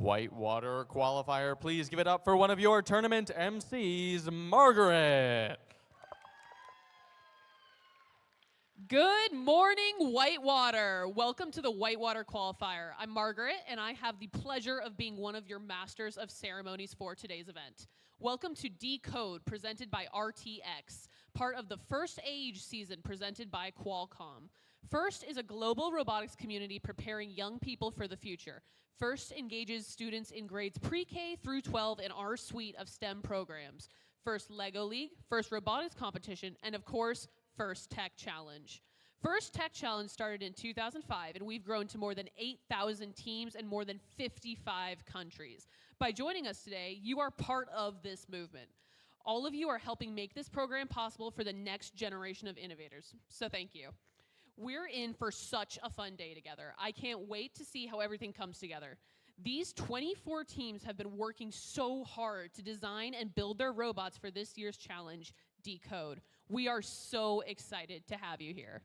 Whitewater Qualifier. Please give it up for one of your tournament MCs, Margaret. Good morning, Whitewater. Welcome to the Whitewater Qualifier. I'm Margaret, and I have the pleasure of being one of your masters of ceremonies for today's event. Welcome to Decode, presented by RTX, part of the First Age season presented by Qualcomm. FIRST is a global robotics community preparing young people for the future. FIRST engages students in grades pre-K through 12 in our suite of STEM programs. FIRST Lego League, FIRST Robotics Competition, and of course, FIRST Tech Challenge. FIRST Tech Challenge started in 2005, and we've grown to more than 8,000 teams in more than 55 countries. By joining us today, you are part of this movement. All of you are helping make this program possible for the next generation of innovators, so thank you. We're in for such a fun day together. I can't wait to see how everything comes together. These 24 teams have been working so hard to design and build their robots for this year's challenge, Decode. We are so excited to have you here.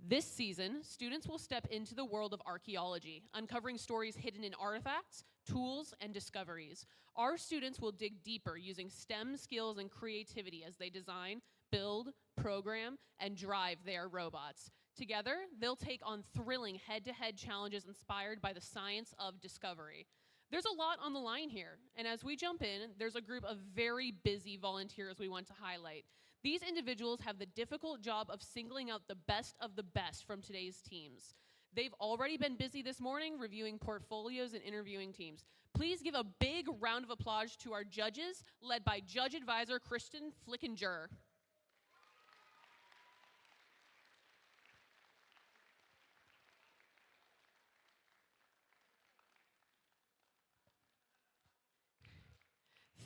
This season, students will step into the world of archaeology, uncovering stories hidden in artifacts, tools, and discoveries. Our students will dig deeper using STEM skills and creativity as they design, build, program, and drive their robots. Together, they'll take on thrilling head-to-head challenges inspired by the science of discovery. There's a lot on the line here, and as we jump in, there's a group of very busy volunteers we want to highlight. These individuals have the difficult job of singling out the best of the best from today's teams. They've already been busy this morning reviewing portfolios and interviewing teams. Please give a big round of applause to our judges, led by Judge Advisor Kristen Flickinger.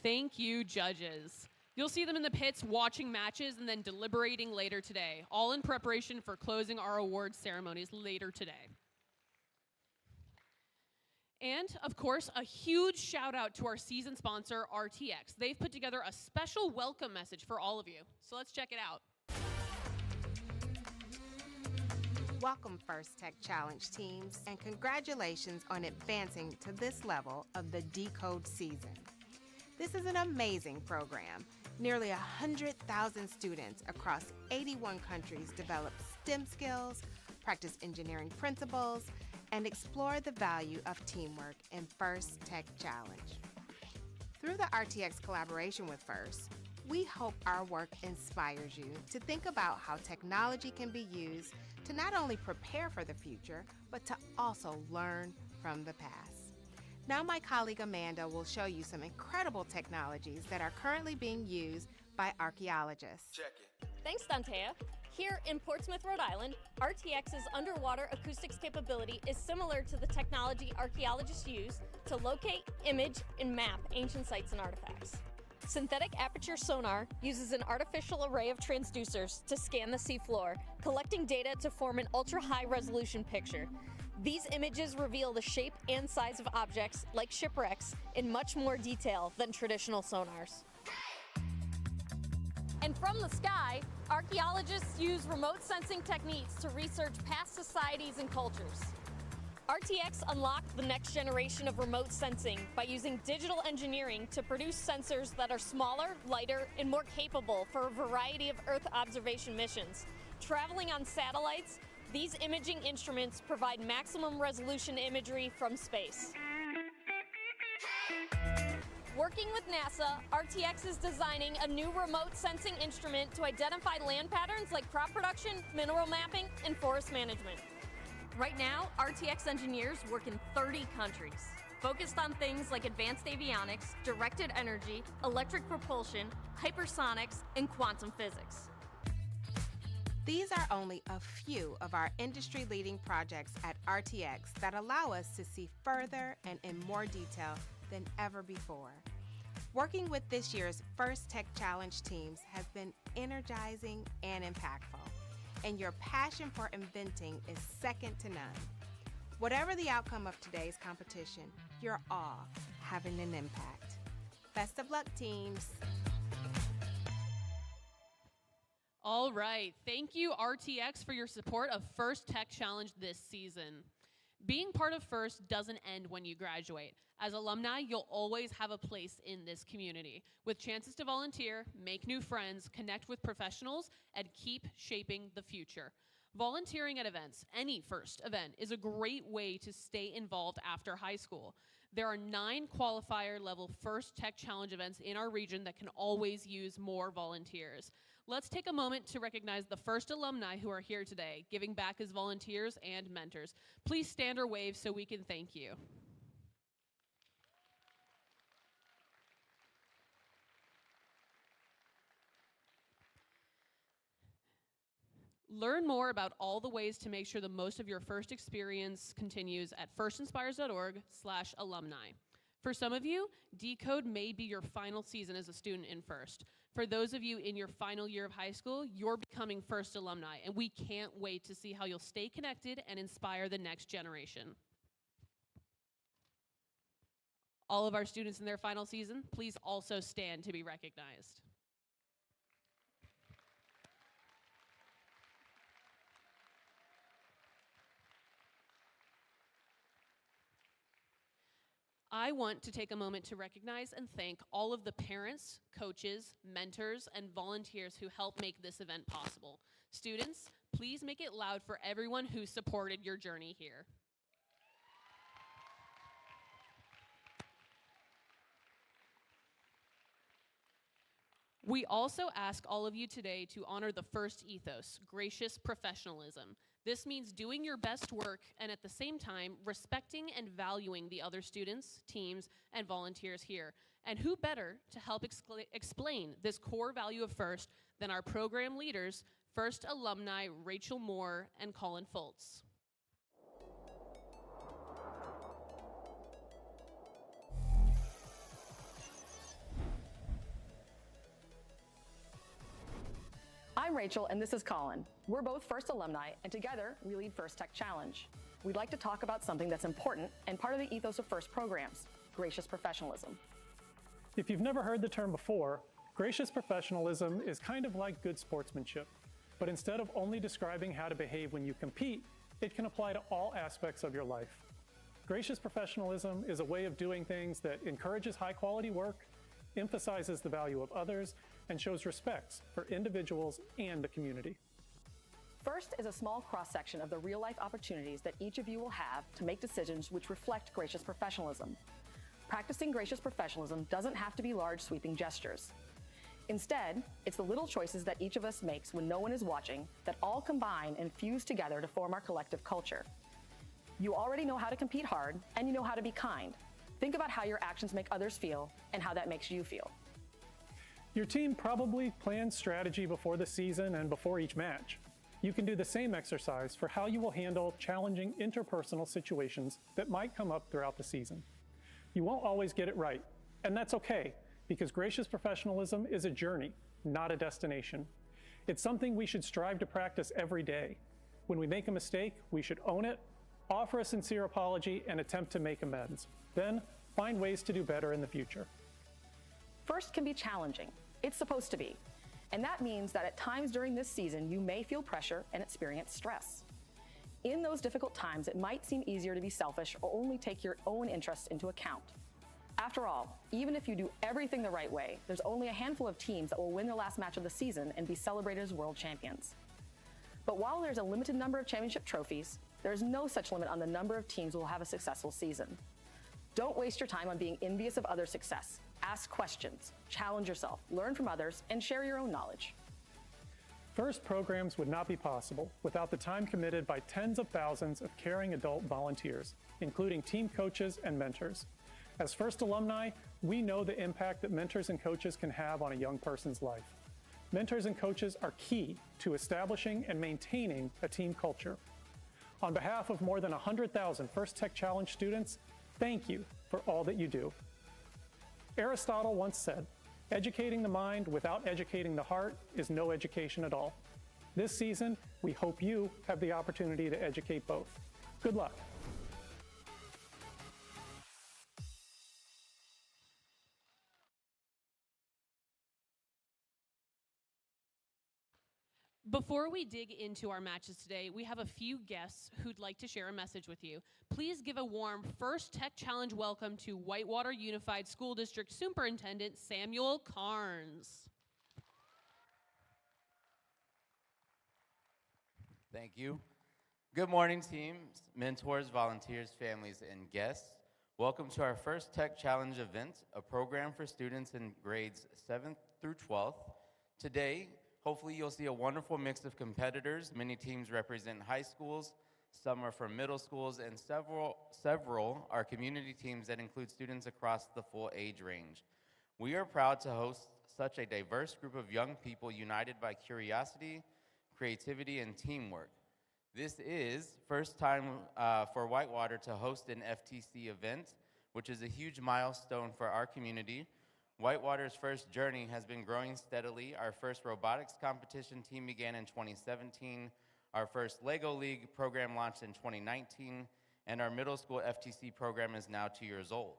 Thank you, judges. You'll see them in the pits watching matches and then deliberating later today, all in preparation for closing our awards ceremonies later today. And, of course, a huge shout out to our season sponsor, RTX. They've put together a special welcome message for all of you. So let's check it out. Welcome, First Tech Challenge teams, and congratulations on advancing to this level of the Decode season. This is an amazing program. Nearly 100,000 students across 81 countries develop STEM skills, practice engineering principles, and explore the value of teamwork in First Tech Challenge. Through the RTX collaboration with FIRST, we hope our work inspires you to think about how technology can be used to not only prepare for the future, but to also learn from the past. Now my colleague Amanda will show you some incredible technologies that are currently being used by archaeologists. Check it. Thanks, Dantea. Here in Portsmouth, Rhode Island, RTX's underwater acoustics capability is similar to the technology archaeologists use to locate, image, and map ancient sites and artifacts. Synthetic aperture sonar uses an artificial array of transducers to scan the seafloor, collecting data to form an ultra-high resolution picture. These images reveal the shape and size of objects, like shipwrecks, in much more detail than traditional sonars. And from the sky, archaeologists use remote sensing techniques to research past societies and cultures. RTX unlocked the next generation of remote sensing by using digital engineering to produce sensors that are smaller, lighter, and more capable for a variety of Earth observation missions. Traveling on satellites, these imaging instruments provide maximum resolution imagery from space. Working with NASA, RTX is designing a new remote sensing instrument to identify land patterns like crop production, mineral mapping, and forest management. Right now, RTX engineers work in 30 countries, focused on things like advanced avionics, directed energy, electric propulsion, hypersonics, and quantum physics. These are only a few of our industry-leading projects at RTX that allow us to see further and in more detail than ever before. Working with this year's First Tech Challenge teams has been energizing and impactful, and your passion for inventing is second to none. Whatever the outcome of today's competition, you're all having an impact. Best of luck, teams. All right, thank you RTX for your support of First Tech Challenge this season. Being part of FIRST doesn't end when you graduate. As alumni, you'll always have a place in this community, with chances to volunteer, make new friends, connect with professionals, and keep shaping the future. Volunteering at events, any FIRST event, is a great way to stay involved after high school. There are 9 qualifier level FIRST Tech Challenge events in our region that can always use more volunteers. Let's take a moment to recognize the FIRST alumni who are here today, giving back as volunteers and mentors. Please stand or wave so we can thank you. Learn more about all the ways to make sure the most of your FIRST experience continues at firstinspires.org/alumni. For some of you, Decode may be your final season as a student in FIRST. For those of you in your final year of high school, you're becoming FIRST alumni, and we can't wait to see how you'll stay connected and inspire the next generation. All of our students in their final season, please also stand to be recognized. I want to take a moment to recognize and thank all of the parents, coaches, mentors, and volunteers who help make this event possible. Students, please make it loud for everyone who supported your journey here. We also ask all of you today to honor the FIRST ethos, gracious professionalism. This means doing your best work and at the same time respecting and valuing the other students, teams, and volunteers here. And who better to help explain this core value of FIRST than our program leaders, FIRST alumni Rachel Moore and Colin Foltz. I'm Rachel, and this is Colin. We're both FIRST alumni, and together we lead FIRST Tech Challenge. We'd like to talk about something that's important and part of the ethos of FIRST programs, gracious professionalism. If you've never heard the term before, gracious professionalism is kind of like good sportsmanship. But instead of only describing how to behave when you compete, it can apply to all aspects of your life. Gracious professionalism is a way of doing things that encourages high-quality work, emphasizes the value of others, and shows respect for individuals and the community. FIRST is a small cross-section of the real-life opportunities that each of you will have to make decisions which reflect gracious professionalism. Practicing gracious professionalism doesn't have to be large, sweeping gestures. Instead, it's the little choices that each of us makes when no one is watching that all combine and fuse together to form our collective culture. You already know how to compete hard, and you know how to be kind. Think about how your actions make others feel and how that makes you feel. Your team probably plans strategy before the season and before each match. You can do the same exercise for how you will handle challenging interpersonal situations that might come up throughout the season. You won't always get it right, and that's okay, because gracious professionalism is a journey, not a destination. It's something we should strive to practice every day. When we make a mistake, we should own it, offer a sincere apology, and attempt to make amends. Then, find ways to do better in the future. FIRST can be challenging. It's supposed to be. And that means that at times during this season, you may feel pressure and experience stress. In those difficult times, it might seem easier to be selfish or only take your own interests into account. After all, even if you do everything the right way, there's only a handful of teams that will win their last match of the season and be celebrated as world champions. But while there's a limited number of championship trophies, there's no such limit on the number of teams who will have a successful season. Don't waste your time on being envious of others' success. Ask questions, challenge yourself, learn from others, and share your own knowledge. FIRST programs would not be possible without the time committed by tens of thousands of caring adult volunteers, including team coaches and mentors. As FIRST alumni, we know the impact that mentors and coaches can have on a young person's life. Mentors and coaches are key to establishing and maintaining a team culture. On behalf of more than 100,000 FIRST Tech Challenge students, thank you for all that you do. Aristotle once said, "Educating the mind without educating the heart is no education at all." This season, we hope you have the opportunity to educate both. Good luck. Before we dig into our matches today, we have a few guests who'd like to share a message with you. Please give a warm First Tech Challenge welcome to Whitewater Unified School District Superintendent Samuel Carnes. Thank you. Good morning, teams, mentors, volunteers, families, and guests. Welcome to our First Tech Challenge event, a program for students in grades 7th through 12th. Today, hopefully you'll see a wonderful mix of competitors. Many teams represent high schools, some are from middle schools, and several are community teams that include students across the full age range. We are proud to host such a diverse group of young people united by curiosity, creativity, and teamwork. This is first time for Whitewater to host an FTC event, which is a huge milestone for our community. Whitewater's first journey has been growing steadily. Our first robotics competition team began in 2017. Our first Lego League program launched in 2019, and our middle school FTC program is now 2 years old.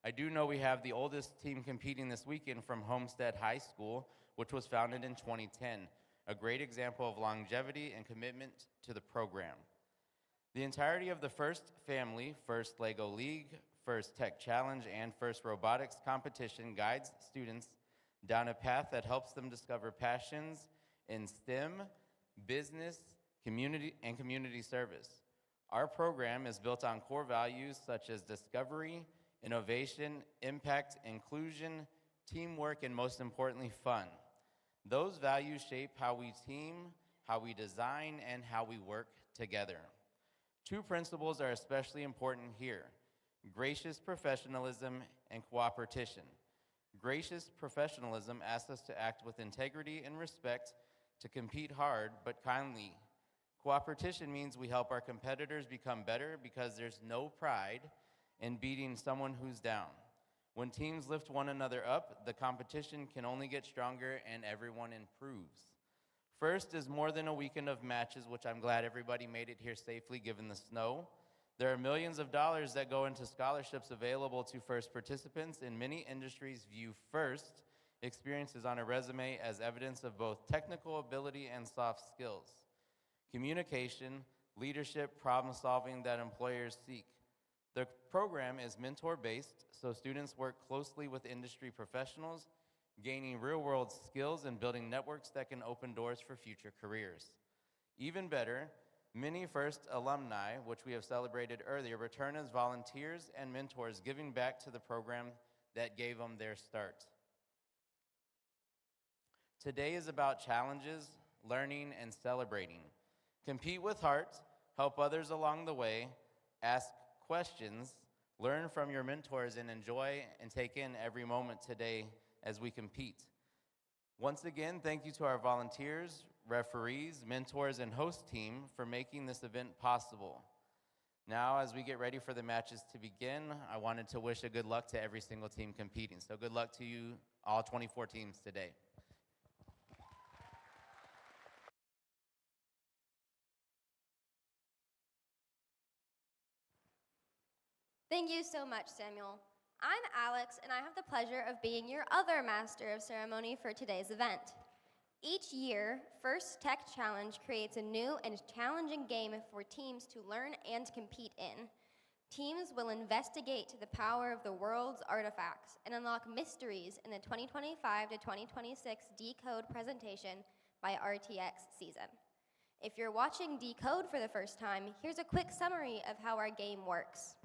I do know we have the oldest team competing this weekend from Homestead High School, which was founded in 2010. A great example of longevity and commitment to the program. The entirety of the first family, first Lego League, first Tech Challenge, and first robotics competition guides students down a path that helps them discover passions in STEM, business, community, and community service. Our program is built on core values such as discovery, innovation, impact, inclusion, teamwork, and most importantly, fun. Those values shape how we team, how we design, and how we work together. Two principles are especially important here: gracious professionalism and cooperation. Gracious professionalism asks us to act with integrity and respect, to compete hard but kindly. Cooperation means we help our competitors become better because there's no pride in beating someone who's down. When teams lift one another up, the competition can only get stronger and everyone improves. First is more than a weekend of matches, which I'm glad everybody made it here safely given the snow. There are millions of dollars that go into scholarships available to first participants, and many industries view first experiences on a resume as evidence of both technical ability and soft skills. Communication, leadership, problem solving that employers seek. The program is mentor-based, so students work closely with industry professionals, gaining real-world skills and building networks that can open doors for future careers. Even better, many first alumni, which we have celebrated earlier, return as volunteers and mentors, giving back to the program that gave them their start. Today is about challenges, learning, and celebrating. Compete with heart, help others along the way, ask questions, learn from your mentors, and enjoy and take in every moment today as we compete. Once again, thank you to our volunteers, referees, mentors, and host team for making this event possible. Now, as we get ready for the matches to begin, I wanted to wish a good luck to every single team competing. So good luck to you, all 24 teams today. Thank you so much, Samuel. I'm Alex, and I have the pleasure of being your other Master of Ceremony for today's event. Each year, First Tech Challenge creates a new and challenging game for teams to learn and compete in. Teams will investigate the power of the world's artifacts and unlock mysteries in the 2025 to 2026 Decode presentation by RTX season. If you're watching Decode for the first time, here's a quick summary of how our game works.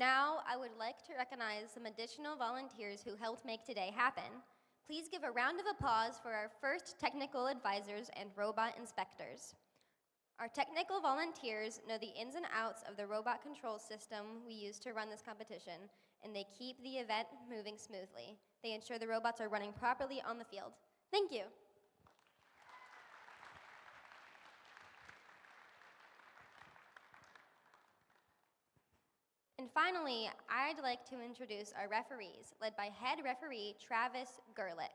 Now, I would like to recognize some additional volunteers who helped make today happen. Please give a round of applause for our first technical advisors and robot inspectors. Our technical volunteers know the ins and outs of the robot control system we use to run this competition, and they keep the event moving smoothly. They ensure the robots are running properly on the field. Thank you. And finally, I'd like to introduce our referees, led by head referee Travis Gerlich.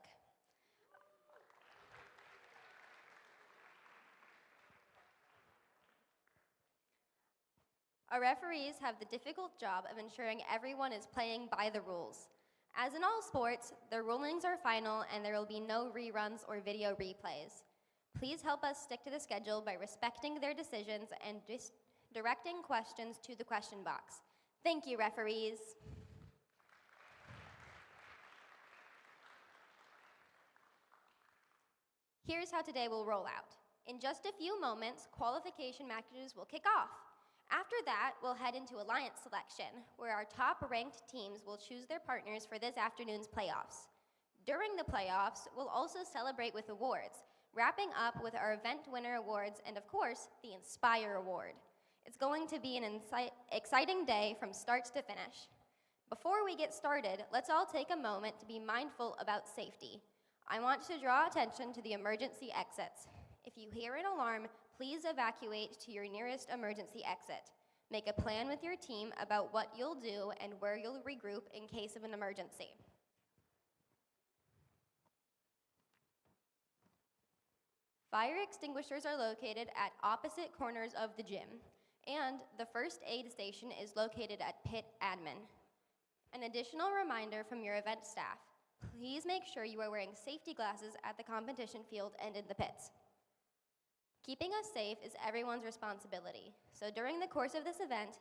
Our referees have the difficult job of ensuring everyone is playing by the rules. As in all sports, the rulings are final and there will be no reruns or video replays. Please help us stick to the schedule by respecting their decisions and directing questions to the question box. Thank you, referees. Here's how today will roll out. In just a few moments, qualification matches will kick off. After that, we'll head into alliance selection, where our top-ranked teams will choose their partners for this afternoon's playoffs. During the playoffs, we'll also celebrate with awards, wrapping up with our event winner awards and, of course, the Inspire Award. It's going to be an exciting day from start to finish. Before we get started, let's all take a moment to be mindful about safety. I want to draw attention to the emergency exits. If you hear an alarm, please evacuate to your nearest emergency exit. Make a plan with your team about what you'll do and where you'll regroup in case of an emergency. Fire extinguishers are located at opposite corners of the gym, and the first aid station is located at pit admin. An additional reminder from your event staff: please make sure you are wearing safety glasses at the competition field and in the pits. Keeping us safe is everyone's responsibility, so during the course of this event,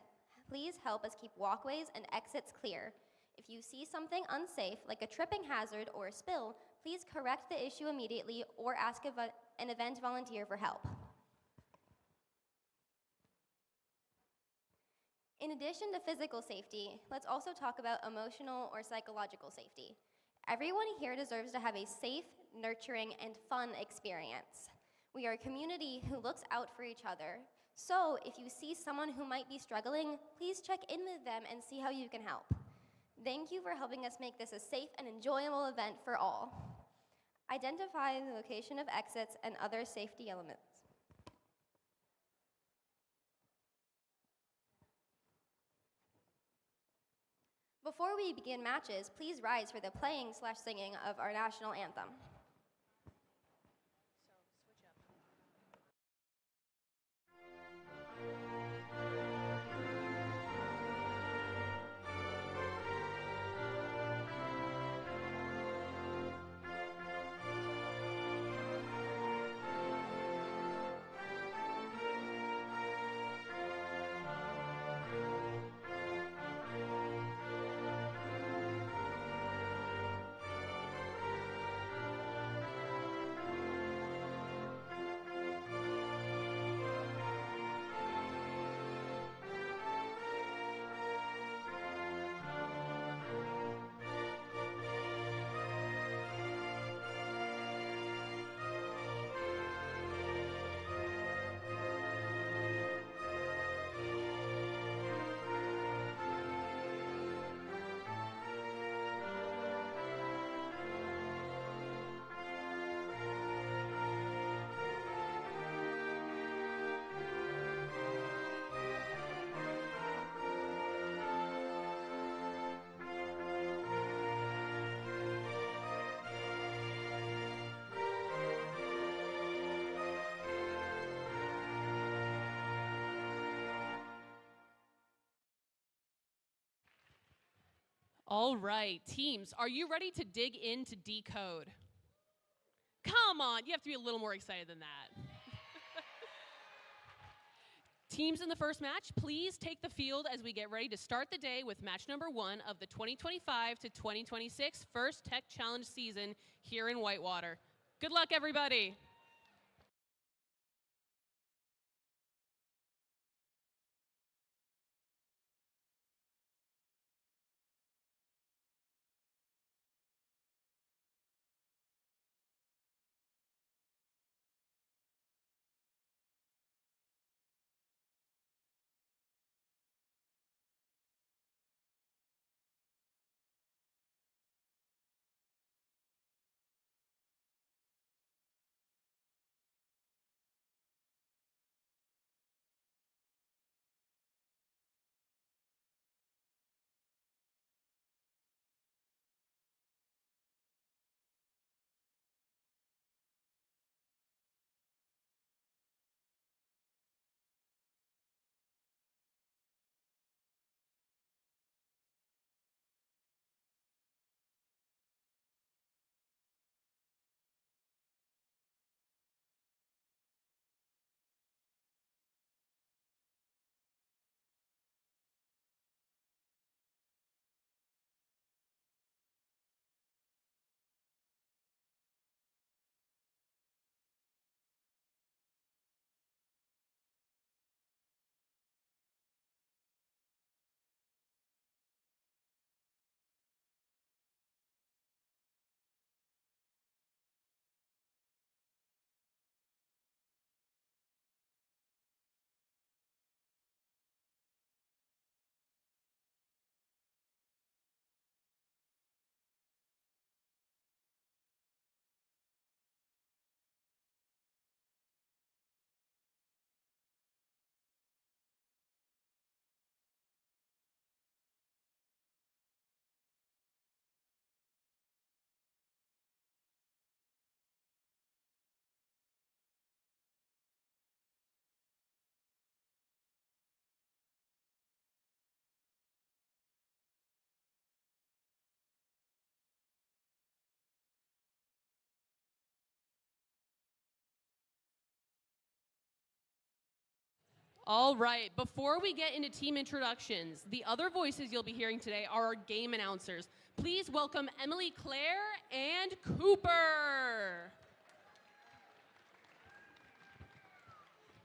please help us keep walkways and exits clear. If you see something unsafe, like a tripping hazard or a spill, please correct the issue immediately or ask an event volunteer for help. In addition to physical safety, let's also talk about emotional or psychological safety. Everyone here deserves to have a safe, nurturing, and fun experience. We are a community who looks out for each other. So if you see someone who might be struggling, please check in with them and see how you can help. Thank you for helping us make this a safe and enjoyable event for all. Identify the location of exits and other safety elements. Before we begin matches, please rise for the playing/singing of our national anthem. All right, teams, are you ready to dig into Decode? Come on, you have to be a little more excited than that. Teams in the first match, please take the field as we get ready to start the day with match number 1 of the 2025 to 2026 First Tech Challenge season here in Whitewater. Good luck, everybody. All right, before we get into team introductions, the other voices you'll be hearing today are our game announcers. Please welcome Emily Claire and Cooper.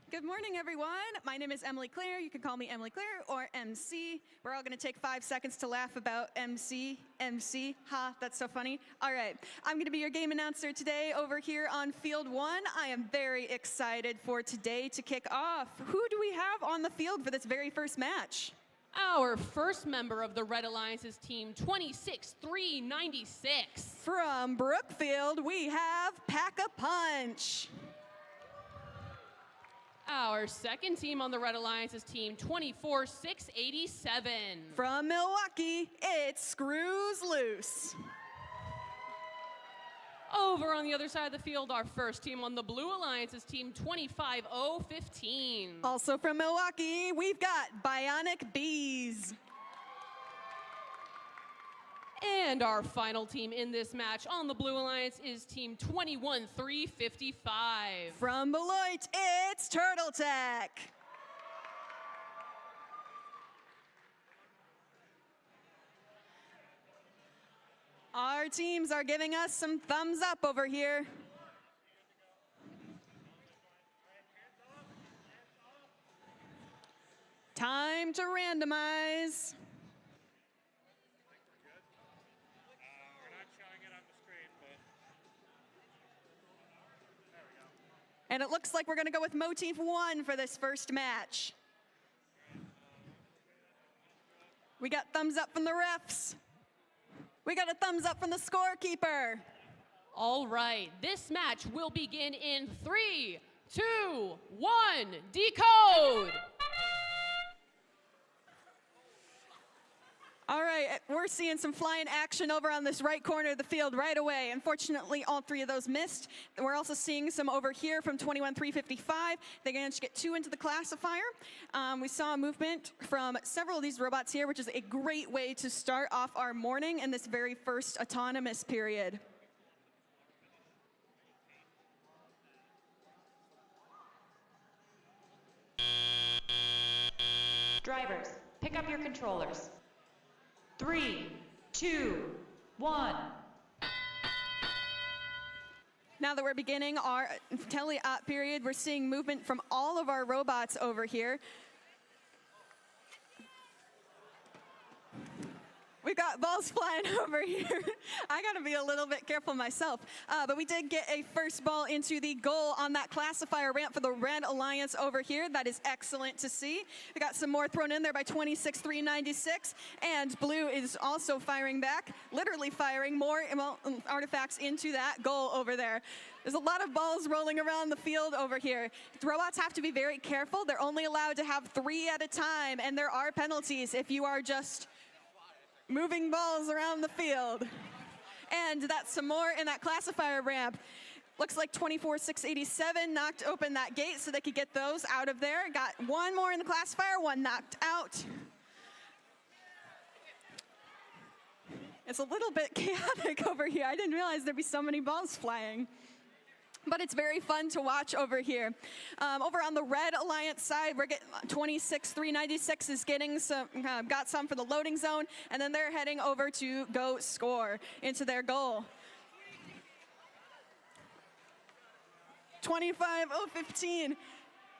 Good morning, everyone. My name is Emily Claire. You can call me Emily Claire or MC. We're all going to take 5 seconds to laugh about MC. Ha, that's so funny. All right, I'm going to be your game announcer today over here on Field 1. I am very excited for today to kick off. Who do we have on the field for this very first match? Our first member of the Red Alliance's team, 26-396. From Brookfield, we have Pack-a-Punch. Our second team on the Red Alliance's team, 24-687. From Milwaukee, it's Screws Loose. Over on the other side of the field, our first team on the Blue Alliance's team, 25-015. Also from Milwaukee, we've got Bionic Bees. And our final team in this match on the Blue Alliance is team 21-355. From Beloit, it's Turtle Tech. Our teams are giving us some thumbs up over here. Time to randomize. And it looks like we're going to go with Motif 1 for this first match. We got thumbs up from the refs. We got a thumbs up from the scorekeeper. All right, this match will begin in 3, 2, 1, Decode! All right, we're seeing some flying action over on this right corner of the field right away. Unfortunately, all 3 of those missed. We're also seeing some over here from 21-355. They managed to get 2 into the classifier. We saw a movement from several of these robots here, which is a great way to start off our morning in this very first autonomous period. Drivers, pick up your controllers. 3, 2, 1. Now that we're beginning our tele-op period, we're seeing movement from all of our robots over here. We've got balls flying over here. I gotta be a little bit careful myself. But we did get a first ball into the goal on that classifier ramp for the Red Alliance over here. That is excellent to see. We got some more thrown in there by 26-396. And Blue is also firing back, literally firing more artifacts into that goal over there. There's a lot of balls rolling around the field over here. The robots have to be very careful. They're only allowed to have 3 at a time, and there are penalties if you are just moving balls around the field. And that's some more in that classifier ramp. Looks like 24-687 knocked open that gate so they could get those out of there. Got 1 more in the classifier, 1 knocked out. It's a little bit chaotic over here. I didn't realize there'd be so many balls flying. But it's very fun to watch over here. Over on the Red Alliance side, we're getting 26-396 is getting some, got some for the loading zone, and then they're heading over to go score into their goal. 25-015,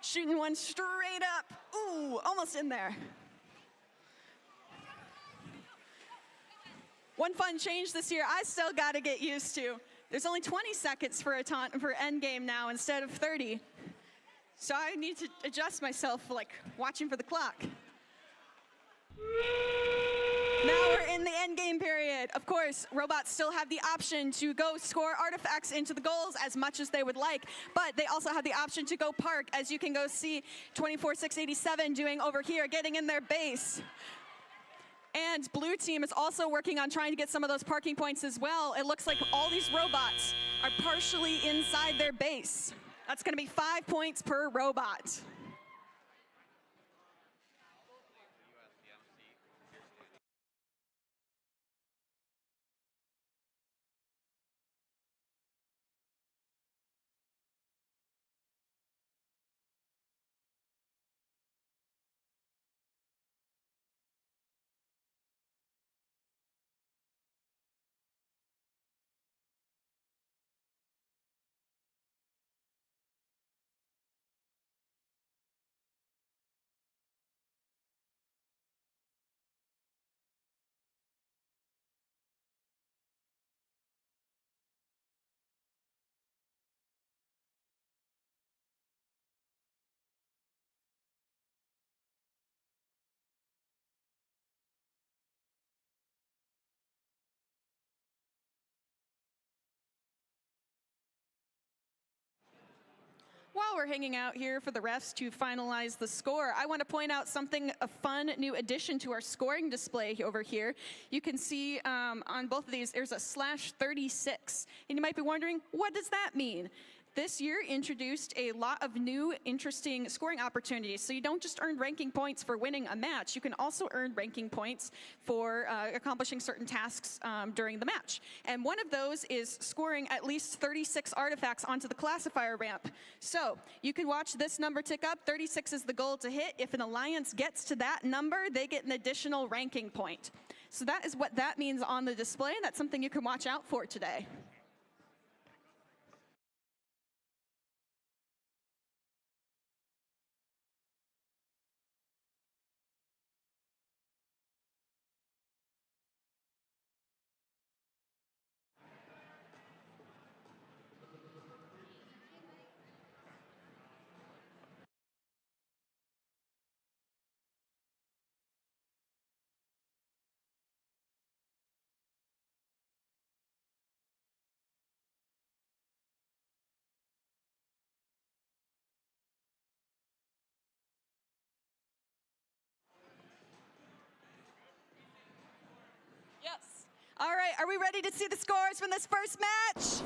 shooting one straight up. Ooh, almost in there. One fun change this year I still got to get used to. There's only 20 seconds for end game now instead of 30. So I need to adjust myself, like watching for the clock. Now we're in the end game period. Of course, robots still have the option to go score artifacts into the goals as much as they would like, but they also have the option to go park, as you can go see 24-687 doing over here, getting in their base. And Blue team is also working on trying to get some of those parking points as well. It looks like all these robots are partially inside their base. That's going to be 5 points per robot. While we're hanging out here for the refs to finalize the score, I want to point out a fun new addition to our scoring display over here. You can see on both of these, there's a /36. And you might be wondering, what does that mean? This year introduced a lot of new, interesting scoring opportunities. So you don't just earn ranking points for winning a match, you can also earn ranking points for accomplishing certain tasks during the match. And one of those is scoring at least 36 artifacts onto the classifier ramp. So you can watch this number tick up. 36 is the goal to hit. If an alliance gets to that number, they get an additional ranking point. So that is what that means on the display. That's something you can watch out for today. Yes. All right, are we ready to see the scores from this first match?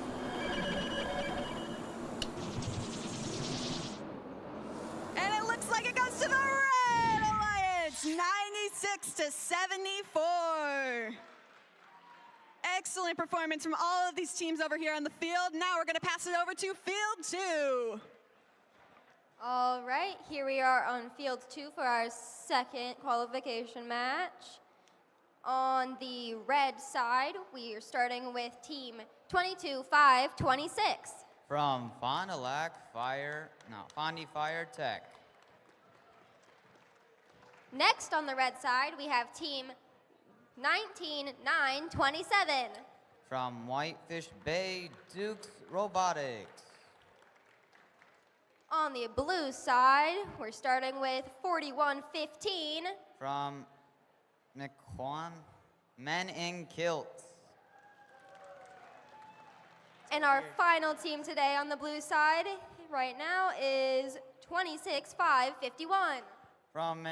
And it looks like it goes to the Red Alliance, 96-74. Excellent performance from all of these teams over here on the field. Now we're going to pass it over to Field 2. All right, here we are on Field 2 for our second qualification match. On the red side, we are starting with team 22-5-26. From Fond du Fire Tech. Next on the red side, we have team 19-9-27. From Whitefish Bay Dukes Robotics. On the blue side, we're starting with 41-15. From McQuan Men in Kilts. And our final team today on the blue side right now is 26-5-51. From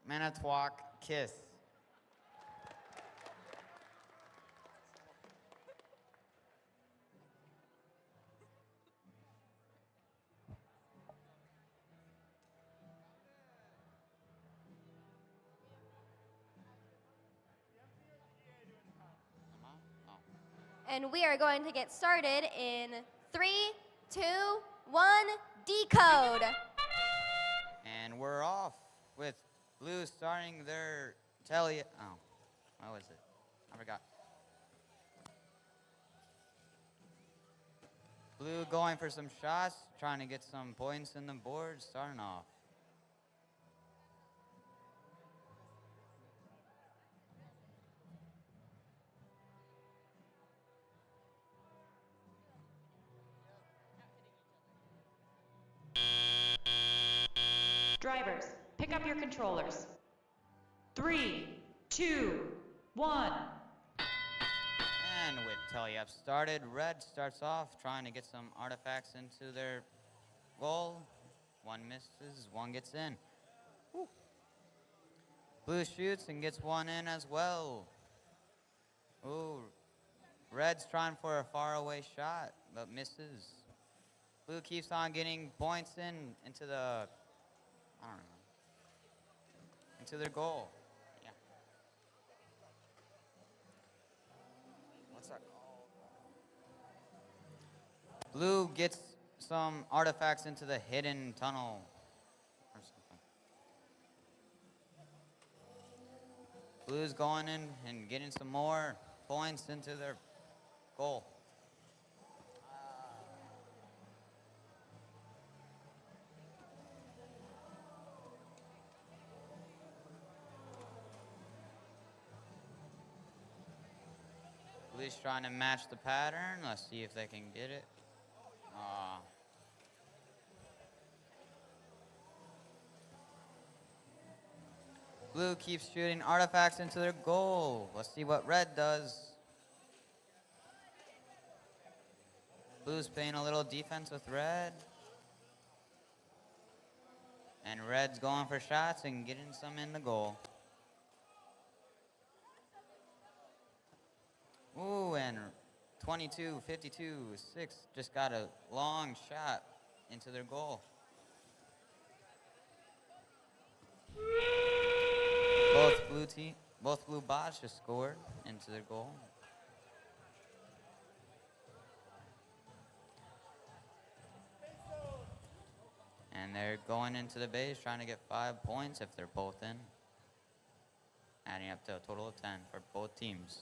Manitowoc Kiss. And we are going to get started in 3, 2, 1, Decode. And we're off with blue starting their what was it? I forgot. Blue going for some shots, trying to get some points in the board, starting off. Drivers, pick up your controllers. 3, 2, 1. And with Telly-Up started, red starts off trying to get some artifacts into their goal. One misses, one gets in. Woo. Blue shoots and gets one in as well. Ooh, red's trying for a faraway shot, but misses. Blue keeps on getting points into the, into their goal. Yeah. What's that called? Blue gets some artifacts into the hidden tunnel or something. Blue's going in and getting some more points into their goal. Blue's trying to match the pattern. Let's see if they can get it. Blue keeps shooting artifacts into their goal. Let's see what red does. Blue's playing a little defense with red. And red's going for shots and getting some in the goal. Ooh, and 22, 52, 6 just got a long shot into their goal. Both blue bots just scored into their goal. And they're going into the base trying to get 5 points if they're both in. Adding up to a total of 10 for both teams.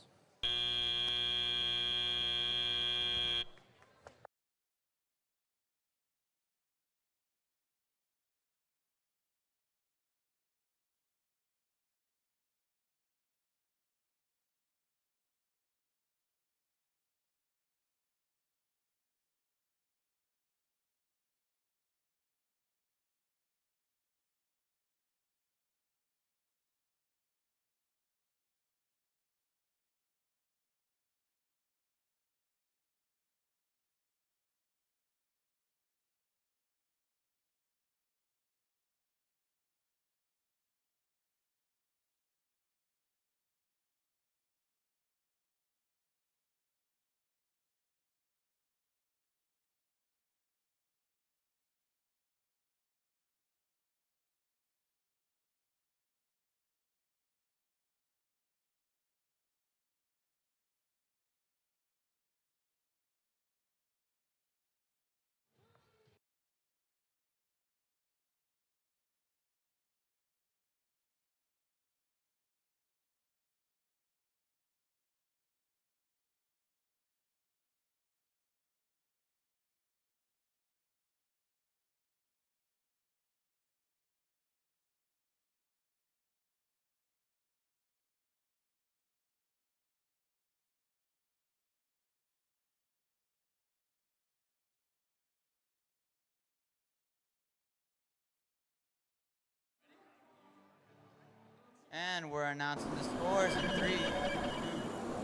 And we're announcing the scores in 3, 2,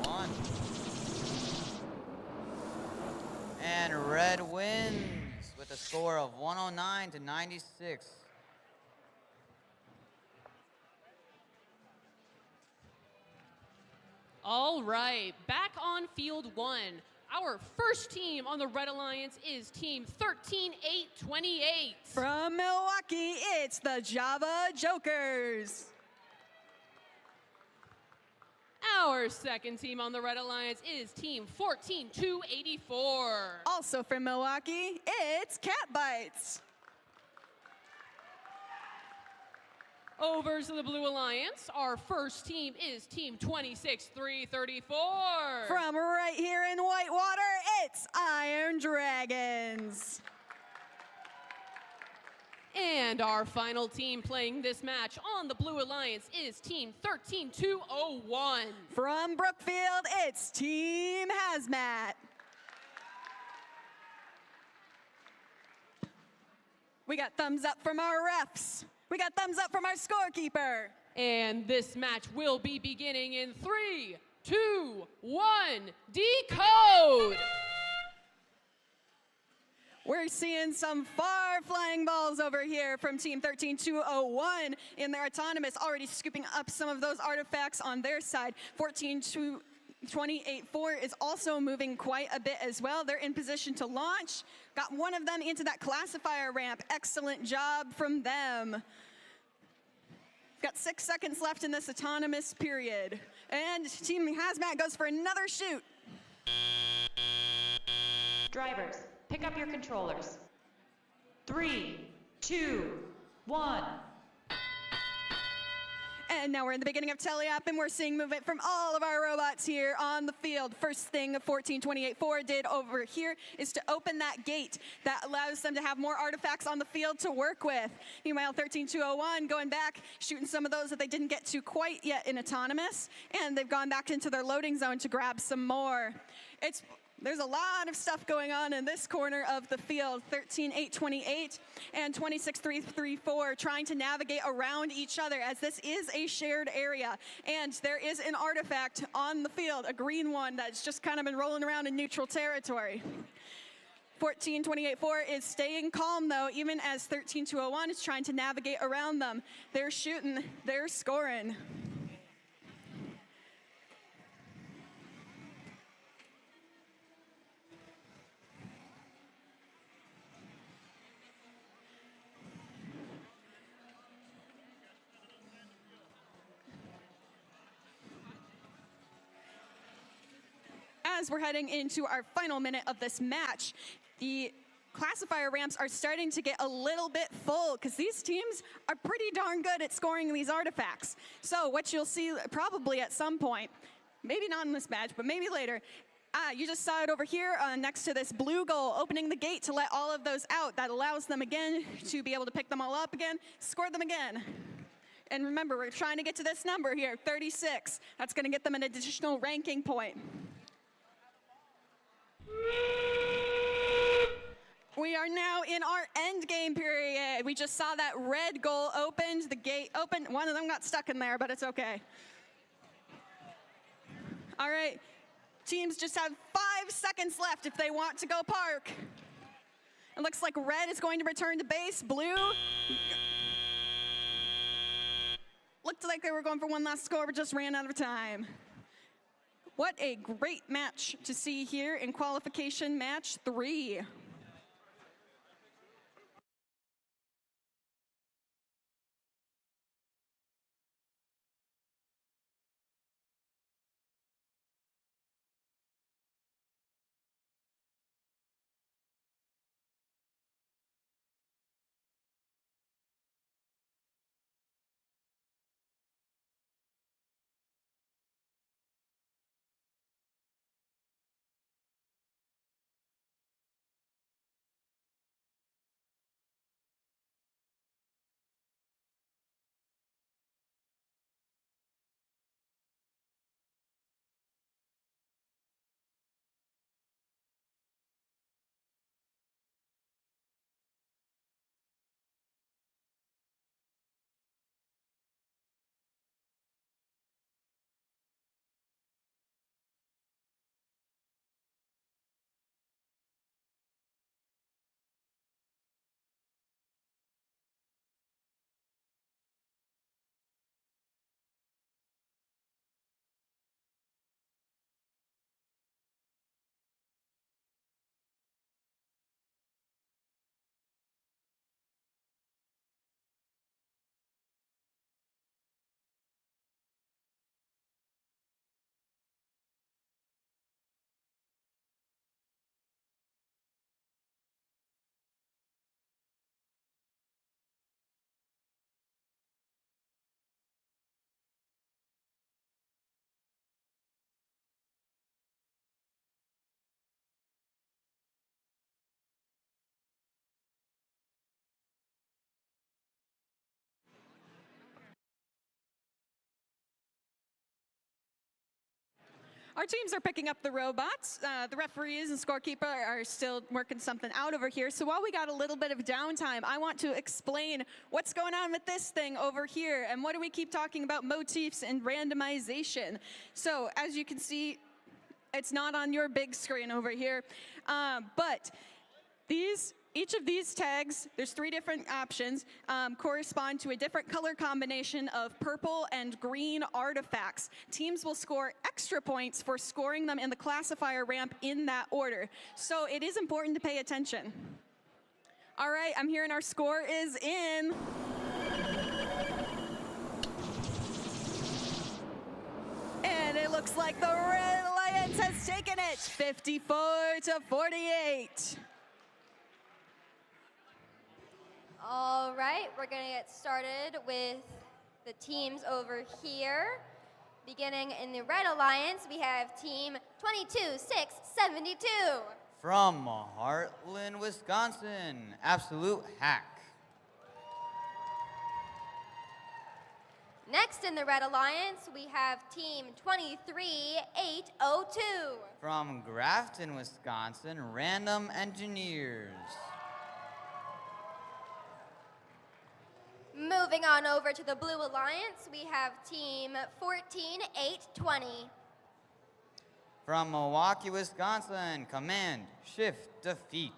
1. And red wins with a score of 109 to 96. All right, back on field 1. Our first team on the Red Alliance is team 13828. From Milwaukee, it's the Java Jokers. Our second team on the Red Alliance is team 14284. Also from Milwaukee, it's Cat Bites. Over to the Blue Alliance, our first team is team 26334. From right here in Whitewater, it's Iron Dragons. And our final team playing this match on the Blue Alliance is team 13201. From Brookfield, it's Team Hazmat. We got thumbs up from our refs. We got thumbs up from our scorekeeper. And this match will be beginning in 3, 2, 1, Decode! We're seeing some far flying balls over here from Team 13201 in their autonomous, already scooping up some of those artifacts on their side. 14284 is also moving quite a bit as well. They're in position to launch. Got one of them into that classifier ramp. Excellent job from them. Got 6 seconds left in this autonomous period. And Team Hazmat goes for another shoot. Drivers, pick up your controllers. 3, 2, 1. And now we're in the beginning of teleop, and we're seeing movement from all of our robots here on the field. First thing 14284 did over here is to open that gate that allows them to have more artifacts on the field to work with. Meanwhile, 13201 going back, shooting some of those that they didn't get to quite yet in autonomous, and they've gone back into their loading zone to grab some more. There's a lot of stuff going on in this corner of the field. 13828 and 26334 trying to navigate around each other as this is a shared area. And there is an artifact on the field, a green one that's just kind of been rolling around in neutral territory. 14-28-4 is staying calm, though, even as 13-201 is trying to navigate around them. They're shooting, they're scoring. As we're heading into our final minute of this match, the classifier ramps are starting to get a little bit full because these teams are pretty darn good at scoring these artifacts. So what you'll see probably at some point, maybe not in this match, but maybe later, you just saw it over here next to this blue goal, opening the gate to let all of those out. That allows them again to be able to pick them all up again, score them again. And remember, we're trying to get to this number here, 36. That's going to get them an additional ranking point. We are now in our end game period. We just saw that red goal opened, the gate opened. One of them got stuck in there, but it's okay. All right, teams just have 5 seconds left if they want to go park. It looks like red is going to return to base. Blue looked like they were going for one last score, but just ran out of time. What a great match to see here in qualification match 3. Our teams are picking up the robots. The referees and scorekeeper are still working something out over here. So while we got a little bit of downtime, I want to explain what's going on with this thing over here and what do we keep talking about motifs and randomization. So as you can see, it's not on your big screen over here, but each of these tags, there's 3 different options, correspond to a different color combination of purple and green artifacts. Teams will score extra points for scoring them in the classifier ramp in that order. So it is important to pay attention. All right, I'm hearing our score is in. And it looks like the Red Alliance has taken it, 54-48. All right, we're going to get started with the teams over here. Beginning in the Red Alliance, we have team 22-6-72. From Heartland, Wisconsin, Absolute Hack. Next in the Red Alliance, we have team 23-8-02. From Grafton, Wisconsin, Random Engineers. Moving on over to the Blue Alliance, we have team 14-8-20. From Milwaukee, Wisconsin, Command, Shift, Defeat.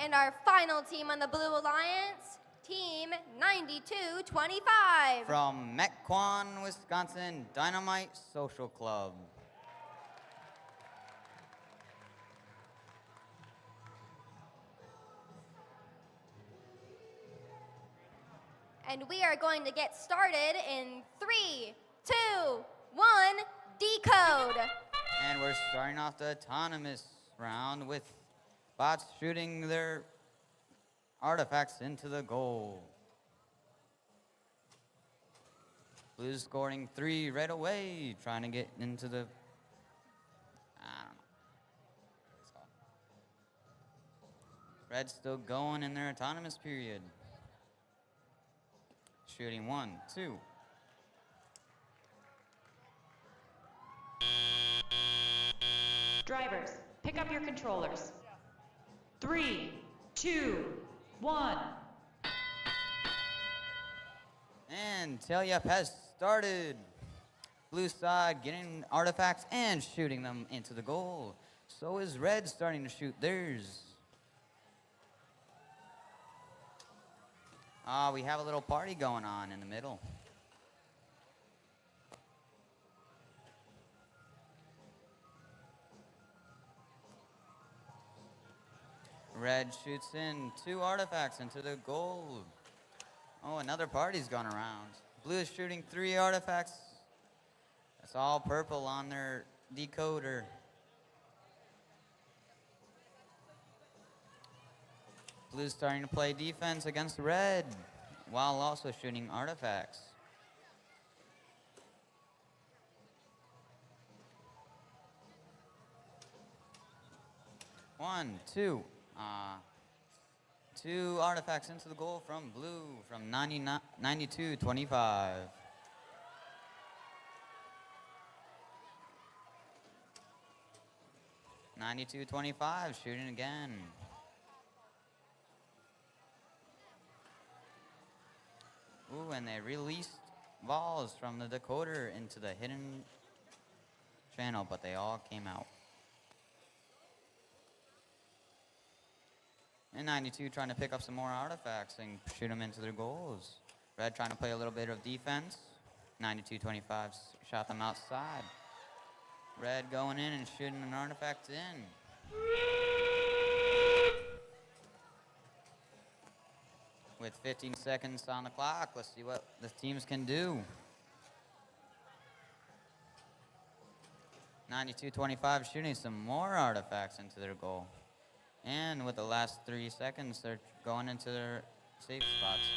And our final team on the Blue Alliance, Team 9225. From Mequon, Wisconsin, Dynamite Social Club. And we are going to get started in 3, 2, 1, Decode. And we're starting off the autonomous round with bots shooting their artifacts into the goal. Blues scoring 3 right away, trying to get into the, I don't know. Red's still going in their autonomous period. Shooting 1, 2. Drivers, pick up your controllers. 3, 2, 1. And tail-up has started. Blue side getting artifacts and shooting them into the goal. So is red starting to shoot theirs. We have a little party going on in the middle. Red shoots in 2 artifacts into the goal. Oh, another party's gone around. Blue is shooting 3 artifacts. That's all purple on their decoder. Blue's starting to play defense against red while also shooting artifacts. One, two. 2 artifacts into the goal from blue from 92-25. Shooting again. Ooh, and they released balls from the decoder into the hidden channel, but they all came out. And 92 trying to pick up some more artifacts and shoot them into their goals. Red trying to play a little bit of defense. 92-25 shot them outside. Red going in and shooting an artifact in. With 15 seconds on the clock, let's see what the teams can do. 92-25 shooting some more artifacts into their goal. And with the last 3 seconds, they're going into their safe spots.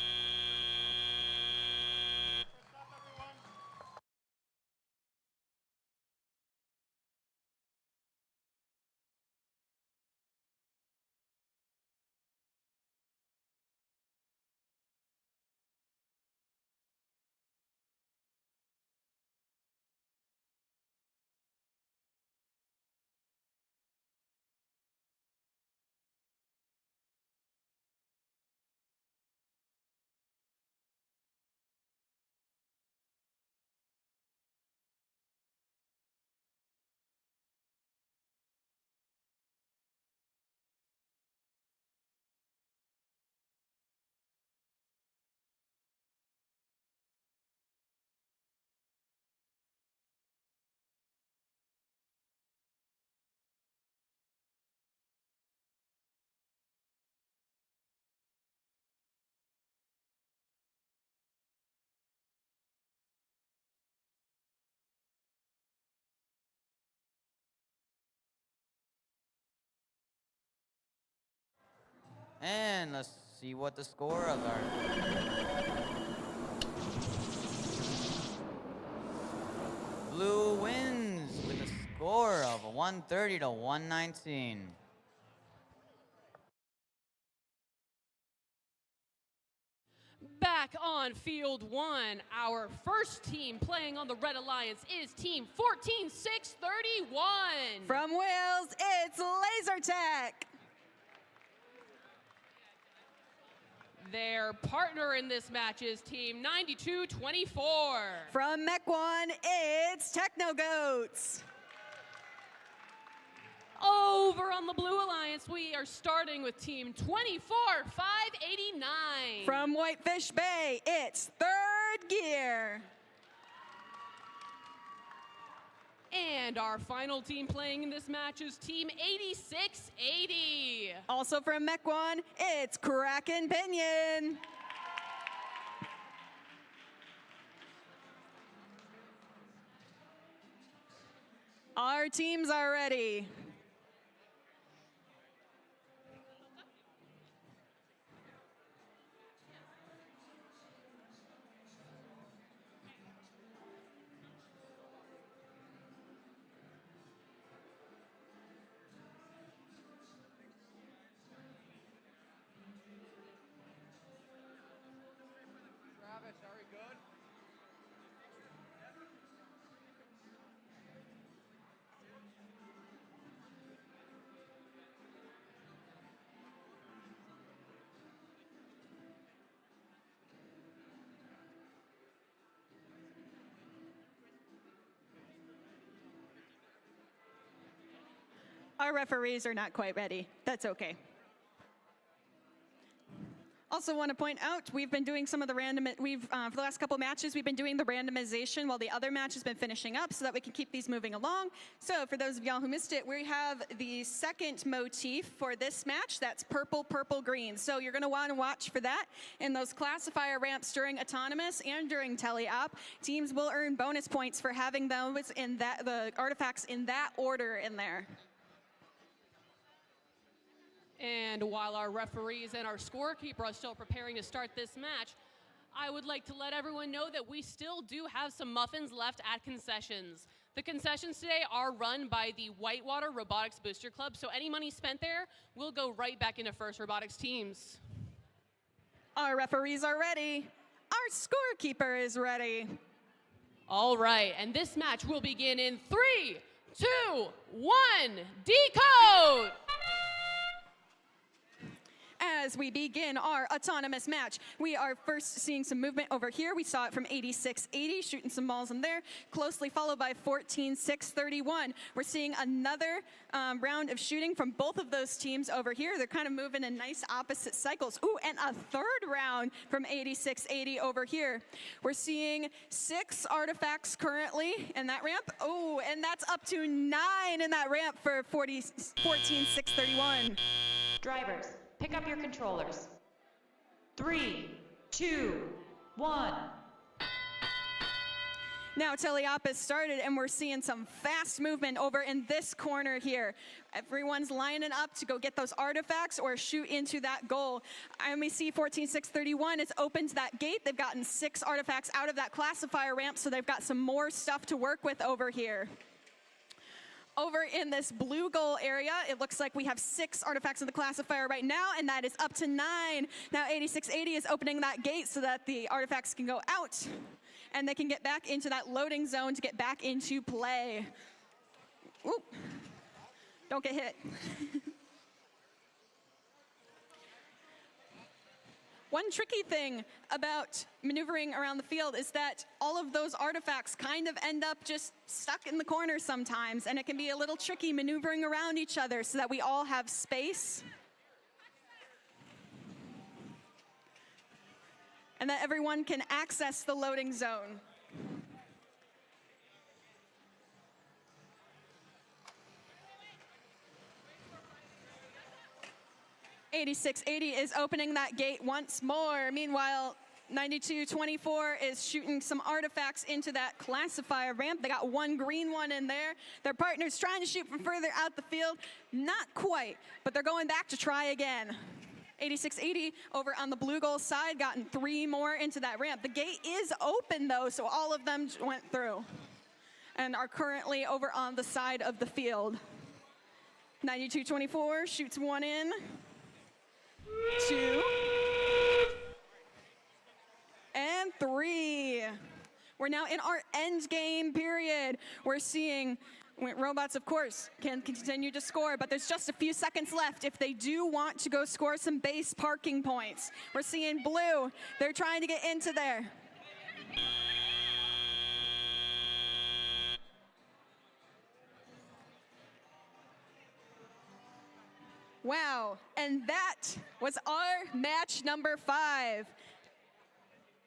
And let's see what the score of our... Blue wins with a score of 130-119. Back on field 1, our first team playing on the Red Alliance is team 14631. From Wales, it's Laser Tech. Their partner in this match is team 9224. From Mequon, it's Techno Goats. Over on the Blue Alliance, we are starting with team 24589. From Whitefish Bay, it's third gear. And our final team playing in this match is team 8680. Also from Mequon, it's Kraken Pinion. Our teams are ready. Our referees are not quite ready. That's okay. Also want to point out, we've been doing some of the for the last couple matches, we've been doing the randomization while the other match has been finishing up so that we can keep these moving along. So for those of y'all who missed it, we have the second motif for this match. That's purple, purple, green. So you're going to want to watch for that in those classifier ramps during autonomous and during tele-op. Teams will earn bonus points for having those in the artifacts in that order in there. And while our referees and our scorekeeper are still preparing to start this match, I would like to let everyone know that we still do have some muffins left at concessions. The concessions today are run by the Whitewater Robotics Booster Club, so any money spent there will go right back into First Robotics teams. Our referees are ready. Our scorekeeper is ready. All right, and this match will begin in 3, 2, 1, Decode! As we begin our autonomous match, we are first seeing some movement over here. We saw it from 8680, shooting some balls in there, closely followed by 14631. We're seeing another round of shooting from both of those teams over here. They're kind of moving in nice opposite cycles. Ooh, and a third round from 8680 over here. We're seeing 6 artifacts currently in that ramp. Oh, and that's up to 9 in that ramp for 14631. Drivers, pick up your controllers. 3, 2, 1. Now tele-op has started and we're seeing some fast movement over in this corner here. Everyone's lining up to go get those artifacts or shoot into that goal. And we see 14631 has opened that gate. They've gotten 6 artifacts out of that classifier ramp, so they've got some more stuff to work with over here. Over in this blue goal area, it looks like we have 6 artifacts in the classifier right now, and that is up to 9. Now 8680 is opening that gate so that the artifacts can go out, and they can get back into that loading zone to get back into play. Oop. Don't get hit. One tricky thing about maneuvering around the field is that all of those artifacts kind of end up just stuck in the corner sometimes, and it can be a little tricky maneuvering around each other so that we all have space. And that everyone can access the loading zone. .8680 is opening that gate once more. Meanwhile, 9224 is shooting some artifacts into that classifier ramp. They got 1 green one in there. Their partner's trying to shoot from further out the field. Not quite, but they're going back to try again. 8680 over on the blue goal side, gotten 3 more into that ramp. The gate is open though, so all of them went through and are currently over on the side of the field. 9224 shoots 1 in. 2 and 3. We're now in our end game period. We're seeing robots, of course, can continue to score, but there's just a few seconds left if they do want to go score some base parking points. We're seeing blue. They're trying to get into there. Wow, and that was our match number 5.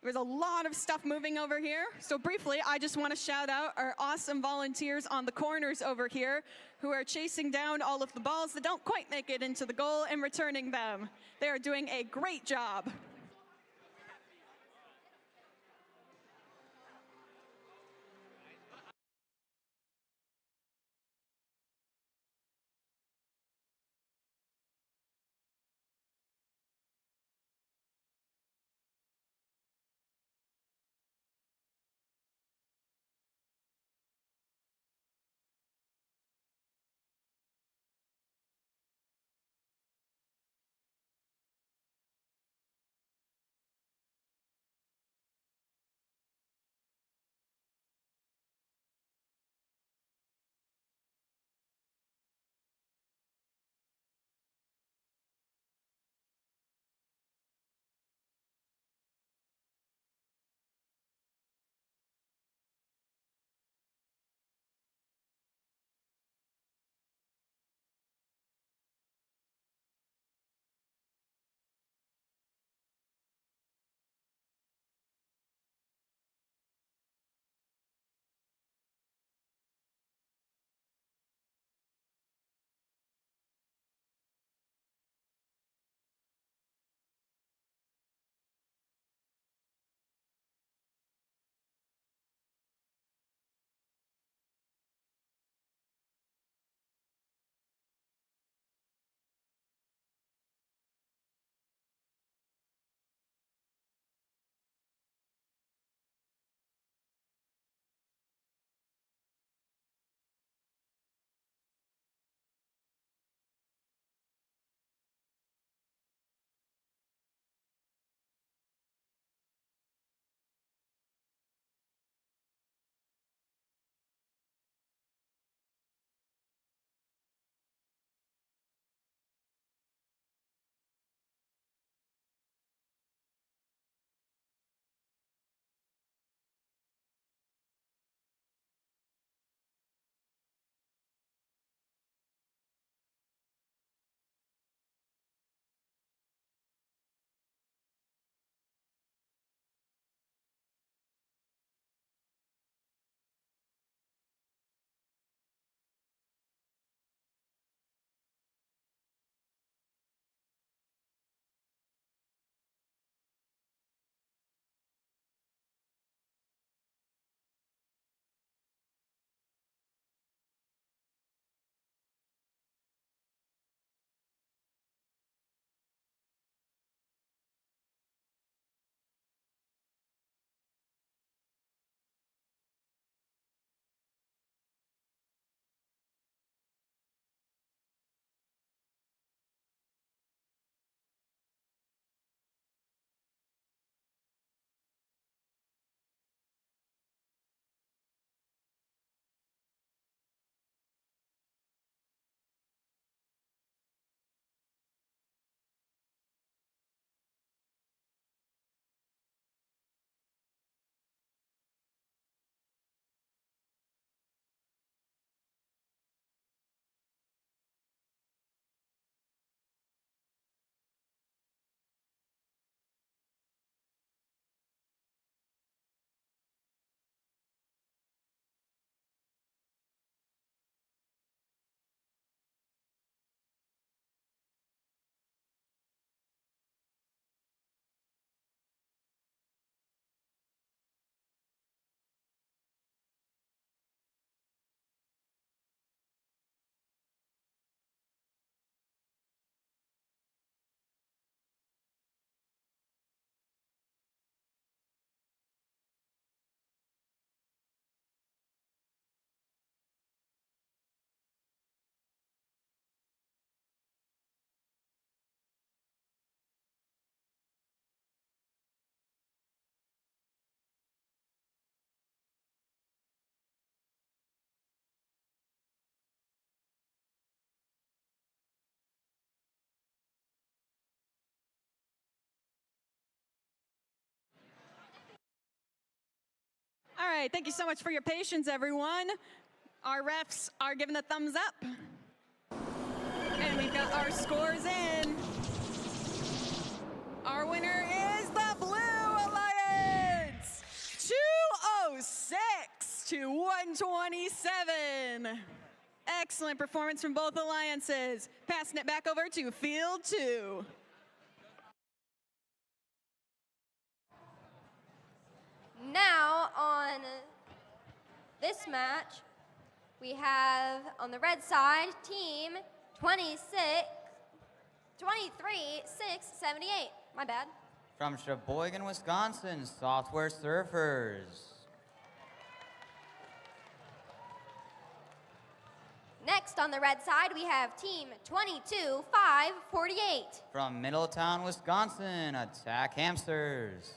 There's a lot of stuff moving over here. So briefly, I just want to shout out our awesome volunteers on the corners over here who are chasing down all of the balls that don't quite make it into the goal and returning them. They are doing a great job. All right, thank you so much for your patience, everyone. Our refs are giving the thumbs up. And we've got our scores in. Our winner is the Blue Alliance. 206 to 127. Excellent performance from both alliances. Passing it back over to Field 2. Now on this match, we have on the red side, team 23, 6, 78. My bad. From Sheboygan, Wisconsin, Software Surfers. Next on the red side, we have team 22, 5, 48. From Middletown, Wisconsin, Attack Hamsters.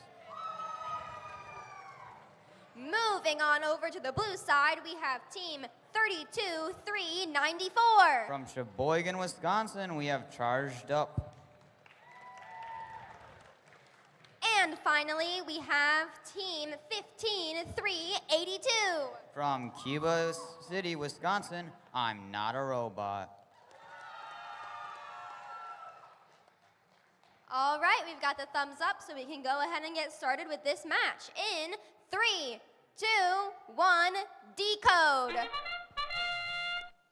Moving on over to the blue side, we have team 32, 3, 94. From Sheboygan, Wisconsin, we have Charged Up. And finally, we have team 15, 3, 82. From Cuba City, Wisconsin, I'm Not a Robot. All right, we've got the thumbs up, so we can go ahead and get started with this match in 3, 2, 1, Decode.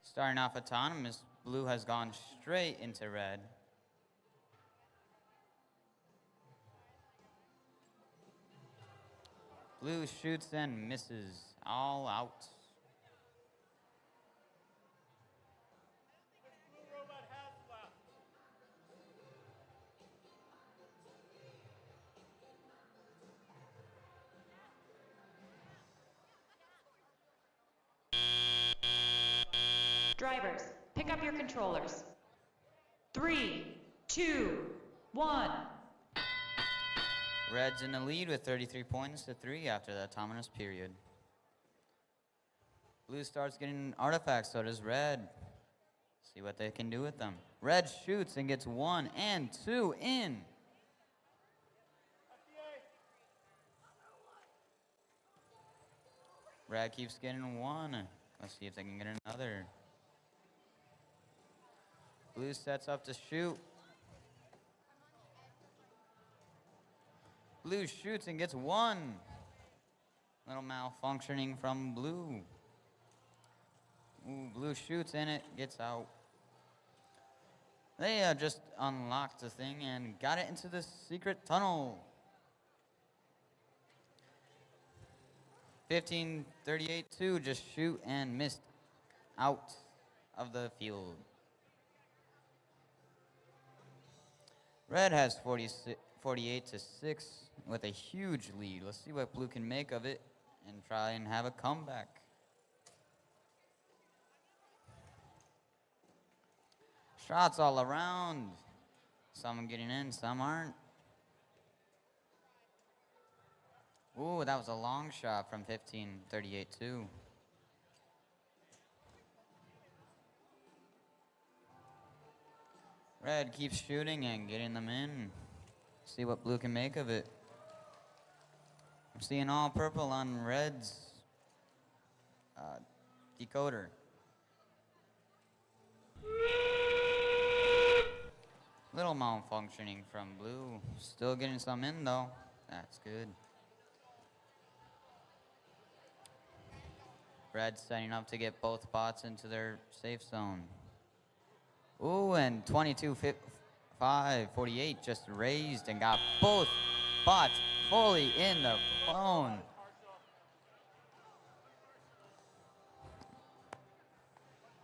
Starting off autonomous, blue has gone straight into red. Blue shoots and misses, all out. Drivers, pick up your controllers. 3, 2, 1. Red's in the lead with 33 points to 3 after the autonomous period. Blue starts getting artifacts, so does red. See what they can do with them. Red shoots and gets 1 and 2 in. Red keeps getting 1. Let's see if they can get another. Blue sets up to shoot. Blue shoots and gets 1. Little malfunctioning from blue. Ooh, blue shoots and it gets out. They just unlocked the thing and got it into the secret tunnel. 15-38-2, just shoot and missed out of the field. Red has 48-6 with a huge lead. Let's see what blue can make of it and try and have a comeback. Shots all around. Some getting in, some aren't. Ooh, that was a long shot from 15-38-2. Red keeps shooting and getting them in. See what blue can make of it. I'm seeing all purple on red's decoder. Little malfunctioning from blue. Still getting some in though. That's good. Red setting up to get both bots into their safe zone. Ooh, and 22-5-48 just raised and got both bots fully in the phone.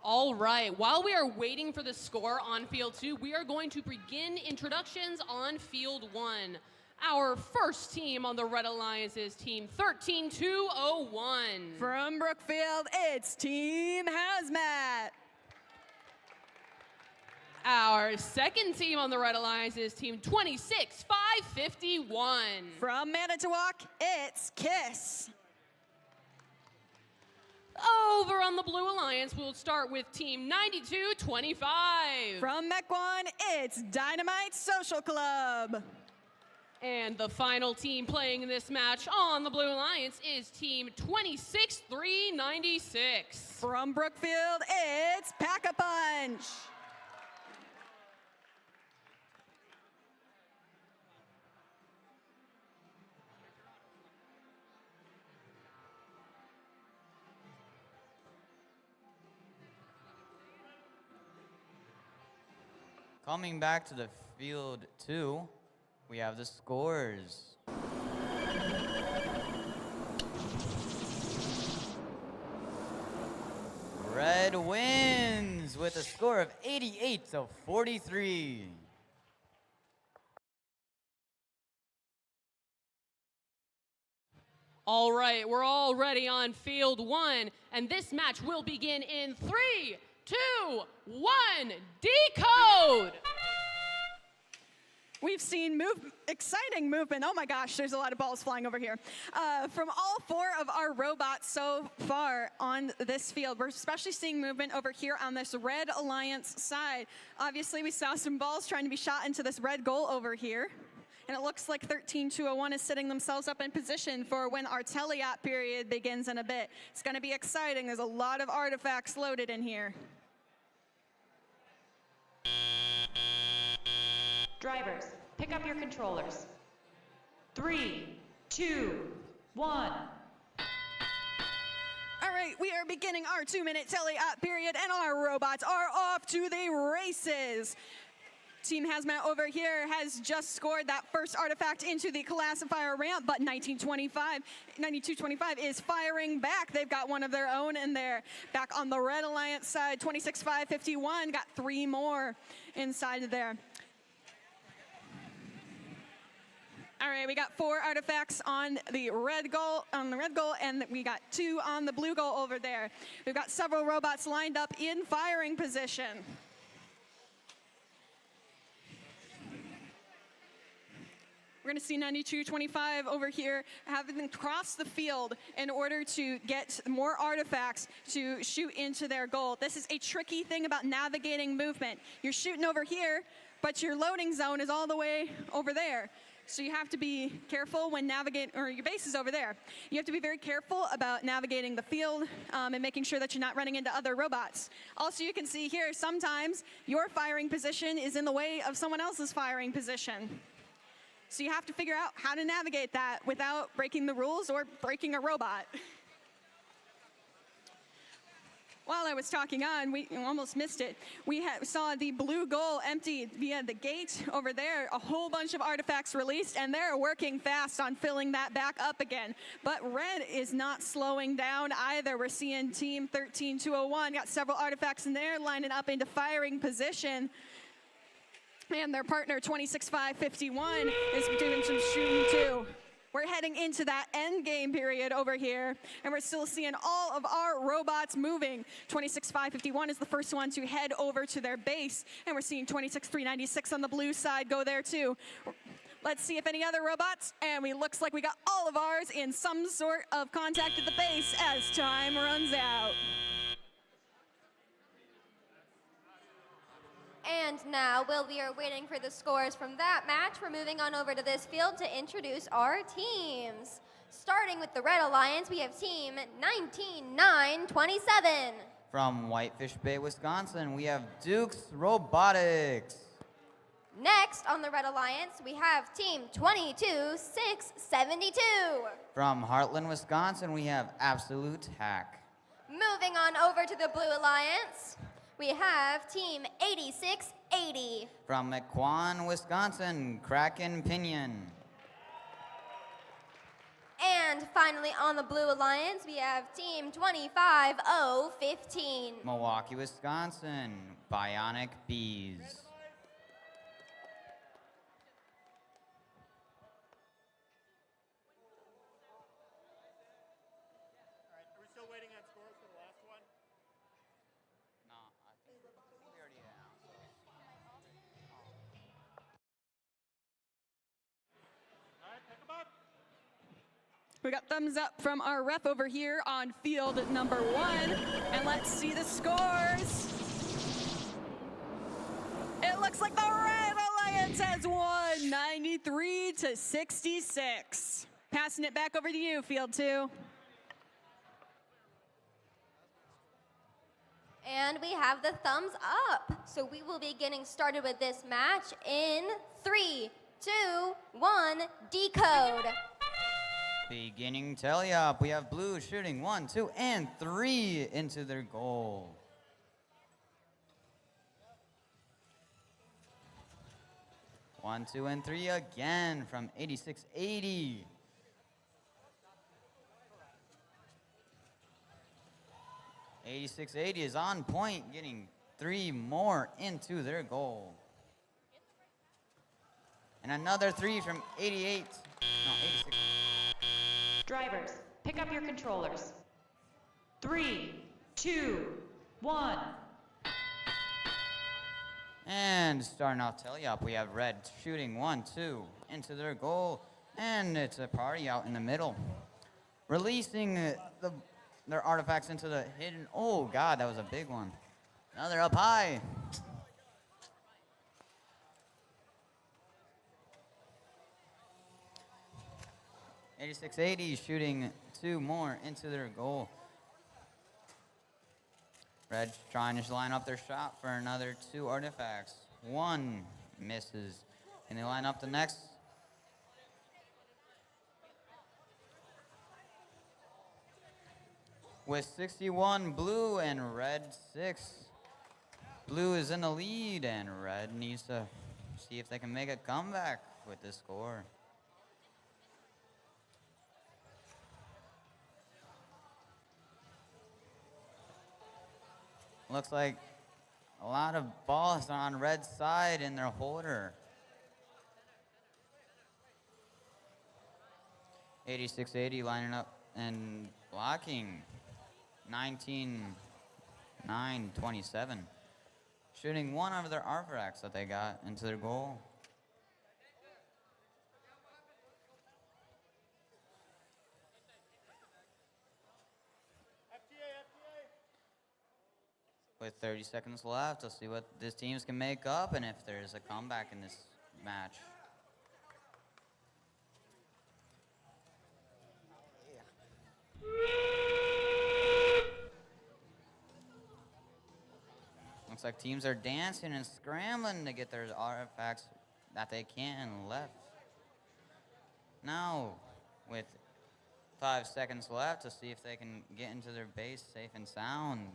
All right, while we are waiting for the score on Field 2, we are going to begin introductions on Field 1. Our first team on the Red Alliance is Team 13201. From Brookfield, it's Team Hazmat. Our second team on the Red Alliance is Team 26551. From Manitowoc, it's KISS. Over on the Blue Alliance, we'll start with Team 9225. From Mequon, it's Dynamite Social Club. And the final team playing in this match on the Blue Alliance is Team 26396. From Brookfield, it's Pack-a-Punch. Coming back to the field 2, we have the scores. Red wins with a score of 88-43. All right, we're all ready on field 1, and this match will begin in 3, 2, 1, Decode! We've seen exciting movement. Oh my gosh, there's a lot of balls flying over here. From all 4 of our robots so far on this field. We're especially seeing movement over here on this Red Alliance side. Obviously, we saw some balls trying to be shot into this red goal over here. And it looks like 13201 is setting themselves up in position for when our teleop period begins in a bit. It's going to be exciting. There's a lot of artifacts loaded in here. Drivers, pick up your controllers. 3, 2, 1. All right, we are beginning our 2-minute teleop period, and our robots are off to the races. Team Hazmat over here has just scored that first artifact into the classifier ramp, but 9225 is firing back. They've got one of their own in there. Back on the Red Alliance side, 26551 got 3 more inside of there. All right, we got 4 artifacts on the red goal, and we got 2 on the blue goal over there. We've got several robots lined up in firing position. We're going to see 9225 over here having them cross the field in order to get more artifacts to shoot into their goal. This is a tricky thing about navigating movement. You're shooting over here, but your loading zone is all the way over there. So you have to be careful when navigating, or your base is over there. You have to be very careful about navigating the field and making sure that you're not running into other robots. Also, you can see here, sometimes your firing position is in the way of someone else's firing position. So you have to figure out how to navigate that without breaking the rules or breaking a robot. While I was talking on, we almost missed it. We saw the blue goal empty via the gate over there. A whole bunch of artifacts released, and they're working fast on filling that back up again. But red is not slowing down either. We're seeing Team 13201 got several artifacts in there, lining up into firing position. And their partner, 26551, is doing some shooting too. We're heading into that end game period over here, and we're still seeing all of our robots moving. 26551 is the first one to head over to their base, and we're seeing 26396 on the blue side go there too. Let's see if any other robots, and we looks like we got all of ours in some sort of contact at the base as time runs out. And now, while we are waiting for the scores from that match, we're moving on over to this field to introduce our teams. Starting with the Red Alliance, we have Team 19927. From Whitefish Bay, Wisconsin, we have Duke's Robotics. Next, on the Red Alliance, we have Team 22672. From Heartland, Wisconsin, we have Absolute Hack. Moving on over to the Blue Alliance, we have Team 8680. From Mequon, Wisconsin, Kraken Pinion. And finally, on the Blue Alliance, we have Team 25015. Milwaukee, Wisconsin, Bionic Bees. We got thumbs up from our ref over here on field number 1. And let's see the scores. It looks like the Red Alliance has won 93-66. Passing it back over to you, field 2. And we have the thumbs up. So we will be getting started with this match in 3, 2, 1, Decode. Beginning tally-up, we have blue shooting 1, 2, and 3 into their goal. 1, 2, and 3 again from 8680. .8680 is on point, getting 3 more into their goal. And another 3 from 88. No, 86. Drivers, pick up your controllers. 3, 2, 1. And starting off tally-up, we have red shooting 1, 2 into their goal. And it's a party out in the middle. Releasing their artifacts into the hidden. Oh, God, that was a big one. Now they're up high. .8680 shooting 2 more into their goal. Red trying to line up their shot for another 2 artifacts. 1 misses. Can they line up the next? With 61 blue and red 6. Blue is in the lead and red needs to see if they can make a comeback with this score. Looks like a lot of balls are on red side in their holder. .8680 lining up and blocking. 19-9-27. Shooting 1 of their artifacts that they got into their goal. With 30 seconds left, let's see what these teams can make up and if there's a comeback in this match. Looks like teams are dancing and scrambling to get their artifacts that they can left. Now, with 5 seconds left to see if they can get into their base safe and sound.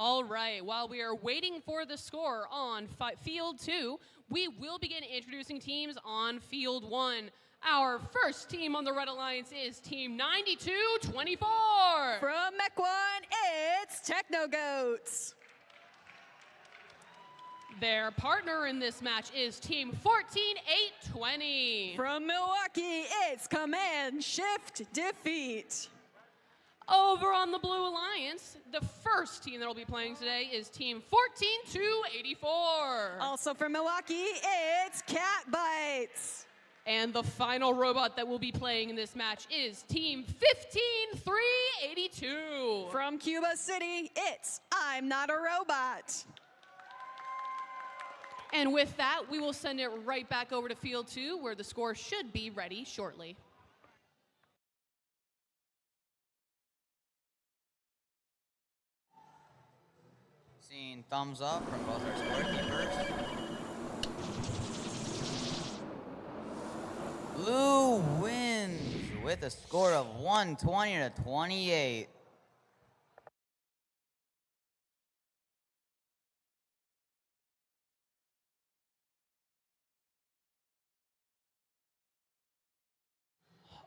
All right, while we are waiting for the score on Field 2, we will begin introducing teams on Field 1. Our first team on the Red Alliance is Team 9224. From Mech 1, it's Techno Goats. Their partner in this match is Team 14820. From Milwaukee, it's Command Shift Defeat. Over on the Blue Alliance, the first team that will be playing today is Team 14284. Also from Milwaukee, it's Cat Bites. And the final robot that will be playing in this match is Team 15382. From Cuba City, it's I'm Not a Robot. And with that, we will send it right back over to Field 2, where the score should be ready shortly. Seeing thumbs up from both our scorekeepers. Blue wins with a score of 120-28.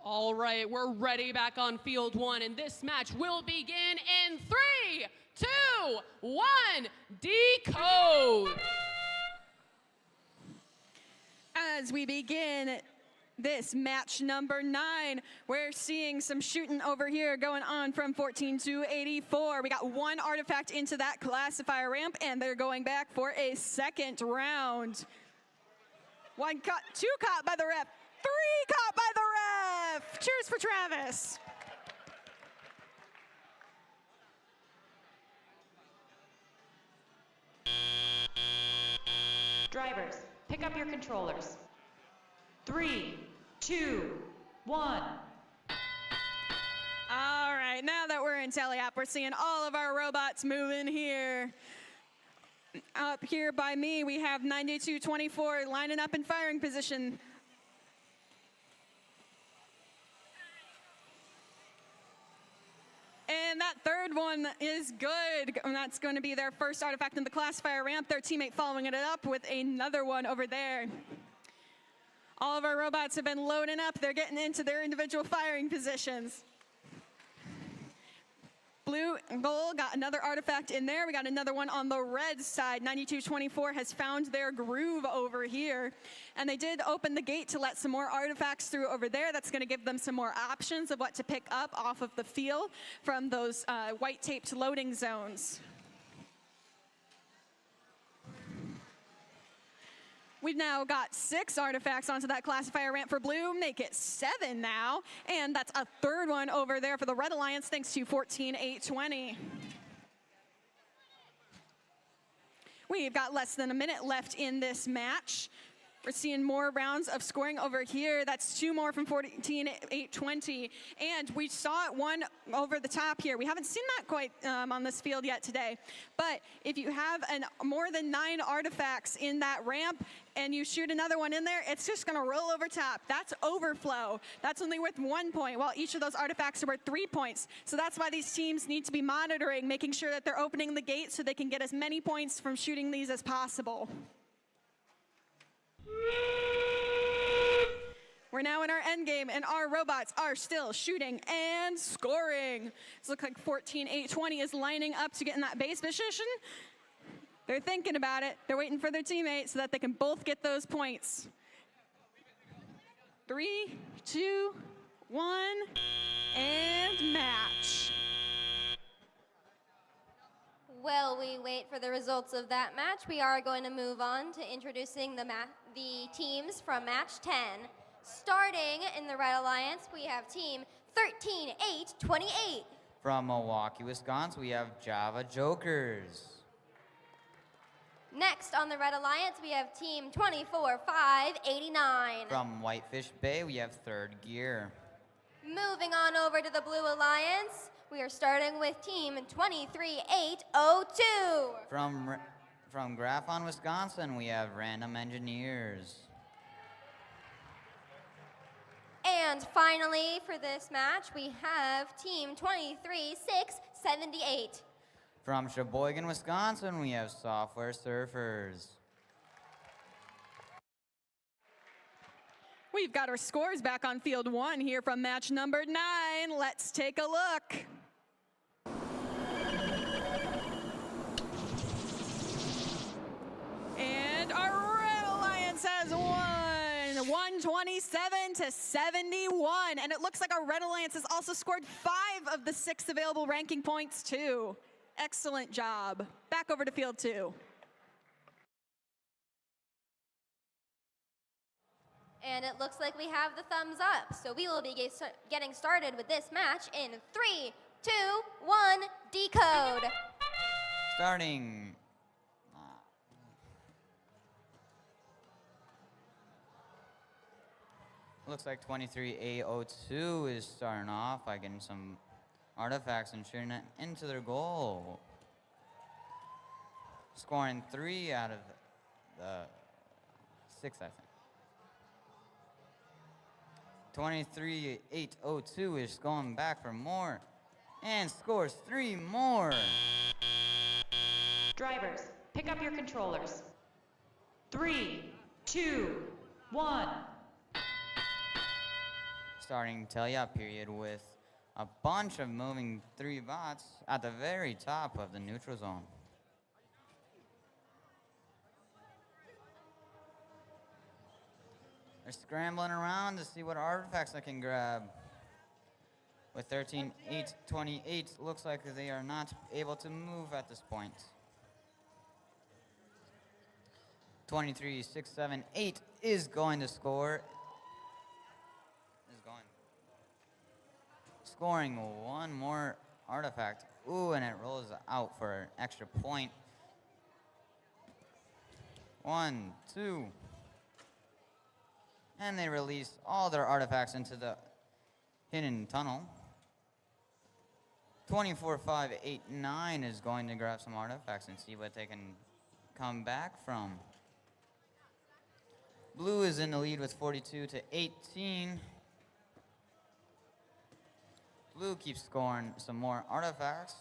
All right, we're ready back on Field 1, and this match will begin in 3, 2, 1, Decode! As we begin this match number 9, we're seeing some shooting over here going on from 14284. We got 1 artifact into that classifier ramp, and they're going back for a second round. 1 caught, 2 caught by the ref, 3 caught by the ref. Cheers for Travis. Drivers, pick up your controllers. 3, 2, 1. All right, now that we're in tally-up, we're seeing all of our robots moving here. Up here by me, we have 9224 lining up in firing position. And that third one is good. And that's going to be their first artifact in the classifier ramp. Their teammate following it up with another one over there. All of our robots have been loading up. They're getting into their individual firing positions. Blue and gold got another artifact in there. We got another one on the red side. 9224 has found their groove over here. And they did open the gate to let some more artifacts through over there. That's going to give them some more options of what to pick up off of the field from those white taped loading zones. We've now got 6 artifacts onto that classifier ramp for blue, make it 7 now. And that's a third one over there for the Red Alliance, thanks to 14820. We've got less than a minute left in this match. We're seeing more rounds of scoring over here. That's 2 more from 14820. And we saw one over the top here. We haven't seen that quite on this field yet today. But if you have more than 9 artifacts in that ramp and you shoot another one in there, it's just going to roll over top. That's overflow. That's only worth 1 point, while each of those artifacts are worth 3 points. So that's why these teams need to be monitoring, making sure that they're opening the gate so they can get as many points from shooting these as possible. We're now in our end game, and our robots are still shooting and scoring. It looks like 14820 is lining up to get in that base position. They're thinking about it. They're waiting for their teammates so that they can both get those points. 3, 2, 1, and match. While we wait for the results of that match, we are going to move on to introducing the teams from match 10. Starting in the Red Alliance, we have team 13828. From Milwaukee, Wisconsin, we have Java Jokers. Next on the Red Alliance, we have team 24589. From Whitefish Bay, we have Third Gear. Moving on over to the Blue Alliance, we are starting with team 23802. From Grafon, Wisconsin, we have Random Engineers. And finally, for this match, we have team 23678. From Sheboygan, Wisconsin, we have Software Surfers. We've got our scores back on field 1 here from match number 9. Let's take a look. And our Red Alliance has won 127-71. And it looks like our Red Alliance has also scored 5 of the 6 available ranking points too. Excellent job. Back over to field 2. And it looks like we have the thumbs up. So we will be getting started with this match in 3, 2, 1, Decode. Starting. Looks like 23802 is starting off by getting some artifacts and shooting it into their goal. Scoring 3 out of the 6, I think. 23802 is going back for more and scores 3 more. Drivers, pick up your controllers. 3, 2, 1. Starting tele-up period with a bunch of moving 3 bots at the very top of the neutral zone. They're scrambling around to see what artifacts they can grab. With 13-8-28, looks like they are not able to move at this point. 23-6-7-8 is going to score. Scoring 1 more artifact. Ooh, and it rolls out for an extra point. 1, 2. And they release all their artifacts into the hidden tunnel. 24-5-8-9 is going to grab some artifacts and see what they can come back from. Blue is in the lead with 42-18. Blue keeps scoring some more artifacts.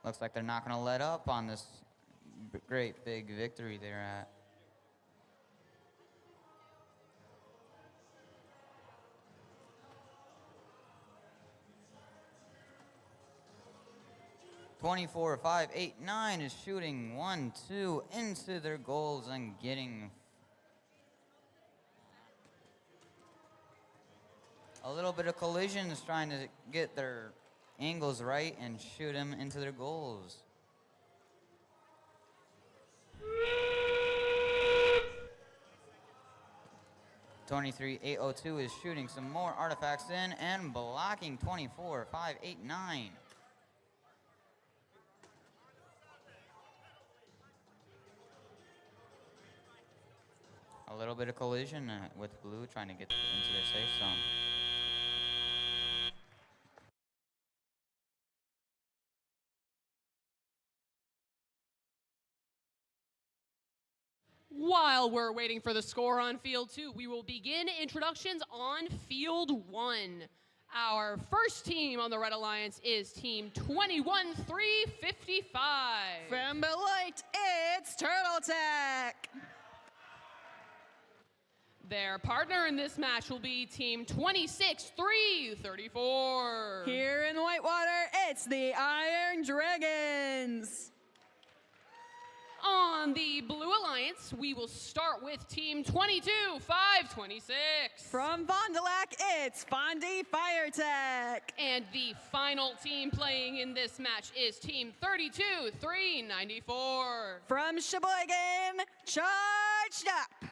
Looks like they're not going to let up on this great big victory they're at. "24, 5, 8, 9 is shooting 1, 2 into their goals and getting a little bit of collisions, trying to get their angles right and shoot them into their goals. "23-802 is shooting some more artifacts in and blocking 24, 5, 8, 9. A little bit of collision with Blue trying to get into their safe zone. While we're waiting for the score on Field 2, we will begin introductions on Field 1. Our first team on the Red Alliance is Team 21-355. From Beloit, it's Turtle Tech. Their partner in this match will be Team 26-334. Here in Whitewater, it's the Iron Dragons. On the Blue Alliance, we will start with Team 22-526. From Fond du Lac, it's Fondy Fire Tech. And the final team playing in this match is Team 32-394. From Sheboygan, Charged Up.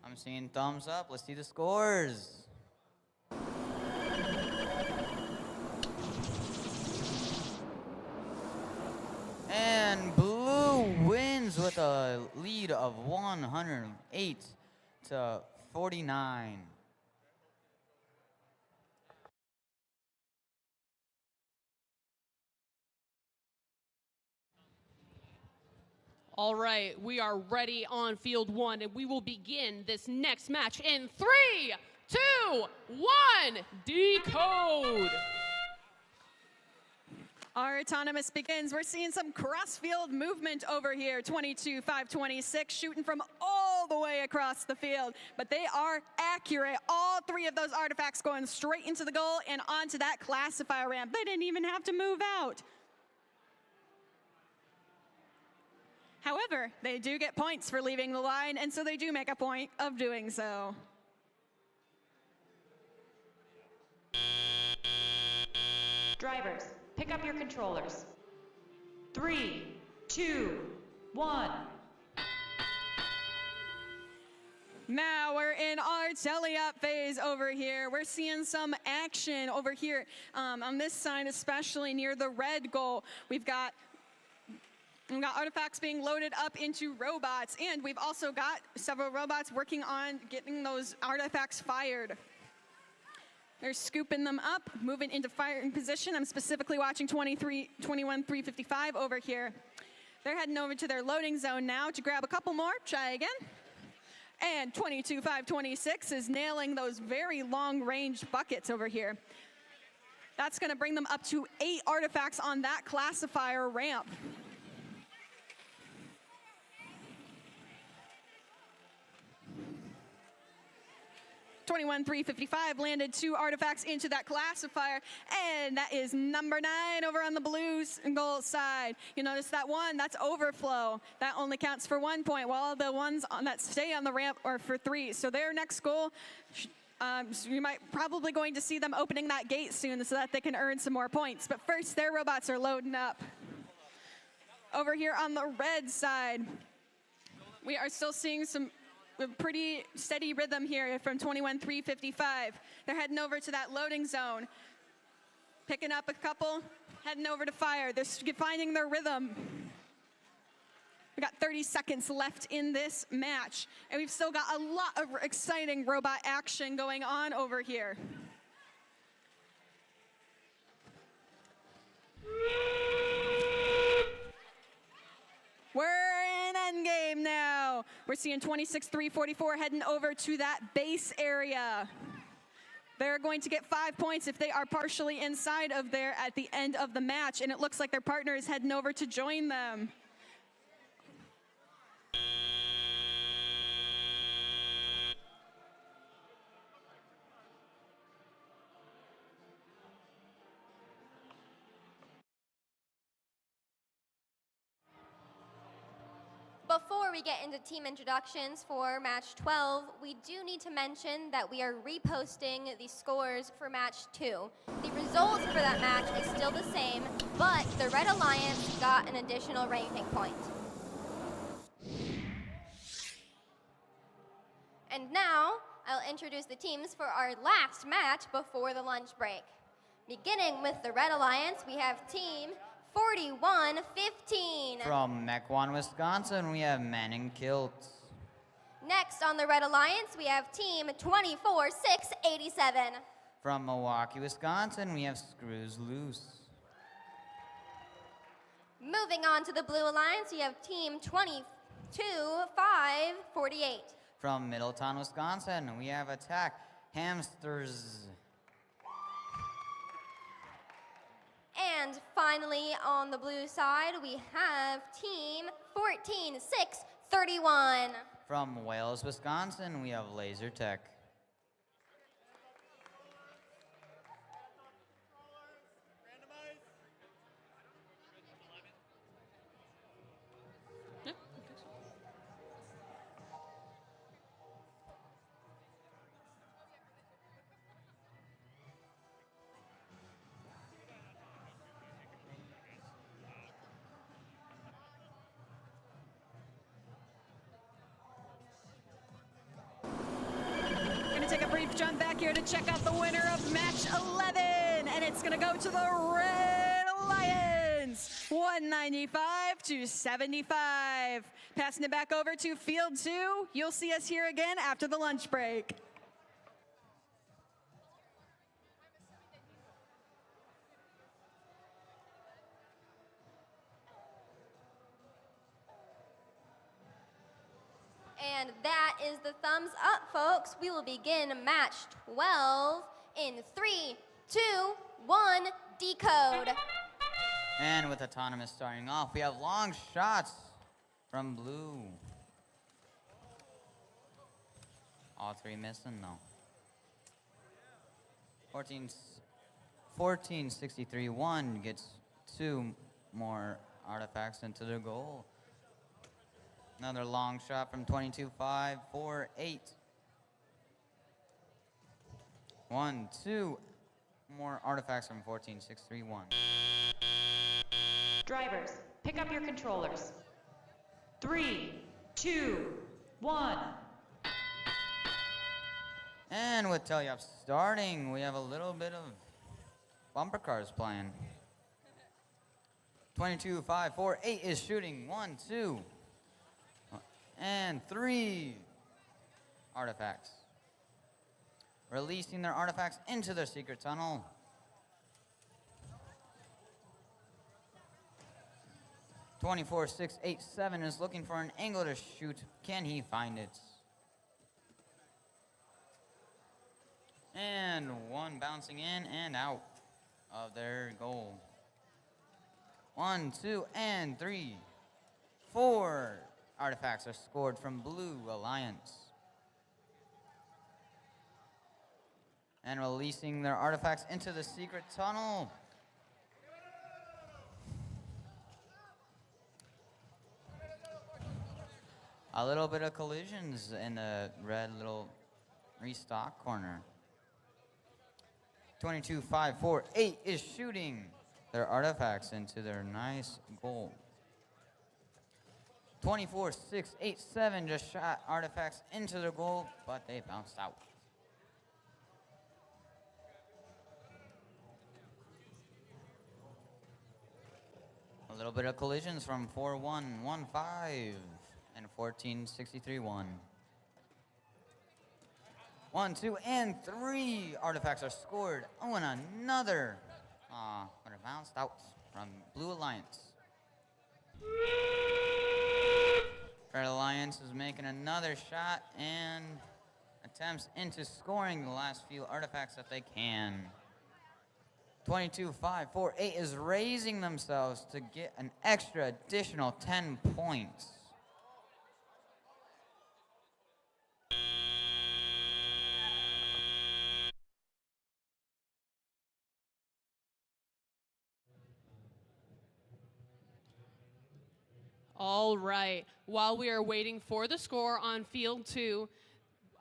I'm seeing thumbs up. Let's see the scores. And Blue wins with a lead of 108-49. All right, we are ready on Field 1, and we will begin this next match in 3, 2, 1, Decode. Our autonomous begins. We're seeing some cross-field movement over here. 22-526 shooting from all the way across the field, but they are accurate. All three of those artifacts going straight into the goal and onto that classifier ramp. They didn't even have to move out. However, they do get points for leaving the line, and so they do make a point of doing so. Drivers, pick up your controllers. 3, 2, 1. Now we're in our telly-up phase over here. We're seeing some action over here on this side, especially near the red goal. We've got artifacts being loaded up into robots, and we've also got several robots working on getting those artifacts fired. They're scooping them up, moving into firing position. I'm specifically watching 21-355 over here. They're heading over to their loading zone now to grab a couple more. Try again. And 22-526 is nailing those very long-range buckets over here. That's going to bring them up to 8 artifacts on that classifier ramp. 21-355 landed 2 artifacts into that classifier, and that is number 9 over on the Blues and gold side. You notice that one, that's overflow. That only counts for 1 point, while the ones that stay on the ramp are for 3. So their next goal, so you might probably going to see them opening that gate soon so that they can earn some more points. But first, their robots are loading up. Over here on the red side, we are still seeing some pretty steady rhythm here from 21-355. They're heading over to that loading zone, picking up a couple, heading over to fire. They're finding their rhythm. We got 30 seconds left in this match, and we've still got a lot of exciting robot action going on over here. We're in endgame now. We're seeing 26-344 heading over to that base area. They're going to get 5 points if they are partially inside of there at the end of the match, and it looks like their partner is heading over to join them. Before we get into team introductions for match 12, we do need to mention that we are reposting the scores for match 2. The results for that match is still the same, but the Red Alliance got an additional ranking point. And now, I'll introduce the teams for our last match before the lunch break. Beginning with the Red Alliance, we have team 41-15. From Mequon, Wisconsin, we have Men in Kilts. Next on the Red Alliance, we have team 24-6-87. From Milwaukee, Wisconsin, we have Screws Loose. Moving on to the Blue Alliance, we have team 22-5-48. From Middletown, Wisconsin, we have Attack Hamsters. And finally, on the blue side, we have team 14-6-31. From Wales, Wisconsin, we have Laser Tech. Take a brief jump back here to check out the winner of match 11, and it's going to go to the Red Alliance, 195-75. Passing it back over to field 2. You'll see us here again after the lunch break. And that is the thumbs up, folks. We will begin match 12 in 3, 2, 1, Decode. And with Autonomous starting off, we have long shots from Blue. All three missing, though. 14-63-1 gets 2 more artifacts into their goal. Another long shot from 22-5-4-8. 1, 2 more artifacts from 14-6-3-1. Drivers, pick up your controllers. 3, 2, 1. And with Telyop starting, we have a little bit of bumper cars playing. 22-5-4-8 is shooting 1, 2. And 3 artifacts. Releasing their artifacts into their secret tunnel. 24-6-8-7 is looking for an angle to shoot. Can he find it? And 1 bouncing in and out of their goal. 1, 2, and 3, 4 artifacts are scored from Blue Alliance. And releasing their artifacts into the secret tunnel. A little bit of collisions in the red little restock corner. 22-5-4-8 is shooting their artifacts into their nice goal. 24-6-8-7 just shot artifacts into their goal, but they bounced out. A little bit of collisions from 4-1-1-5 and 14-63-1. 1, 2, and 3 artifacts are scored. Oh, and another. But it bounced out. from Blue Alliance. Red Alliance is making another shot and attempts into scoring the last few artifacts that they can. 22, 5, 4, 8 is raising themselves to get an extra additional 10 points. All right. While we are waiting for the score on field 2,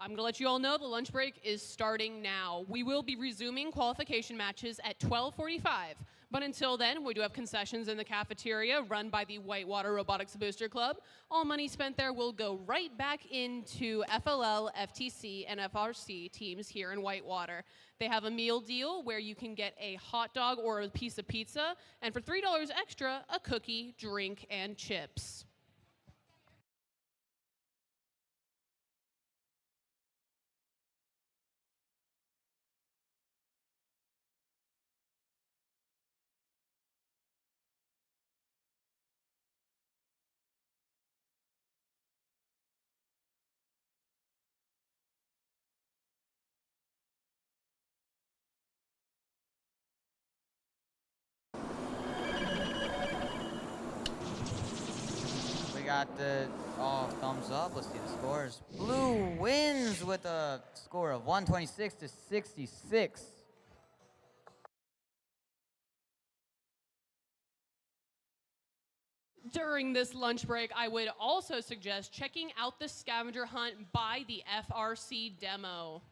I'm going to let you all know the lunch break is starting now. We will be resuming qualification matches at 12:45. But until then, we do have concessions in the cafeteria run by the Whitewater Robotics Booster Club. All money spent there will go right back into FLL, FTC, and FRC teams here in Whitewater. They have a meal deal where you can get a hot dog or a piece of pizza, and for $3 extra, a cookie, drink, and chips. We got the thumbs up. Let's see the scores. Blue wins with a score of 126 to 66. During this lunch break, I would also suggest checking out the scavenger hunt by the FRC demo.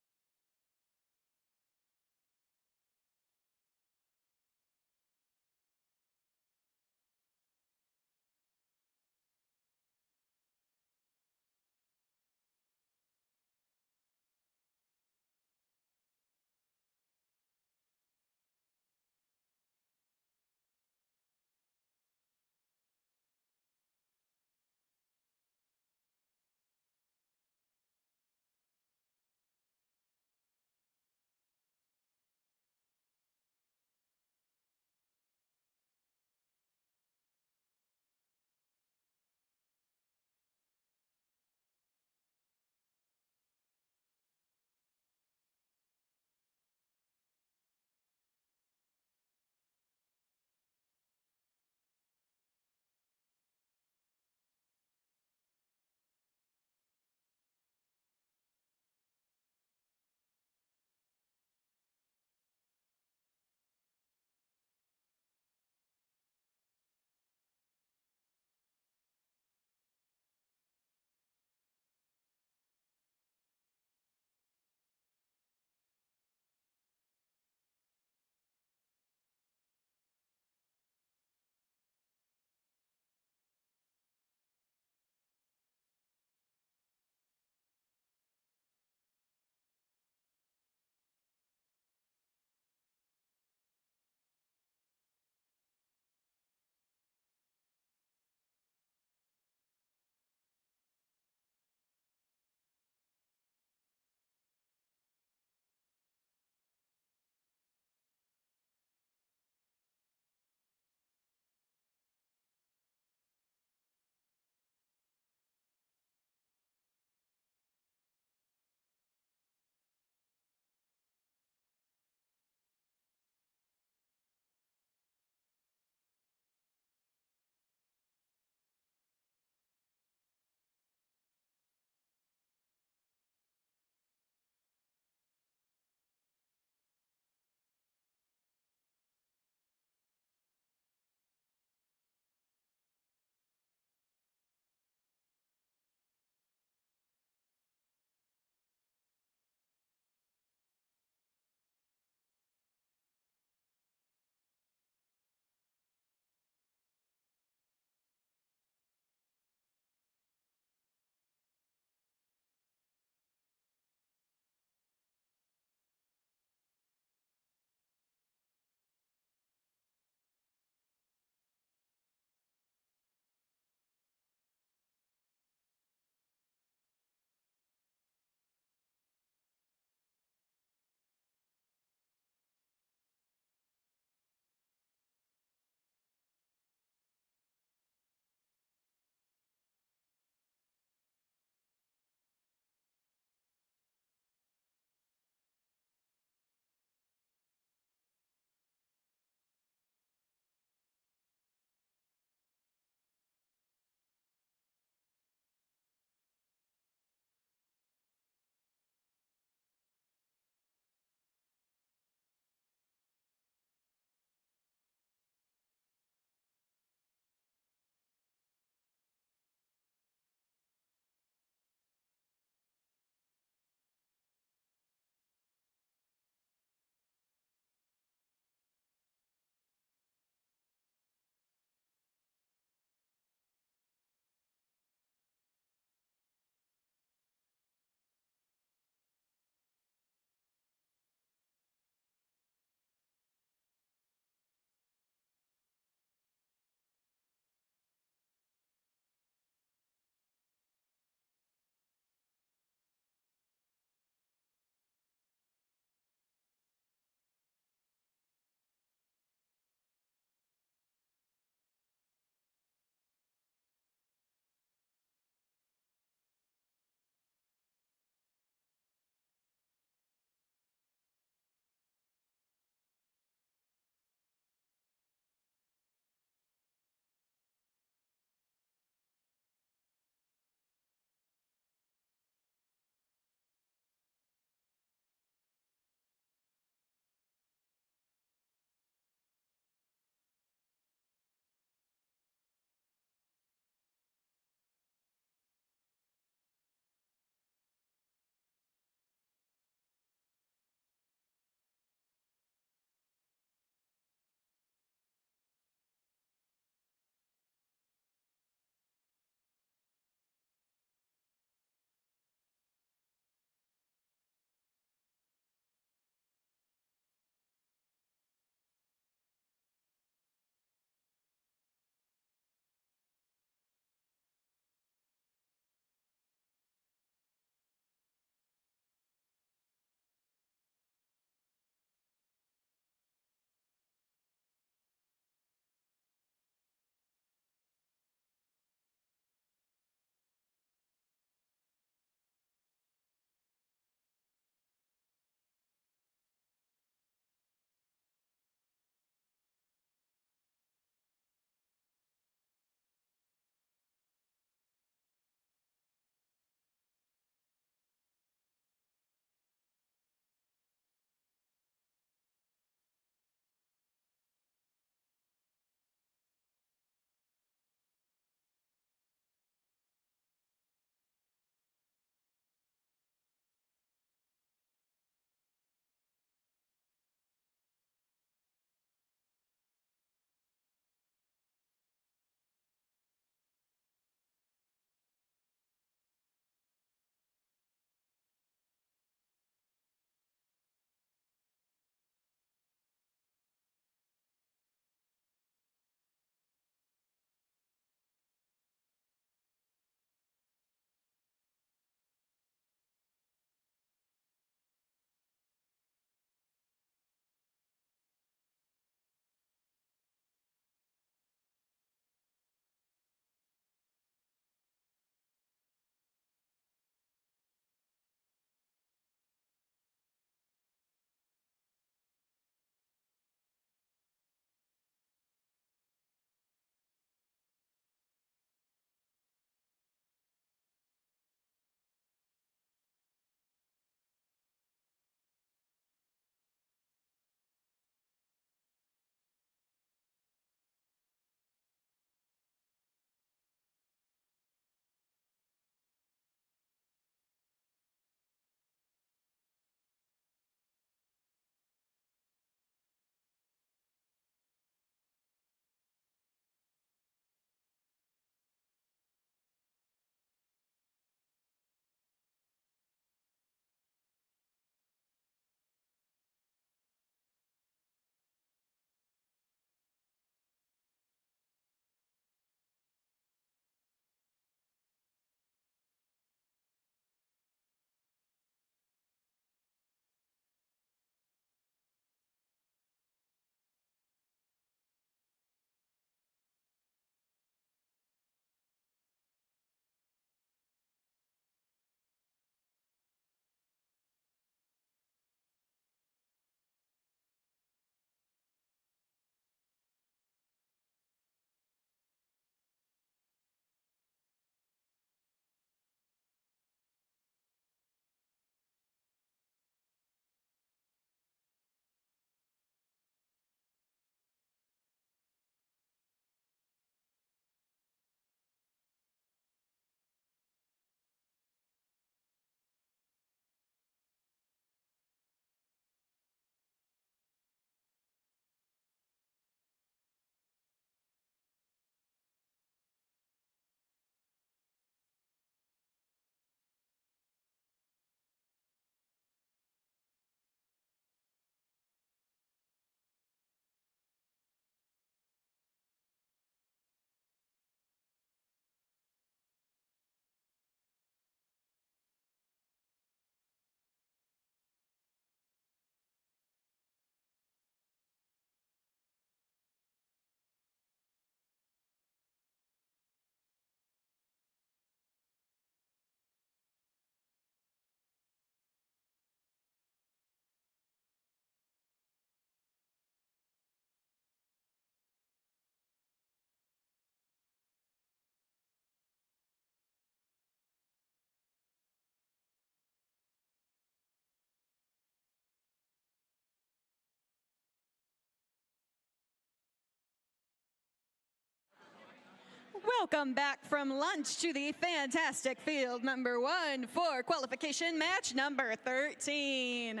Welcome back from lunch to the fantastic field number 1 for qualification match number 13.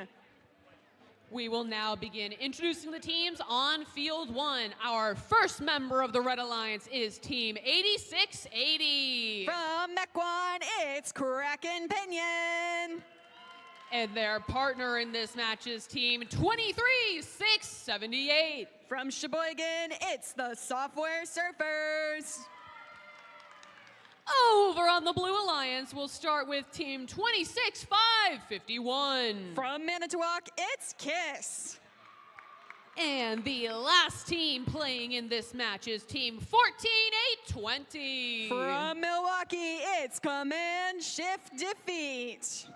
We will now begin introducing the teams on field 1. Our first member of the Red Alliance is team 8680. From Mequon, it's Kraken Pinion. And their partner in this match is team 23678. From Sheboygan, it's the Software Surfers. Over on the Blue Alliance, we'll start with team 26551. From Manitowoc, it's KISS. And the last team playing in this match is team 14820. From Milwaukee, it's Command Shift Defeat.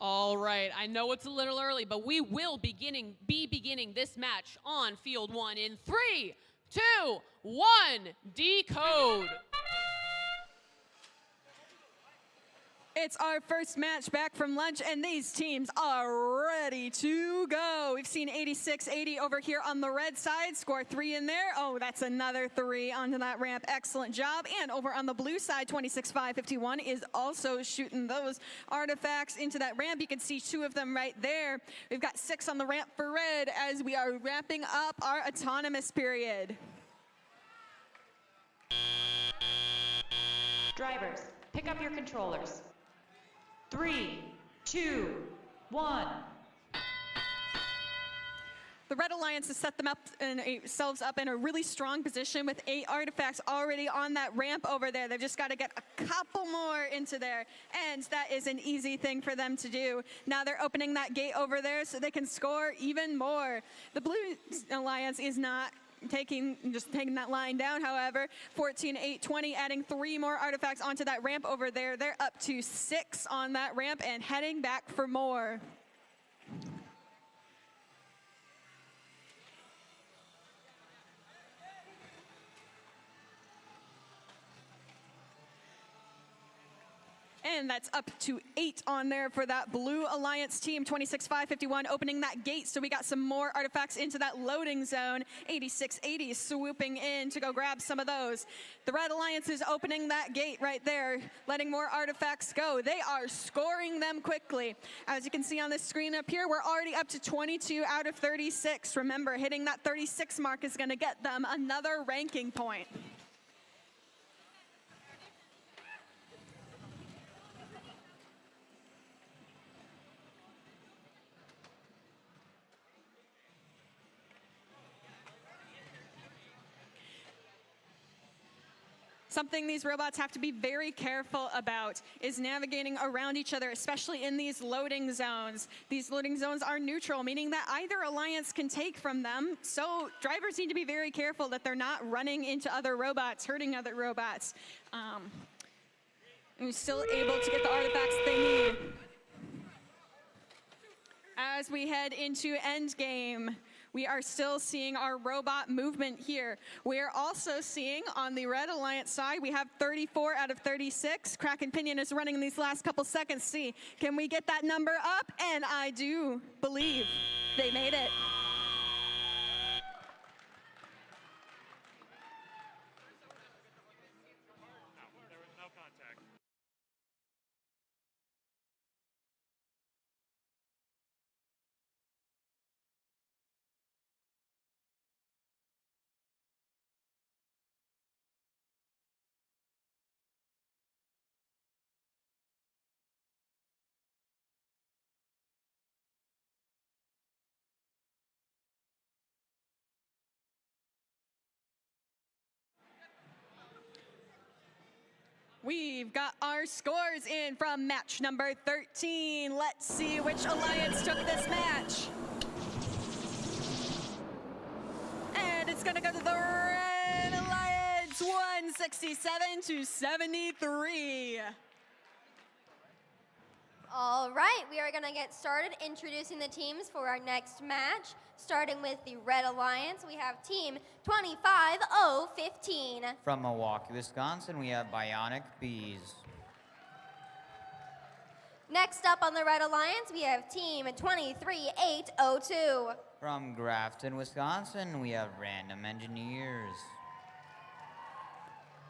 All right, I know it's a little early, but we will be beginning this match on field 1 in 3, 2, 1, Decode. It's our first match back from lunch, and these teams are ready to go. We've seen 8680 over here on the red side score 3 in there. Oh, that's another 3 onto that ramp. Excellent job. And over on the blue side, 26551 is also shooting those artifacts into that ramp. You can see 2 of them right there. We've got 6 on the ramp for red as we are wrapping up our autonomous period. Drivers, pick up your controllers. 3, 2, 1. The Red Alliance has set themselves up in a really strong position with 8 artifacts already on that ramp over there. They've just got to get a couple more into there, and that is an easy thing for them to do. Now they're opening that gate over there so they can score even more. The Blue Alliance is not taking that line down, however. 14820 adding 3 more artifacts onto that ramp over there. They're up to 6 on that ramp and heading back for more. And that's up to 8 on there for that Blue Alliance team. 26551 opening that gate, so we got some more artifacts into that loading zone. 8680 swooping in to go grab some of those. The Red Alliance is opening that gate right there, letting more artifacts go. They are scoring them quickly. As you can see on this screen up here, we're already up to 22 out of 36. Remember, hitting that 36 mark is going to get them another ranking point. Something these robots have to be very careful about is navigating around each other, especially in these loading zones. These loading zones are neutral, meaning that either alliance can take from them, so drivers need to be very careful that they're not running into other robots, hurting other robots. And still able to get the artifacts they need. As we head into endgame, we are still seeing our robot movement here. We are also seeing on the Red Alliance side, we have 34 out of 36. Kraken Pinion is running in these last couple seconds. See, can we get that number up? And I do believe they made it. We've got our scores in from match number 13. Let's see which alliance took this match. And it's gonna go to the Red Alliance, 167 to 73. All right, we are going to get started introducing the teams for our next match. Starting with the Red Alliance, we have team 25015. From Milwaukee, Wisconsin, we have Bionic Bees. Next up on the Red Alliance, we have team 23802. From Grafton, Wisconsin, we have Random Engineers.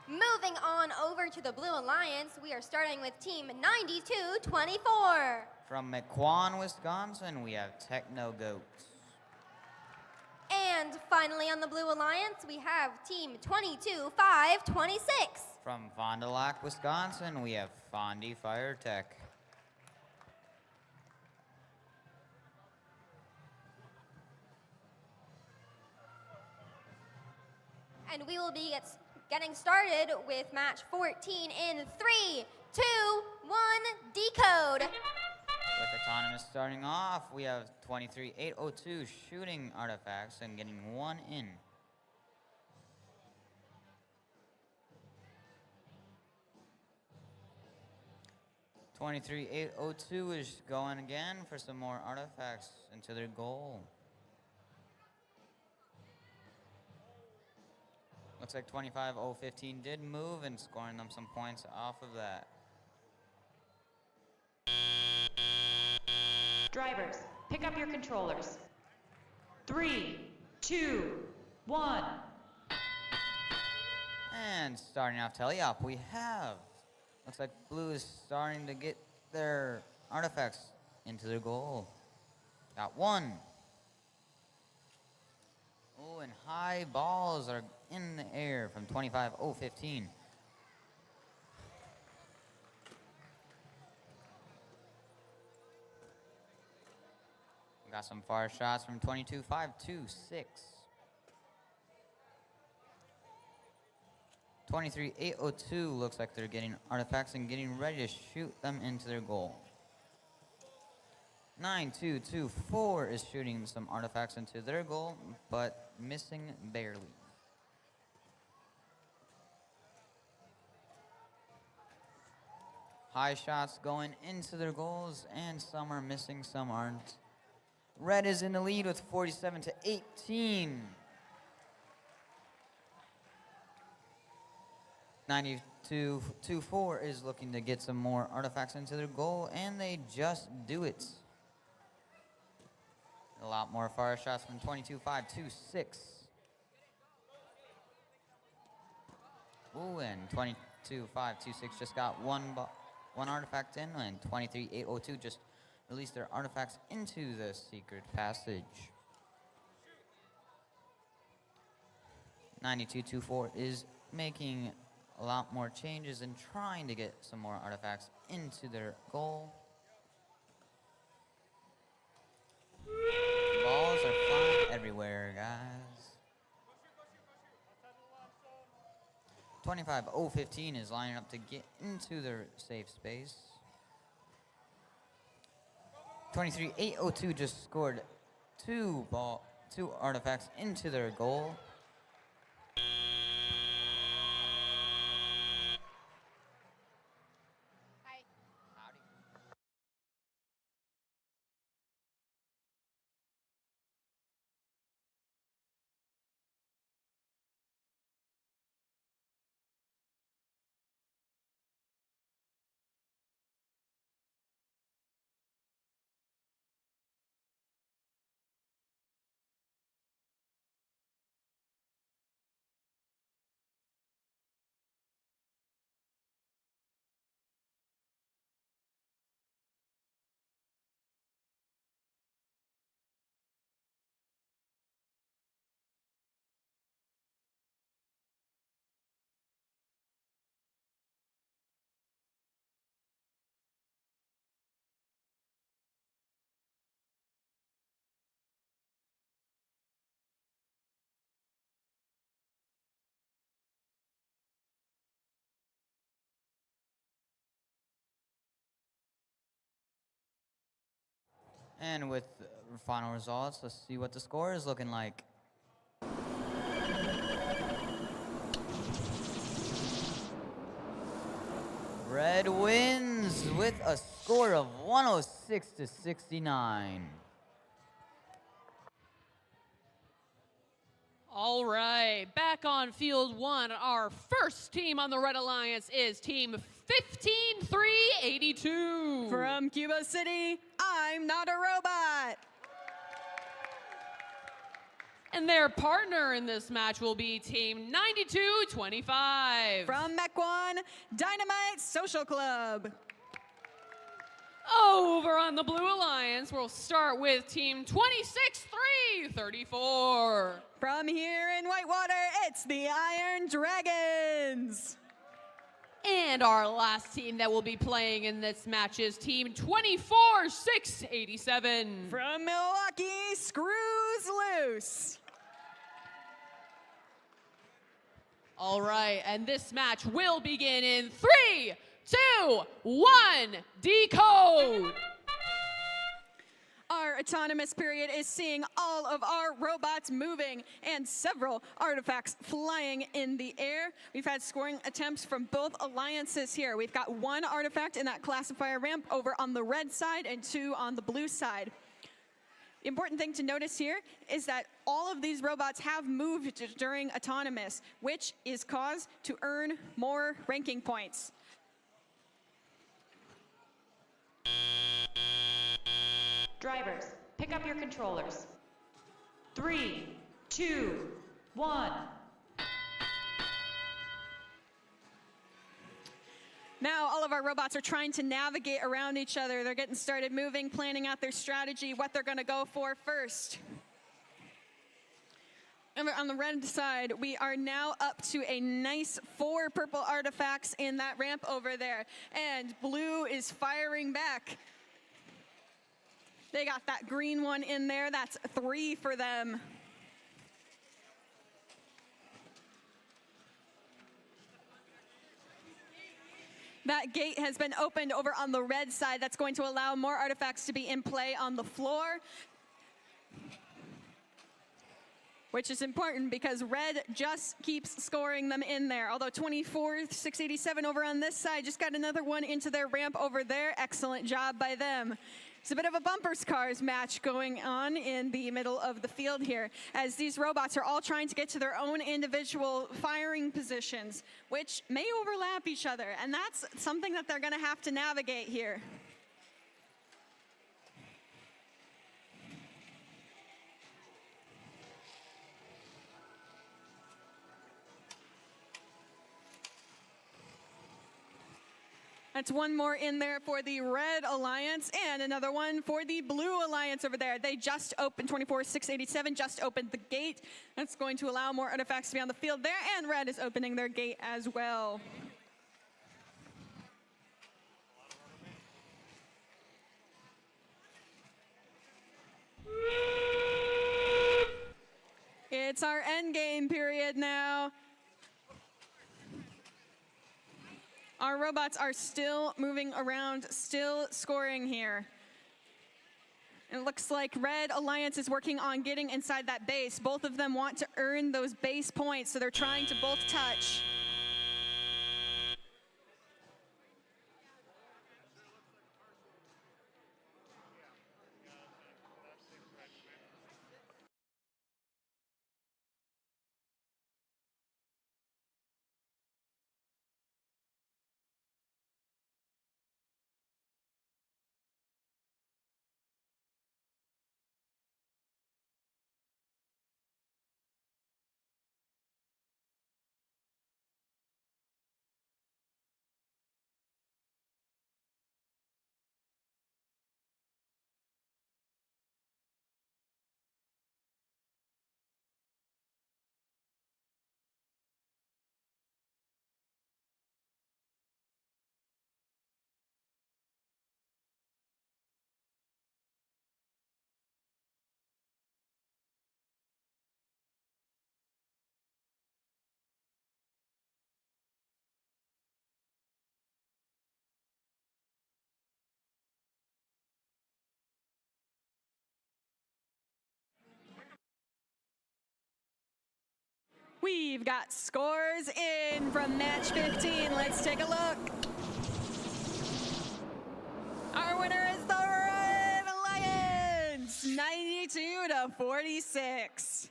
Moving on over to the Blue Alliance, we are starting with team 9224. From McQuon, Wisconsin, we have Techno Goats. And finally on the Blue Alliance, we have team 22526. From Fond du Lac, Wisconsin, we have Fondy Fire Tech. And we will be getting started with match 14 in 3, 2, 1, Decode. With Autonomous starting off, we have 23802 shooting artifacts and getting one in. (23.802) is going again for some more artifacts into their goal. Looks like 25.015 did move and scoring them some points off of that. Drivers, pick up your controllers. 3, 2, 1. And starting off tele-op, we have, looks like Blue is starting to get their artifacts into their goal. Got one. Oh, and high balls are in the air from 25.015. Got some far shots from 22.526. 23.802 looks like they're getting artifacts and getting ready to shoot them into their goal. 9.224 is shooting some artifacts into their goal, but missing barely. High shots going into their goals, and some are missing, some aren't. Red is in the lead with 47-18. 92.24 is looking to get some more artifacts into their goal, and they just do it. A lot more fire shots from 22.526. Ooh, and 22.526 just got one artifact in, and 23.802 just released their artifacts into the secret passage. 92.24 is making a lot more changes and trying to get some more artifacts into their goal. Balls are flying everywhere, guys. 25-015 is lining up to get into their safe space. 23-802 just scored two artifacts into their goal. And with the final results, let's see what the score is looking like. Red wins with a score of 106-69. All right, back on field one, our first team on the Red Alliance is team 15382. From Cuba City, I'm not a robot. And their partner in this match will be team 9225. From Mequon, Dynamite Social Club. Over on the Blue Alliance, we'll start with team 26334. From here in Whitewater, it's the Iron Dragons. And our last team that will be playing in this match is team 24687. From Milwaukee, Screws Loose. All right, and this match will begin in 3, 2, 1, Decode. Our autonomous period is seeing all of our robots moving and several artifacts flying in the air. We've had scoring attempts from both alliances here. We've got one artifact in that classifier ramp over on the red side and two on the blue side. The important thing to notice here is that all of these robots have moved during autonomous, which is cause to earn more ranking points. Drivers, pick up your controllers. 3, 2, 1. Now all of our robots are trying to navigate around each other. They're getting started moving, planning out their strategy, what they're going to go for first. Over on the red side, we are now up to a nice 4 purple artifacts in that ramp over there. And blue is firing back. They got that green one in there. That's 3 for them. That gate has been opened over on the red side. That's going to allow more artifacts to be in play on the floor, which is important because red just keeps scoring them in there. Although 24-687 over on this side just got another one into their ramp over there. Excellent job by them. It's a bit of a bumpers cars match going on in the middle of the field here, as these robots are all trying to get to their own individual firing positions, which may overlap each other, and that's something that they're going to have to navigate here. That's one more in there for the Red Alliance and another one for the Blue Alliance over there. They just opened 24-687, just opened the gate. That's going to allow more artifacts to be on the field there, and Red is opening their gate as well. It's our end game period now. Our robots are still moving around, still scoring here. It looks like Red Alliance is working on getting inside that base. Both of them want to earn those base points, so they're trying to both touch. We've got scores in from match 15. Let's take a look. Our winner is the Red Alliance, 92-46.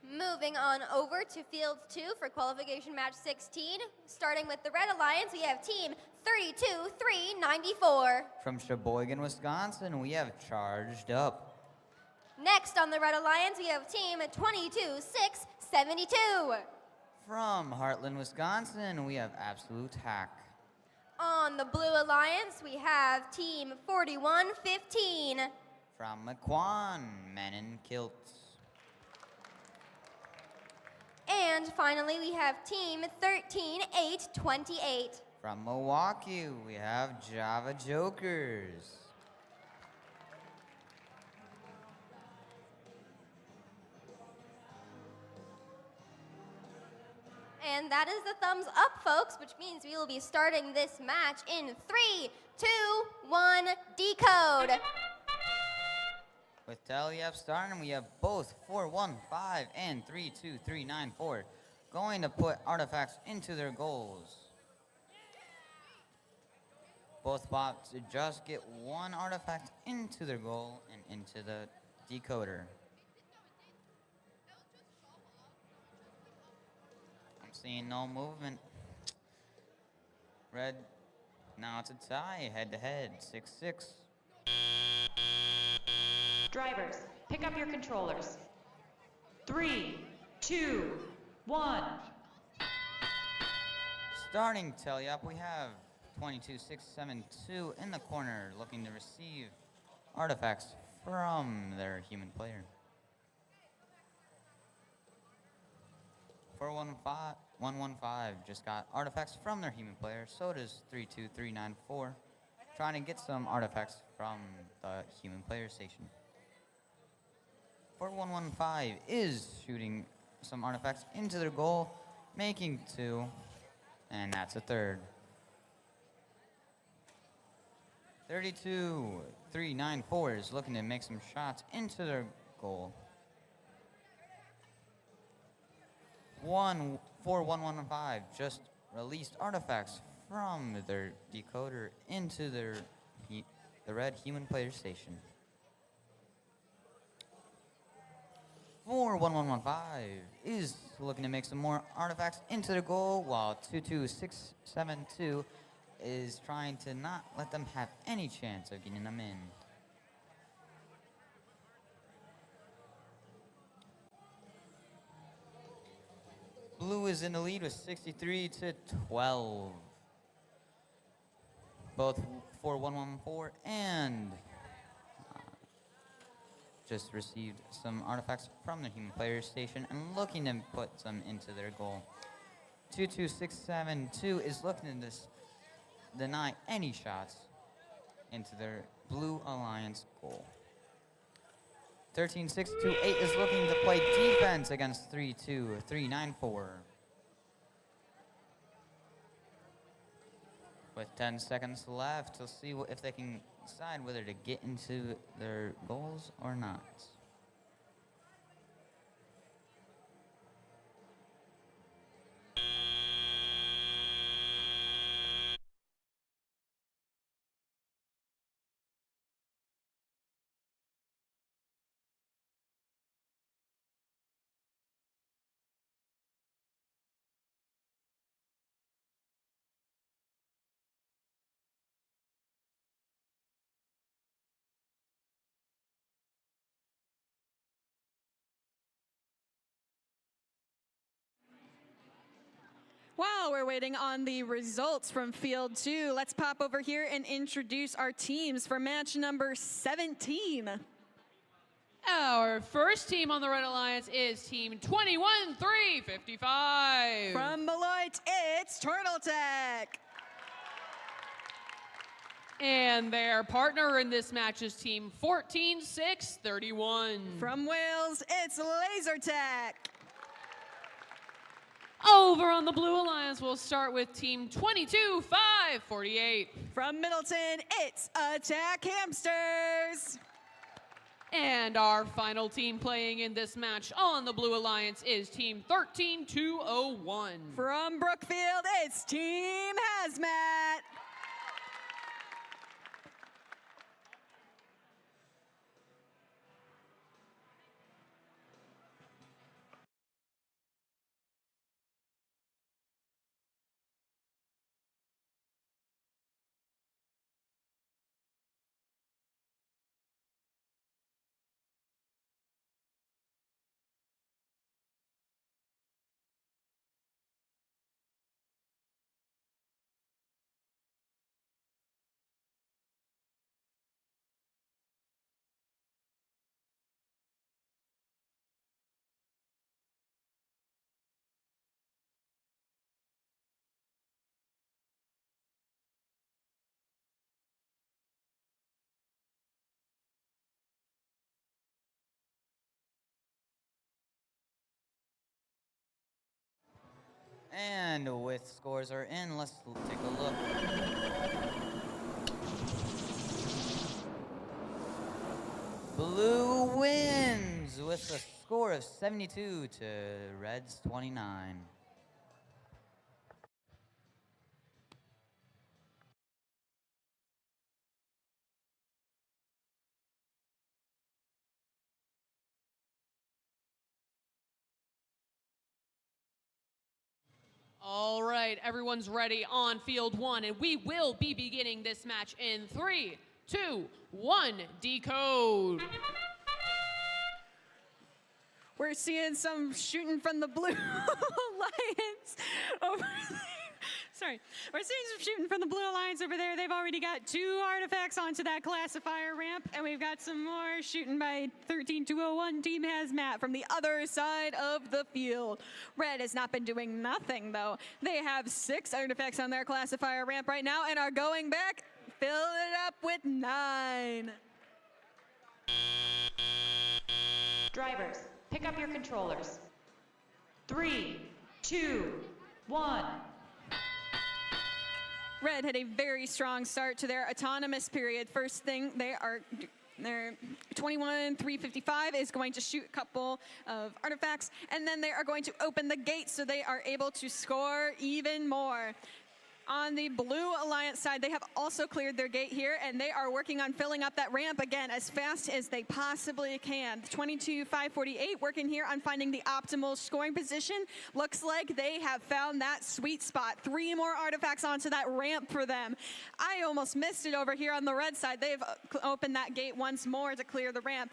Moving on over to Field 2 for qualification match 16. Starting with the Red Alliance, we have team 32-3-94. From Sheboygan, Wisconsin, we have Charged Up. Next on the Red Alliance, we have team 22-6-72. From Heartland, Wisconsin, we have Absolute Hack. On the Blue Alliance, we have team 41-15. From McQuan, Men in Kilts. And finally, we have team 13-8-28. From Milwaukee, we have Java Jokers. And that is the thumbs up, folks, which means we will be starting this match in 3, 2, 1, Decode. With Tally-Up starting, we have both 415 and 32394 going to put artifacts into their goals. Both bots just get one artifact into their goal and into the decoder. I'm seeing no movement. Red, now it's a tie, head-to-head, 6-6. Drivers, pick up your controllers. 3, 2, 1. Starting Tally-Up, we have 22672 in the corner looking to receive artifacts from their human player. 115 just got artifacts from their human player, so does 32394, trying to get some artifacts from the human player station. 4115 is shooting some artifacts into their goal, making 2, and that's a third. 32394 is looking to make some shots into their goal. 4115 just released artifacts from their decoder into the red human player station. 4115 is looking to make some more artifacts into their goal, while 22672 is trying to not let them have any chance of getting them in. Blue is in the lead with 63-12. Both 4114 and just received some artifacts from the human player station and looking to put some into their goal. 22672 is looking to deny any shots into their Blue Alliance goal. 13628 is looking to play defense against 32394. With 10 seconds left, we'll see if they can decide whether to get into their goals or not. While we're waiting on the results from Field 2, let's pop over here and introduce our teams for match number 17. Our first team on the Red Alliance is Team 21-355. From Beloit, it's Turtle Tech. And their partner in this match is Team 14-631. From Wales, it's Laser Tech. Over on the Blue Alliance, we'll start with Team 22-548. From Middleton, it's Attack Hamsters. And our final team playing in this match on the Blue Alliance is Team 13-201. From Brookfield, it's Team Hazmat. And with scores are in, let's take a look. Blue wins with a score of 72 to Reds 29. All right, everyone's ready on Field 1, and we will be beginning this match in 3, 2, 1, Decode. We're seeing some shooting from the Blue Alliance over there. Sorry. We're seeing some shooting from the Blue Alliance over there. They've already got 2 artifacts onto that classifier ramp, and we've got some more shooting by 13201 Team Hazmat from the other side of the field. Red has not been doing nothing, though. They have 6 artifacts on their classifier ramp right now and are going back, fill it up with 9. Drivers, pick up your controllers. 3, 2, 1. Red had a very strong start to their autonomous period. First thing, their 21-355 is going to shoot a couple of artifacts, and then they are going to open the gate so they are able to score even more. On the Blue Alliance side, they have also cleared their gate here, and they are working on filling up that ramp again as fast as they possibly can. 22-548 working here on finding the optimal scoring position. Looks like they have found that sweet spot. 3 more artifacts onto that ramp for them. I almost missed it over here on the red side. They've opened that gate once more to clear the ramp.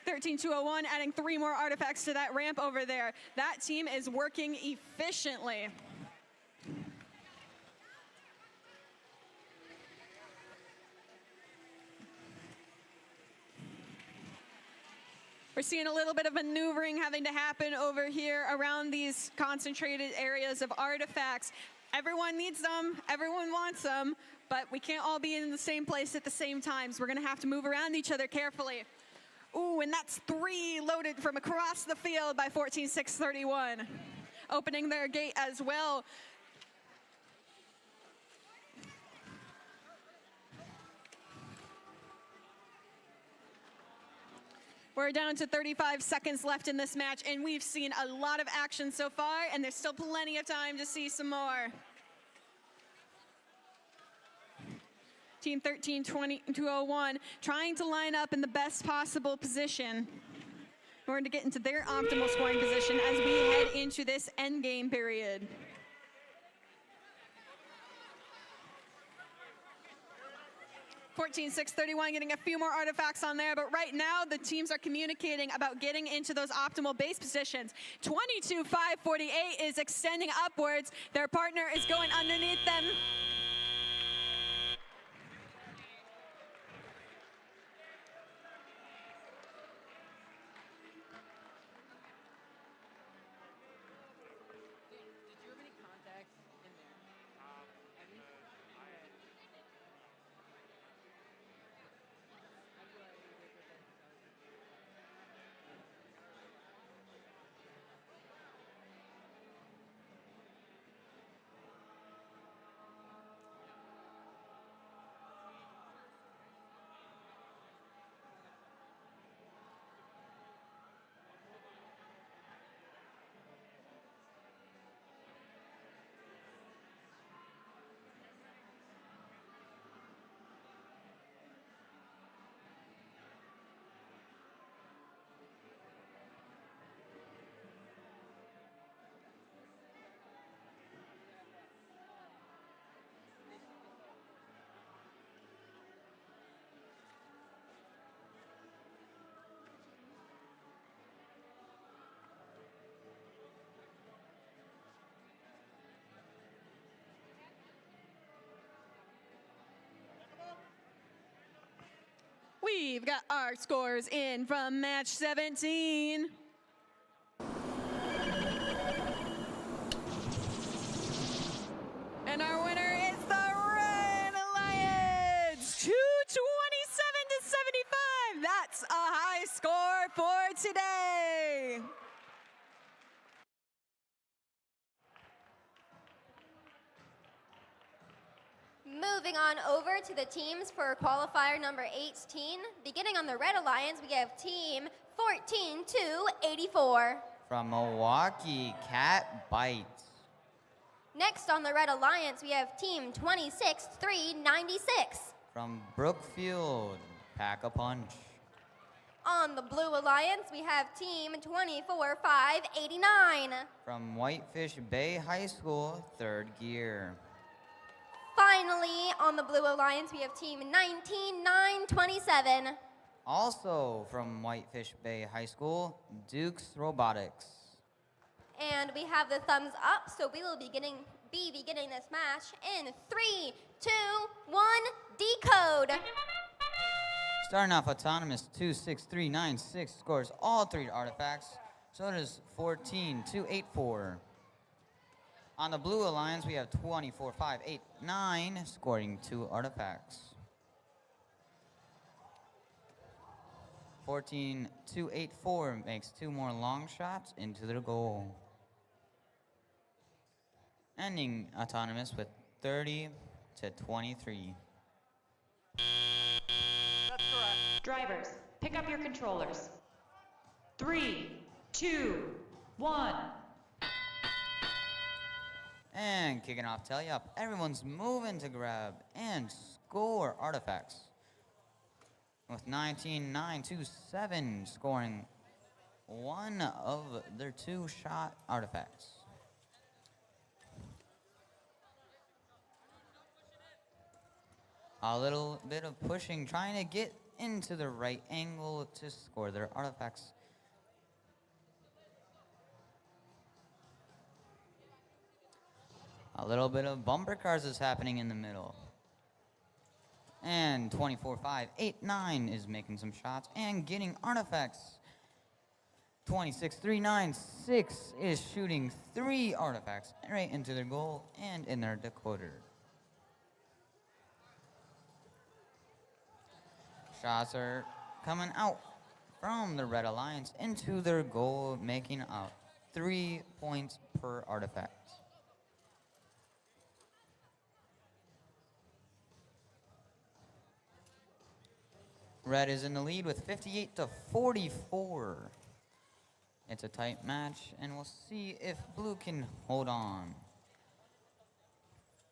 13201 adding 3 more artifacts to that ramp over there. That team is working efficiently. We're seeing a little bit of maneuvering having to happen over here around these concentrated areas of artifacts. Everyone needs them, everyone wants them, but we can't all be in the same place at the same time, so we're gonna have to move around each other carefully. Ooh, and that's 3 loaded from across the field by 14631. Opening their gate as well. We're down to 35 seconds left in this match, and we've seen a lot of action so far, and there's still plenty of time to see some more. Team 13-201 trying to line up in the best possible position in order to get into their optimal scoring position as we head into this endgame period. (14-6-31) getting a few more artifacts on there, but right now the teams are communicating about getting into those optimal base positions. 22-5-48 is extending upwards. Their partner is going underneath them. We've got our scores in from match 17. And our winner is the Red Alliance, 227-75. That's a high score for today. Moving on over to the teams for qualifier number 18. Beginning on the Red Alliance, we have team 14-2-84. From Milwaukee, Cat Bite. Next on the Red Alliance, we have team 26-3-96. From Brookfield, Pack a Punch. On the Blue Alliance, we have team 24-5-89. From Whitefish Bay High School, third gear. Finally, on the Blue Alliance, we have team 19-9-27. Also from Whitefish Bay High School, Duke's Robotics. And we have the thumbs up, so we will be beginning this match in 3, 2, 1, Decode. Starting off autonomous, 26396 scores all 3 artifacts. So does 14284. On the Blue Alliance, we have 24589 scoring 2 artifacts. 14284 makes 2 more long shots into their goal. Ending autonomous with 30-23. That's correct. Drivers, pick up your controllers. 3, 2, 1. And kicking off tally up, everyone's moving to grab and score artifacts. With 19-9-2-7 scoring one of their 2 shot artifacts. A little bit of pushing, trying to get into the right angle to score their artifacts. A little bit of bumper cars is happening in the middle. And 24-5-8-9 is making some shots and getting artifacts. 26-3-9-6 is shooting 3 artifacts right into their goal and in their decoder. Shots are coming out from the Red Alliance into their goal, making out 3 points per artifact. Red is in the lead with 58 to 44. It's a tight match, and we'll see if blue can hold on.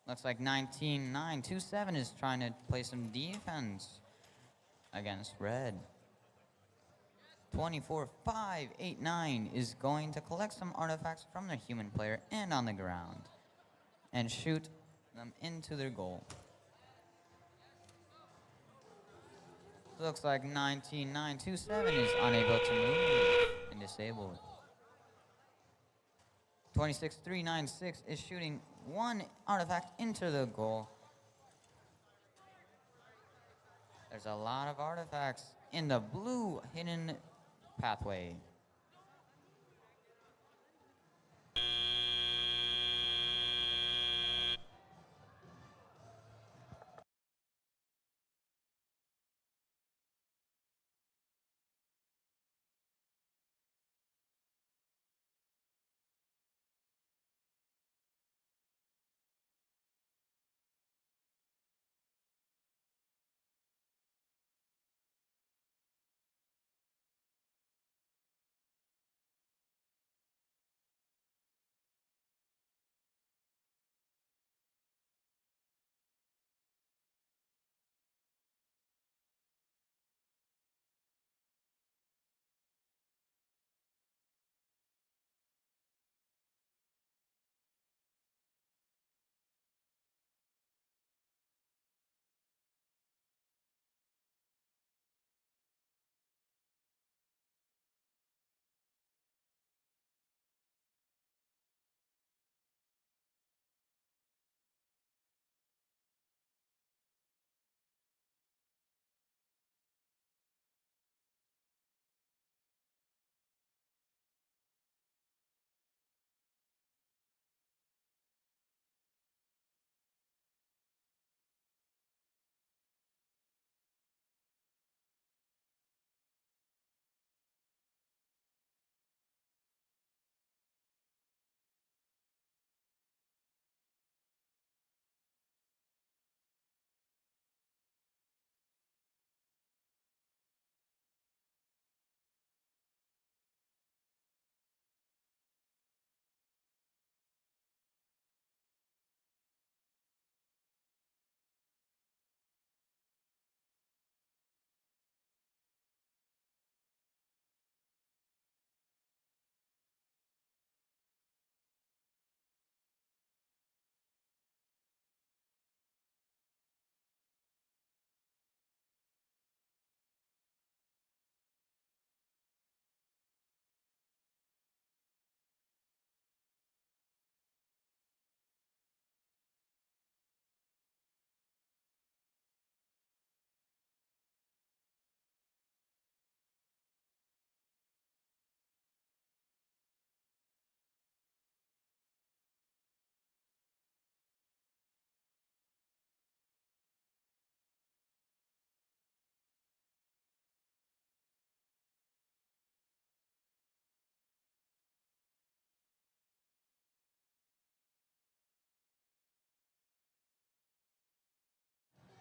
Looks like 19-9-2-7 is trying to play some defense against red. 24-5-8-9 is going to collect some artifacts from their human player and on the ground and shoot them into their goal. Looks like 19-9-2-7 is unable to move and disabled. 26-3-9-6 is shooting one artifact into the goal. There's a lot of artifacts in the blue hidden pathway.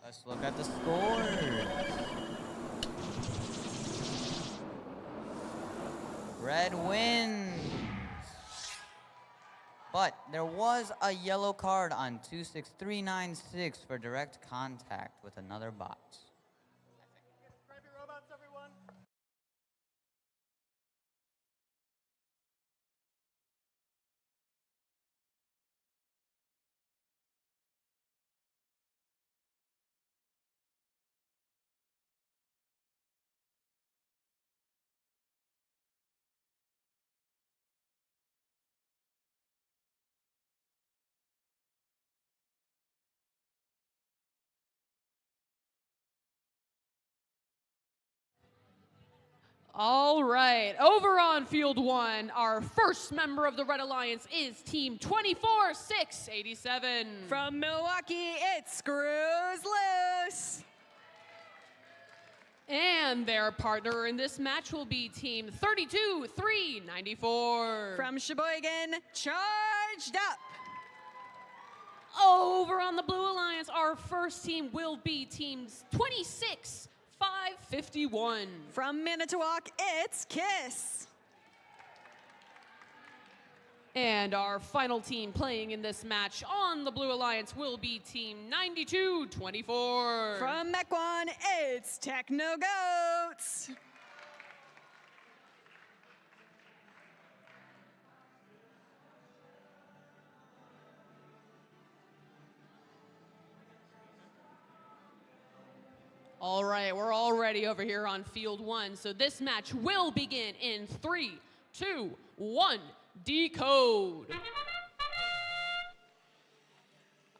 Let's look at the scores. Red wins. But there was a yellow card on 26396 for direct contact with another bot. All right, over on field one, our first member of the Red Alliance is team 24-6-87. From Milwaukee, it screws loose. And their partner in this match will be team 32-3-94. From Sheboygan, charged up. Over on the Blue Alliance, our first team will be teams 26-5-8. 26-5-51. From Manitowoc, it's KISS. And our final team playing in this match on the Blue Alliance will be Team 92-24. From Mequon, it's Techno Goats. All right, we're already over here on field 1, so this match will begin in 3, 2, 1, Decode.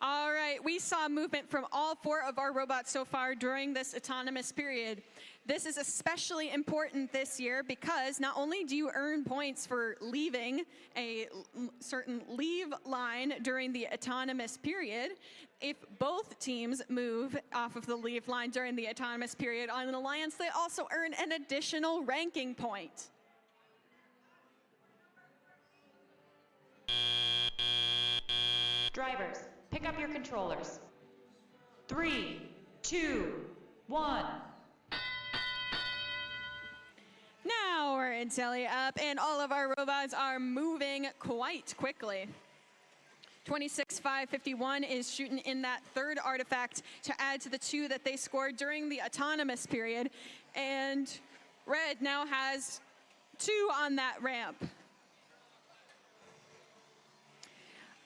All right, we saw movement from all 4 of our robots so far during this autonomous period. This is especially important this year because not only do you earn points for leaving a certain leave line during the autonomous period, if both teams move off of the leave line during the autonomous period on an alliance, they also earn an additional ranking point. Drivers, pick up your controllers. 3, 2, 1. Now we're in tally up, and all of our robots are moving quite quickly. 26-5-51 is shooting in that 3rd artifact to add to the 2 that they scored during the autonomous period. And Red now has 2 on that ramp.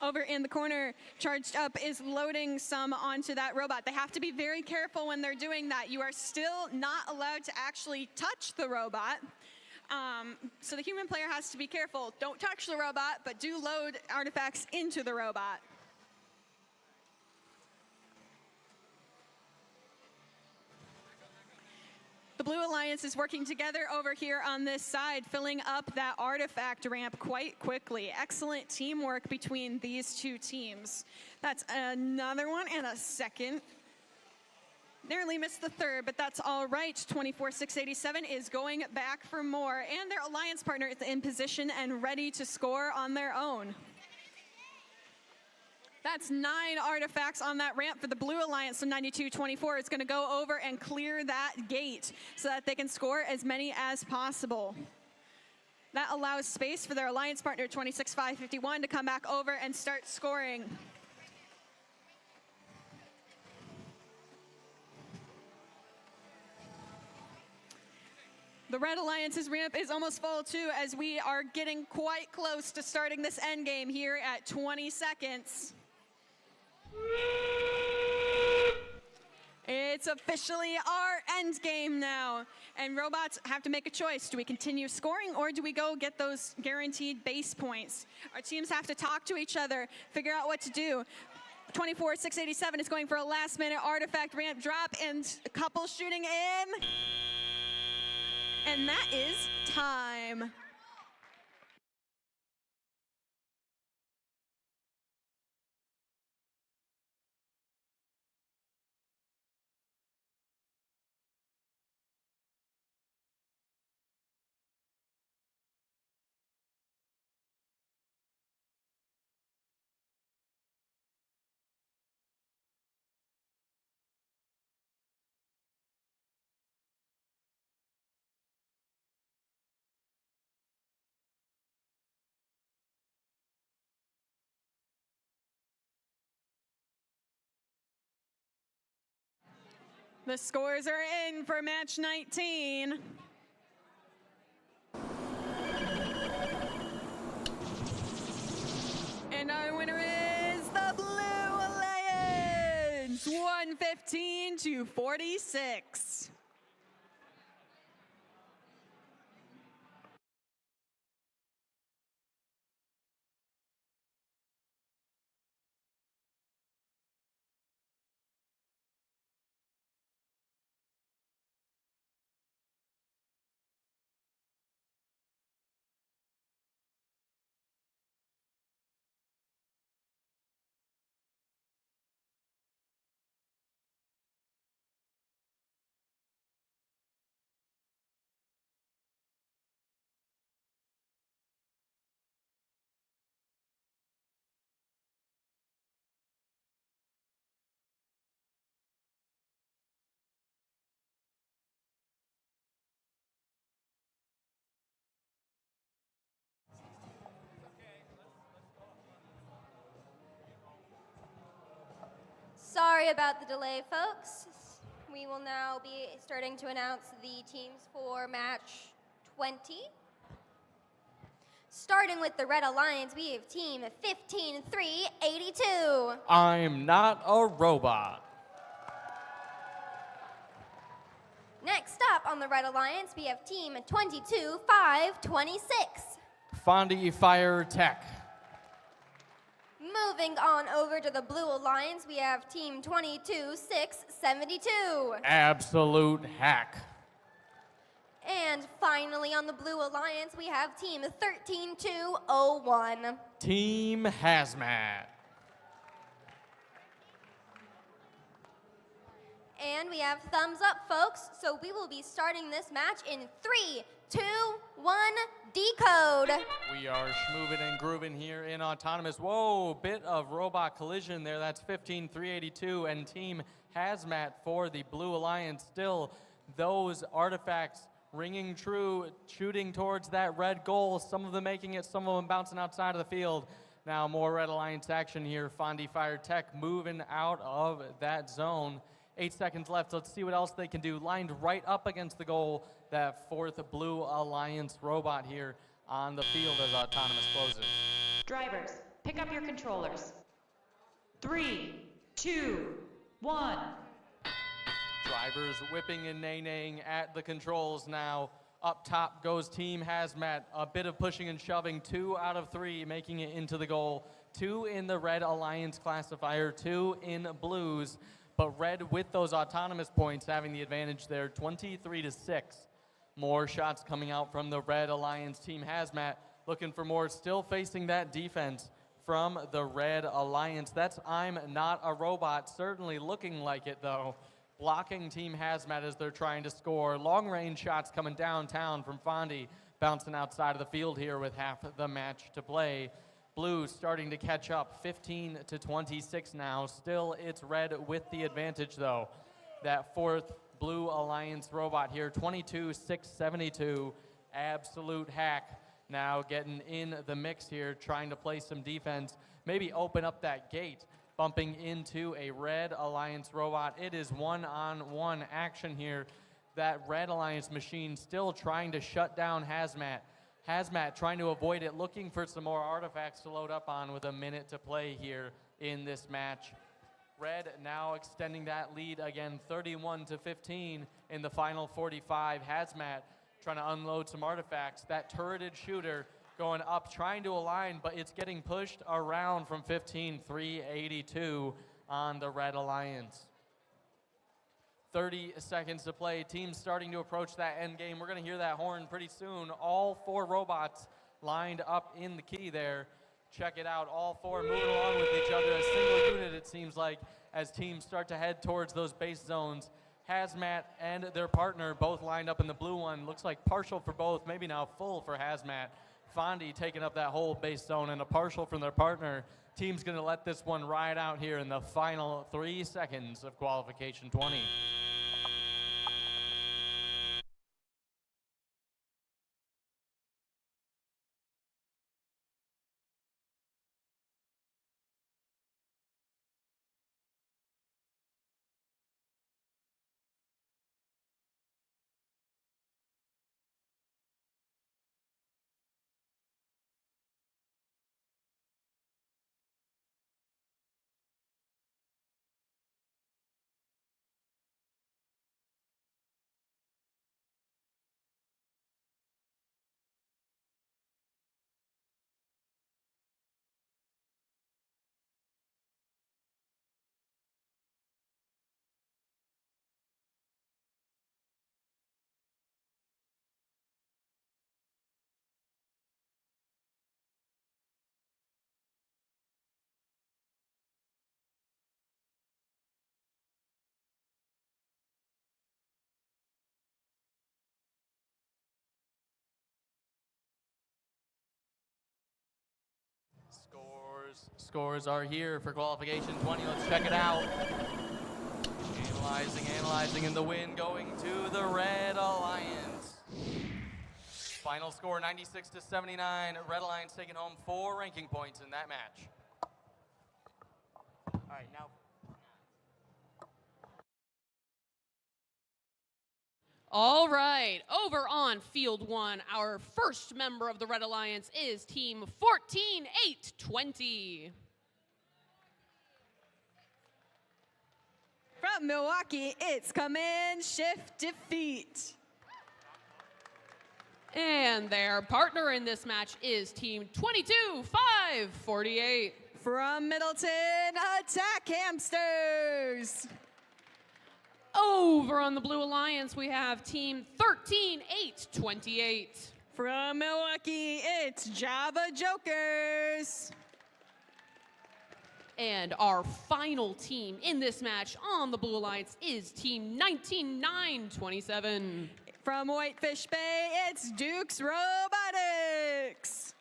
Over in the corner, Charged Up is loading some onto that robot. They have to be very careful when they're doing that. You are still not allowed to actually touch the robot. So the human player has to be careful. Don't touch the robot, but do load artifacts into the robot. The Blue Alliance is working together over here on this side, filling up that artifact ramp quite quickly. Excellent teamwork between these 2 teams. That's another one and a second. Narrowly missed the 3rd, but that's all right. 24-6-87 is going back for more, and their alliance partner is in position and ready to score on their own. That's 9 artifacts on that ramp for the Blue Alliance, so 92-24 is going to go over and clear that gate so that they can score as many as possible. That allows space for their alliance partner, 26-5-51, to come back over and start scoring. The Red Alliance's ramp is almost full too, as we are getting quite close to starting this end game here at 20 seconds. It's officially our end game now, and robots have to make a choice. Do we continue scoring, or do we go get those guaranteed base points? Our teams have to talk to each other, figure out what to do. 24-6-87 is going for a last-minute artifact ramp drop, and a couple shooting in. And that is time. The scores are in for match 19. And our winner is the Blue Alliance, 115-46. Sorry about the delay, folks. We will now be starting to announce the teams for match 20. Starting with the Red Alliance, we have team 15382. I'm not a robot. Next up on the Red Alliance, we have team 22526. Fondy Fire Tech. Moving on over to the Blue Alliance, we have team 22672. Absolute hack. And finally on the Blue Alliance, we have team 13201. Team Hazmat. And we have thumbs up, folks. So we will be starting this match in 3, 2, 1, Decode. We are schmoving and grooving here in Autonomous. Whoa, bit of robot collision there. That's 15382 and Team Hazmat for the Blue Alliance. Still, those artifacts ringing true, shooting towards that red goal. Some of them making it, some of them bouncing outside of the field. Now more Red Alliance action here. Fondy Fire Tech moving out of that zone. 8 seconds left. Let's see what else they can do. Lined right up against the goal. That fourth Blue Alliance robot here on the field as Autonomous closes. Drivers, pick up your controllers. 3, 2, 1. Drivers whipping and nay-naying at the controls now. Up top goes Team Hazmat. A bit of pushing and shoving. 2 out of 3 making it into the goal. 2 in the Red Alliance classifier, 2 in Blues. But Red with those Autonomous points having the advantage there, 23-6. More shots coming out from the Red Alliance. Team Hazmat looking for more, still facing that defense from the Red Alliance. That's I'm not a robot, certainly looking like it though. Blocking Team Hazmat as they're trying to score. Long range shots coming downtown from Fondy, bouncing outside of the field here with half the match to play. Blues starting to catch up, 15-26 now. Still, it's Red with the advantage, though. That fourth Blue Alliance robot here, 22-672. Absolute hack. Now getting in the mix here, trying to play some defense. Maybe open up that gate, bumping into a Red Alliance robot. It is one-on-one action here. That Red Alliance machine still trying to shut down Hazmat. Hazmat trying to avoid it, looking for some more artifacts to load up on with a minute to play here in this match. Red now extending that lead again, 31-15 in the final 45. Hazmat trying to unload some artifacts. That turreted shooter going up, trying to align, but it's getting pushed around from 15-382 on the Red Alliance. 30 seconds to play. Teams starting to approach that end game. We're going to hear that horn pretty soon. All 4 robots lined up in the key there. Check it out. All 4 moving along with each other. A single unit, it seems like, as teams start to head towards those base zones. Hazmat and their partner both lined up in the blue one. Looks like partial for both, maybe now full for Hazmat. Fondy taking up that whole base zone and a partial from their partner. Team's going to let this one ride out here in the final 3 seconds of Qualification 20. Scores are here for Qualification 20. Let's check it out. Analyzing, and the win going to the Red Alliance. Final score 96-79. Red Alliance taking home 4 ranking points in that match. All right, now All right, over on field one, our first member of the Red Alliance is team 14-8-20. From Milwaukee, it's come in, shift, defeat. And their partner in this match is team 22-5-48. From Middleton, attack hamsters. Over on the Blue Alliance, we have team 13-8-28. From Milwaukee, it's Java Jokers. And our final team in this match on the Blue Alliance is team 19-9-27. From Whitefish Bay, it's Duke's Robotics.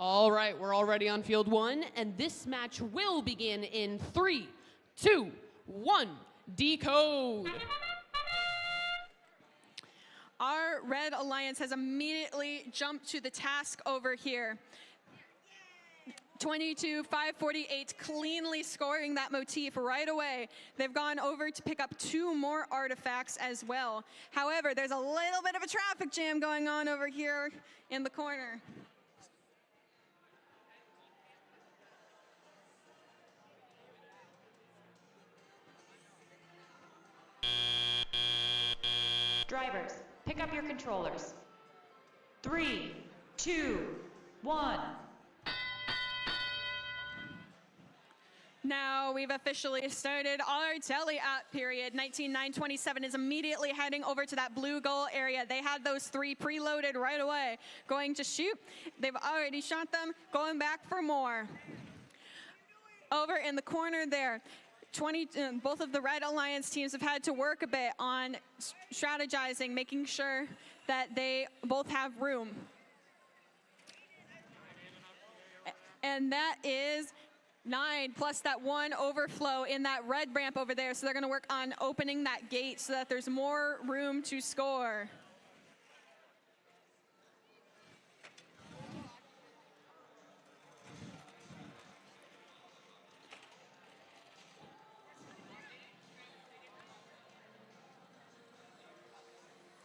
All right, we're already on field one, and this match will begin in 3, 2, 1, Decode. Our Red Alliance has immediately jumped to the task over here. 22-5-48, cleanly scoring that motif right away. They've gone over to pick up 2 more artifacts as well. However, there's a little bit of a traffic jam going on over here in the corner. Drivers, pick up your controllers. 3, 2, 1. Now we've officially started our tele-app period. 19-9-27 is immediately heading over to that blue goal area. They had those 3 preloaded right away. Going to shoot. They've already shot them. Going back for more. Over in the corner there, both of the Red Alliance teams have had to work a bit on strategizing, making sure that they both have room. And that is 9 plus that 1 overflow in that red ramp over there. So they're going to work on opening that gate so that there's more room to score.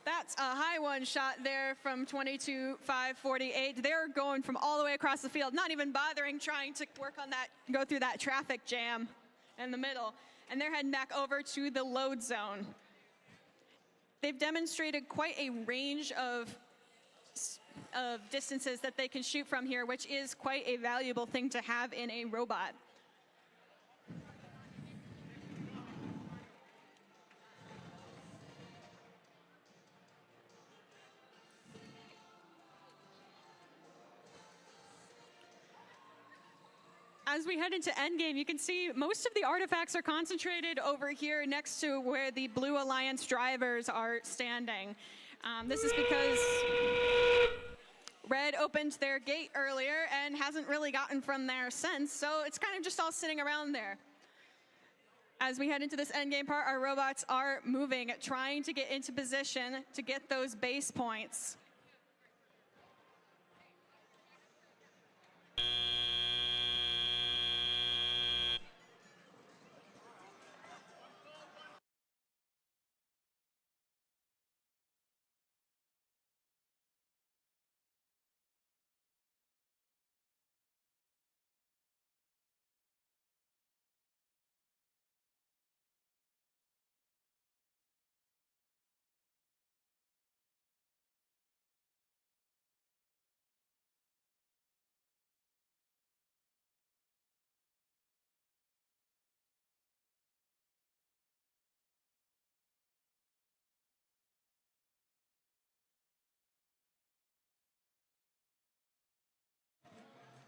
That's a high one shot there from 22-5-48. They're going from all the way across the field, not even bothering trying to work on that, go through that traffic jam in the middle. And they're heading back over to the load zone. They've demonstrated quite a range of distances that they can shoot from here, which is quite a valuable thing to have in a robot. As we head into endgame, you can see most of the artifacts are concentrated over here next to where the Blue Alliance drivers are standing. This is because Red opened their gate earlier and hasn't really gotten from there since, so it's kind of just all sitting around there. As we head into this endgame part, our robots are moving, trying to get into position to get those base points.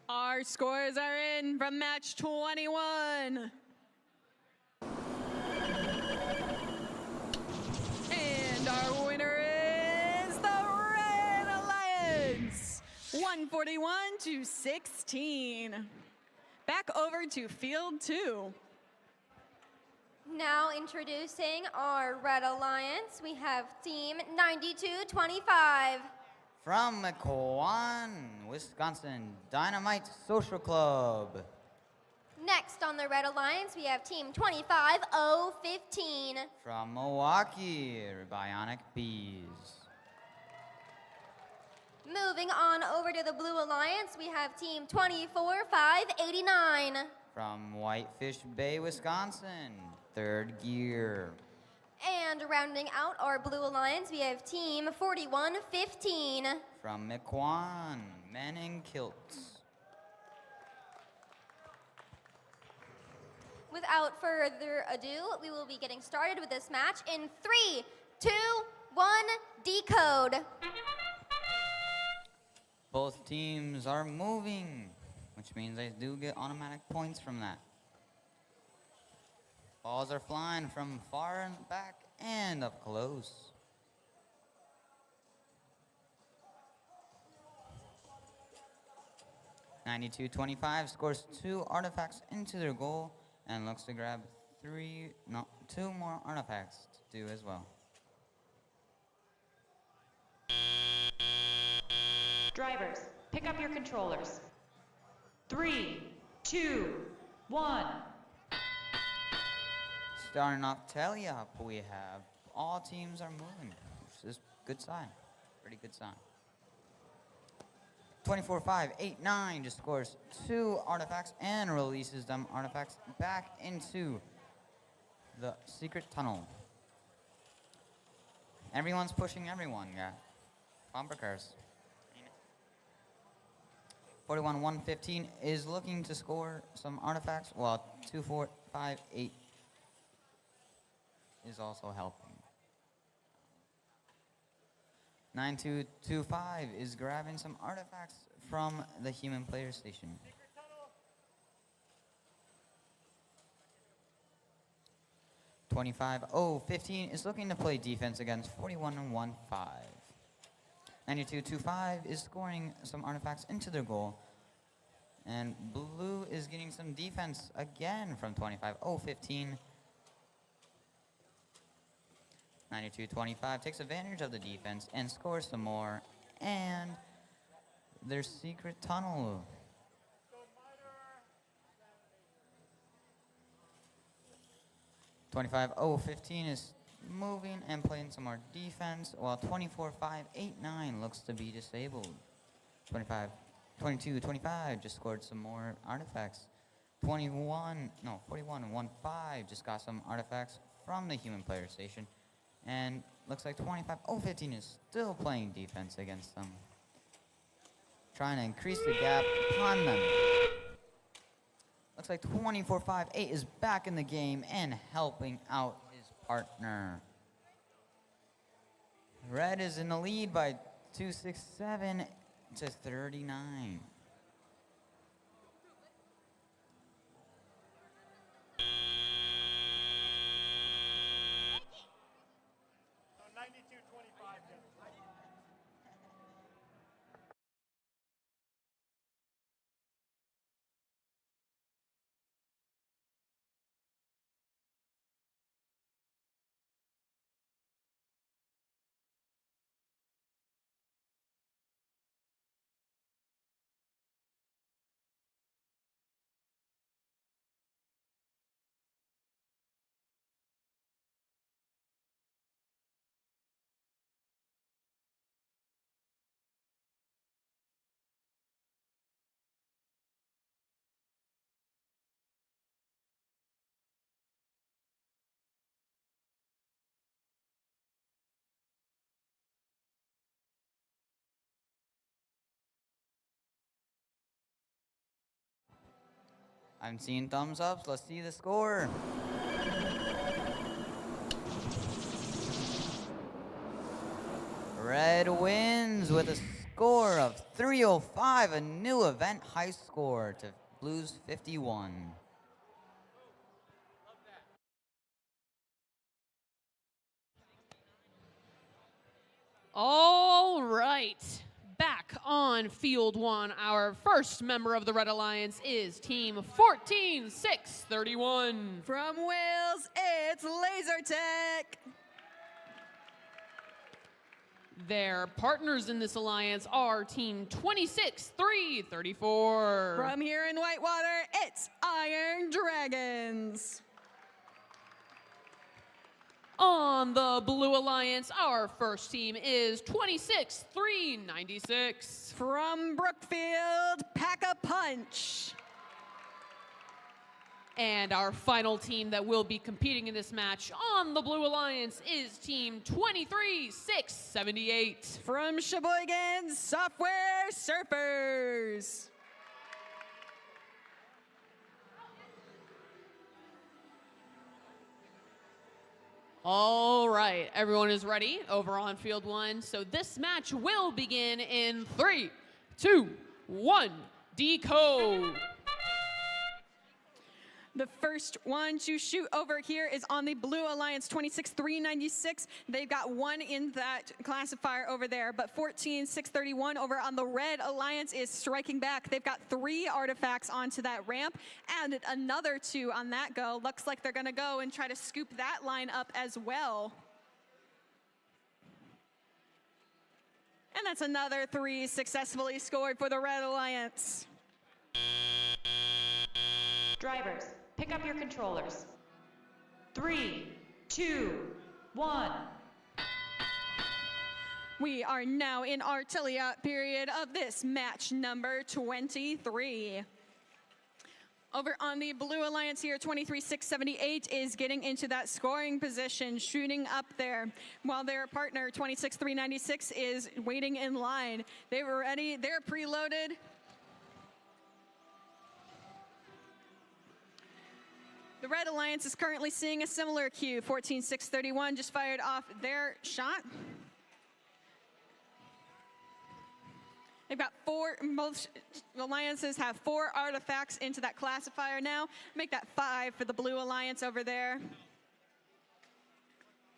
Our scores are in from match 21. And our winner is the Red Alliance, 141-16. Back over to field 2. Now introducing our Red Alliance, we have team 92-25. From Mequon, Wisconsin, Dynamite Social Club. Next Next on the Red Alliance, we have Team 25015. From Milwaukee, Bionic Bees. Moving on over to the Blue Alliance, we have Team 24589. From Whitefish Bay, Wisconsin, Third Gear. And rounding out our Blue Alliance, we have Team 4115. From Mequon, Men in Kilts. Without further ado, we will be getting started with this match in 3, 2, 1, Decode. Both teams are moving, which means they do get automatic points from that. Balls are flying from far and back and up close. (92-25) scores 2 artifacts into their goal and looks to grab 2 more artifacts to do as well. Drivers, pick up your controllers. 3, 2, 1. Starting off tally up, we have all teams are moving, which is a good sign. Pretty good sign. 24-5-8-9 just scores 2 artifacts and releases them artifacts back into the secret tunnel. Everyone's pushing everyone, yeah. Bumper cars. 41-115 is looking to score some artifacts, while 24-5-8 is also helping. 9225 is grabbing some artifacts from the human player station. (25-0-15) is looking to play defense against 41-1-5. 9225 is scoring some artifacts into their goal. And blue is getting some defense again from 25-0-15. 9225 takes advantage of the defense and scores some more. And their secret tunnel. (25-0-15) is moving and playing some more defense, while 24-5-8-9 looks to be disabled. 22-25 just scored some more artifacts. 41-1-5 just got some artifacts from the human player station. And looks like 25-0-15 is still playing defense against them, trying to increase the gap upon them. Looks like 24-5-8 is back in the game and helping out his partner. Red is in the lead by 267 to 39. I'm seeing thumbs ups. Let's see the score. Red wins with a score of 305, a new event high score to Blues 51. All right. Back on field one, our first member of the Red Alliance is team 14631. From Wales, it's Laser Tech. Their partners in this alliance are team 26334. From here in Whitewater, it's Iron Dragons. On the Blue Alliance, our first team is 26-396. From Brookfield, Pack-a-Punch. And our final team that will be competing in this match on the Blue Alliance is Team 23-678. From Sheboygan, Software Surfers. All right, everyone is ready over on field one. So this match will begin in 3, 2, 1, Decode. The first one to shoot over here is on the Blue Alliance, 26-396. They've got one in that classifier over there, but 14-631 over on the Red Alliance is striking back. They've got 3 artifacts onto that ramp and another 2 on that go. Looks like they're gonna go and try to scoop that line up as well. And that's another 3 successfully scored for the Red Alliance. Drivers, pick up your controllers. 3, 2, 1. We are now in our Tilliot period of this match number 23. Over on the Blue Alliance here, 23-678 is getting into that scoring position, shooting up there, while their partner, 26-396, is waiting in line. They were ready, they're preloaded. The Red Alliance is currently seeing a similar cue. 14-631 just fired off their shot. They've got 4, most alliances have 4 artifacts into that classifier now. Make that 5 for the Blue Alliance over there.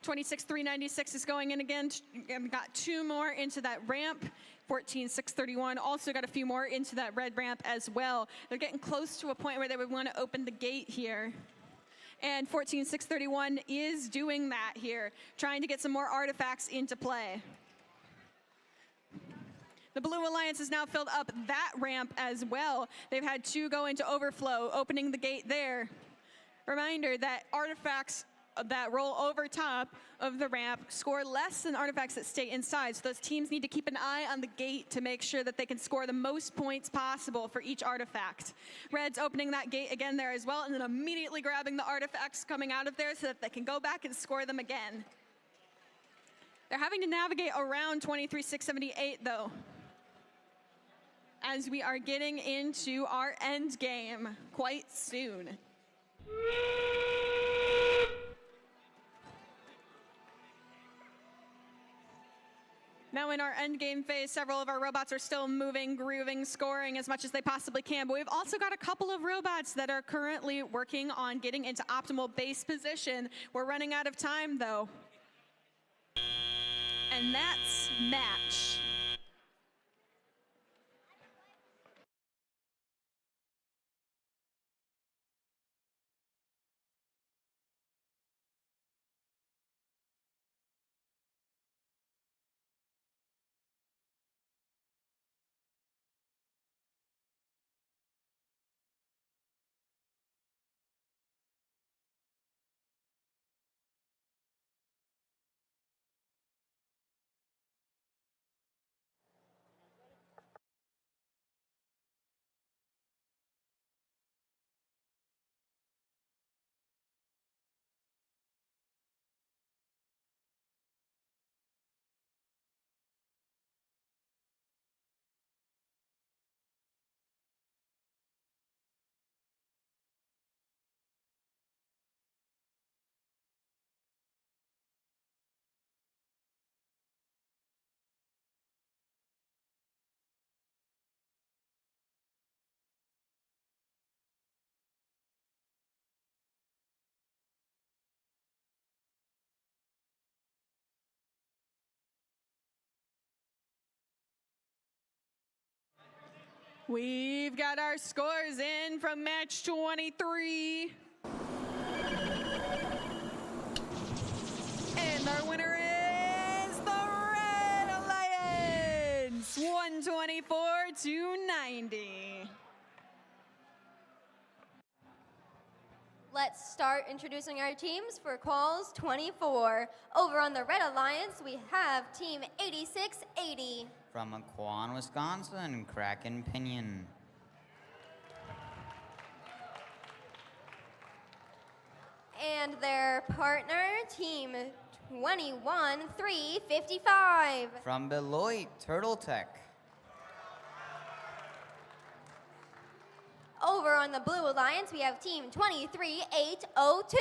26-396 is going in again. We've got 2 more into that ramp. 14-631 also got a few more into that red ramp as well. They're getting close to a point where they would want to open the gate here. And 14-631 is doing that here, trying to get some more artifacts into play. The Blue Alliance has now filled up that ramp as well. They've had 2 go into overflow, opening the gate there. Reminder that artifacts that roll over top of the ramp score less than artifacts that stay inside. So those teams need to keep an eye on the gate to make sure that they can score the most points possible for each artifact. Red's opening that gate again there as well, and then immediately grabbing the artifacts coming out of there so that they can go back and score them again. They're having to navigate around 23-678 though, as we are getting into our end game quite soon. Now in our endgame phase, several of our robots are still moving, grooving, scoring as much as they possibly can, but we've also got a couple of robots that are currently working on getting into optimal base position. We're running out of time though. And that's match. We've got our scores in from match 23. And our winner is the Red Alliance, 124-90. Let's start introducing our teams for Quals 24. Over on the Red Alliance, we have Team 8680. From Aquan, Wisconsin, Kraken Pinion. And their partner, Team 21355. From Beloit, Turtle Tech. Over on the Blue Alliance, we have Team 23802.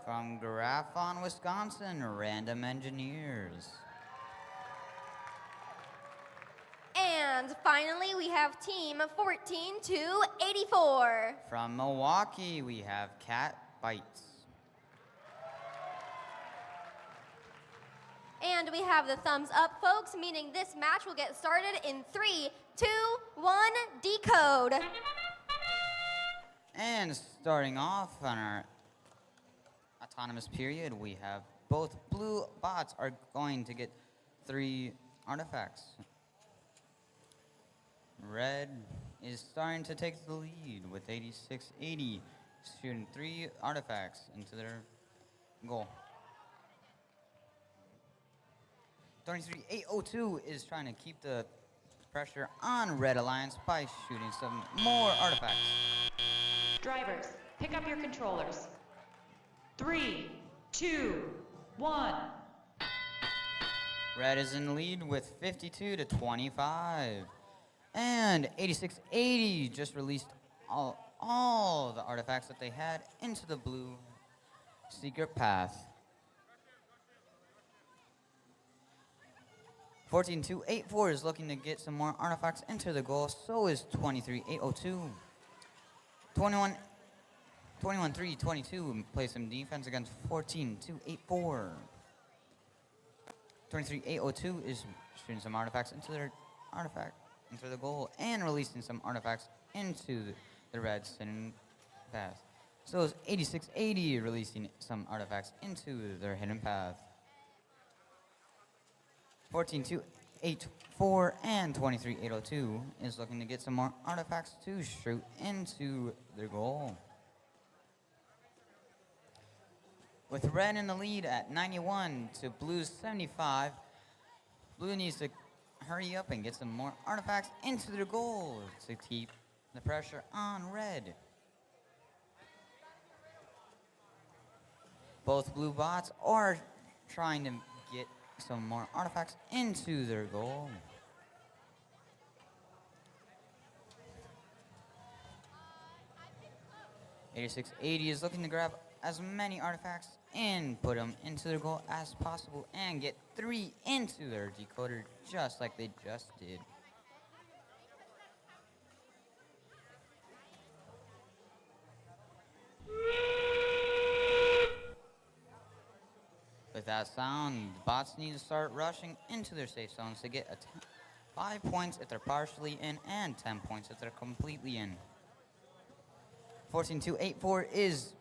From Grafon, Wisconsin, Random Engineers. And finally, we have Team 14284. From Milwaukee, we have Cat Bites. And we have the thumbs up, folks, meaning this match will get started in 3, 2, 1, Decode. And starting off on our autonomous period, we have both blue bots are going to get 3 artifacts. Red is starting to take the lead with 8680, shooting 3 artifacts into their goal. 23802 is trying to keep the pressure on Red Alliance by shooting some more artifacts. Drivers, pick up your controllers. 3, 2, 1. Red is in lead with 52 to 25. And 8680 just released all the artifacts that they had into the blue secret path. 14284 is looking to get some more artifacts into the goal. So is 23802. 21322 plays some defense against 14284. 23802 is shooting some artifacts into the goal and releasing some artifacts into the red hidden path. So is 8680 releasing some artifacts into their hidden path. 14284 and 23802 is looking to get some more artifacts to shoot into their goal. With red in the lead at 91 to blue's 75, blue needs to hurry up and get some more artifacts into their goal to keep the pressure on red. Both blue bots are trying to get some more artifacts into their goal. $86.80 is looking to grab as many artifacts and put them into their goal as possible and get 3 into their decoder just like they just did. With that sound, the bots need to start rushing into their safe zones to get 5 points if they're partially in and 10 points if they're completely in. 14284 is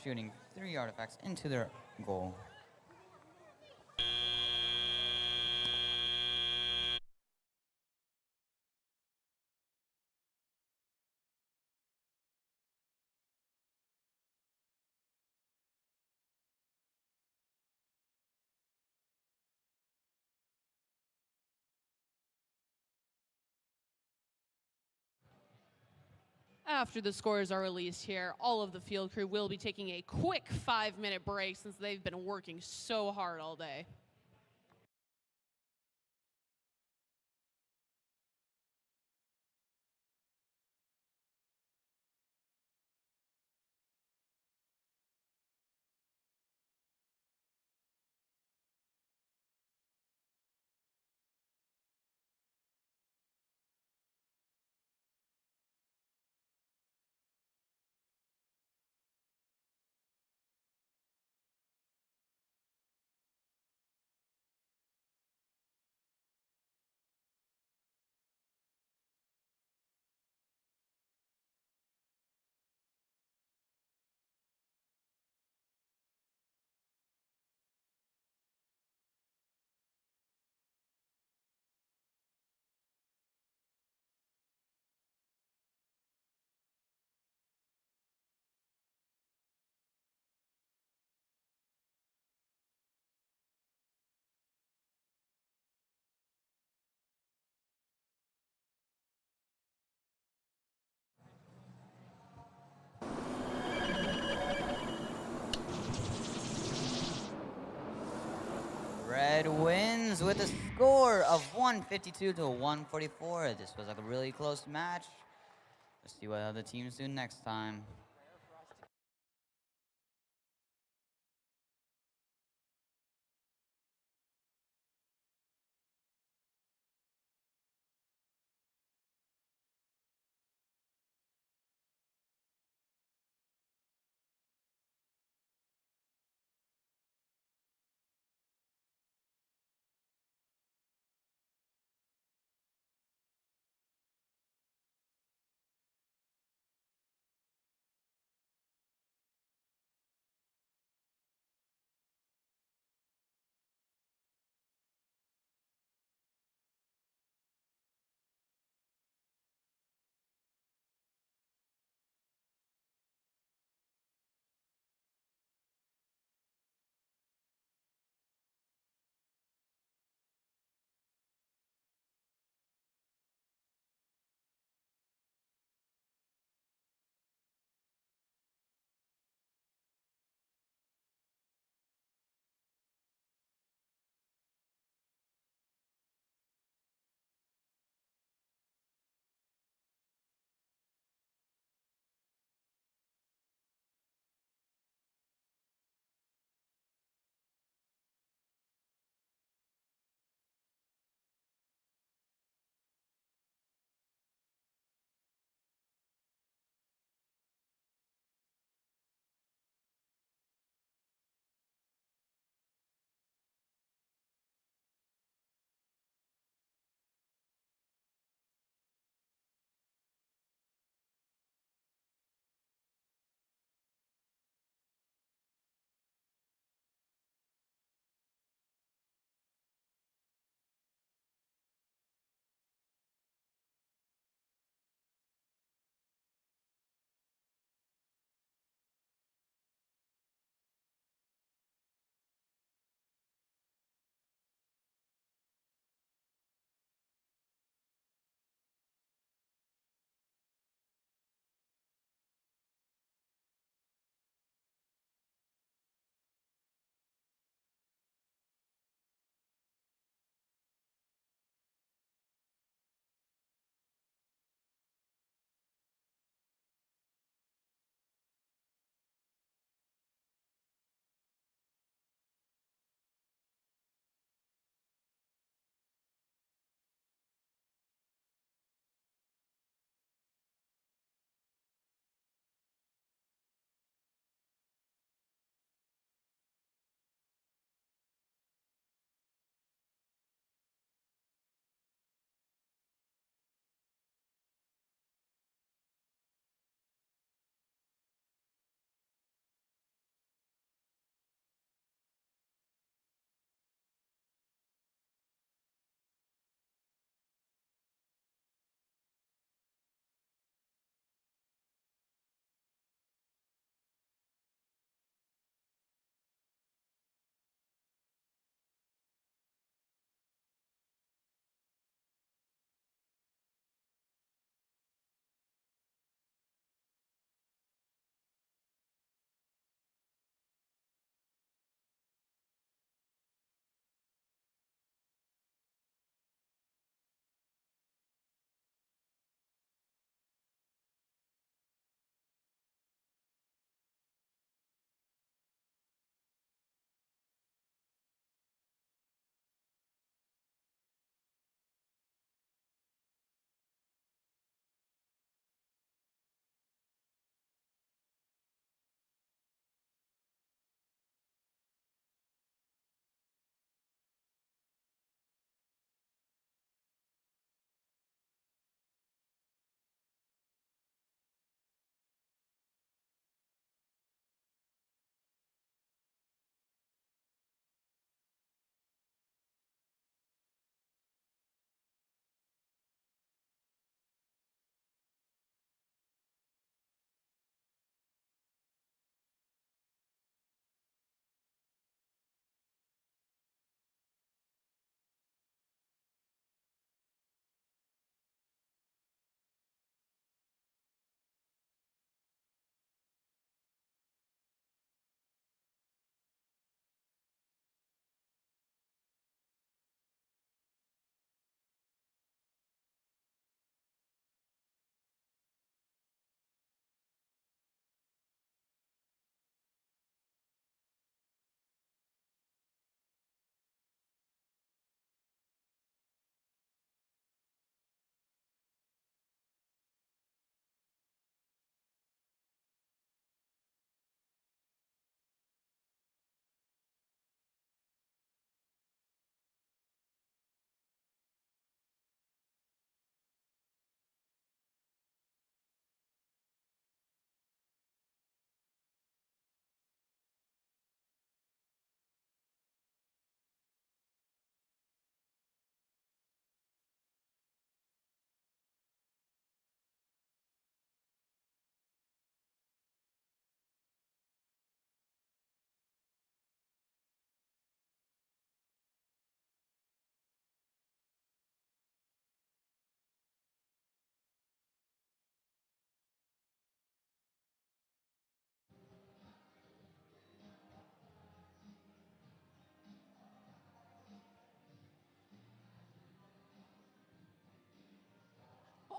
shooting 3 artifacts into their goal. After the scores are released here, all of the field crew will be taking a quick 5-minute break since they've been working so hard all day. Red wins with a score of 152 to 144. This was a really close match. Let's see what other teams do next time.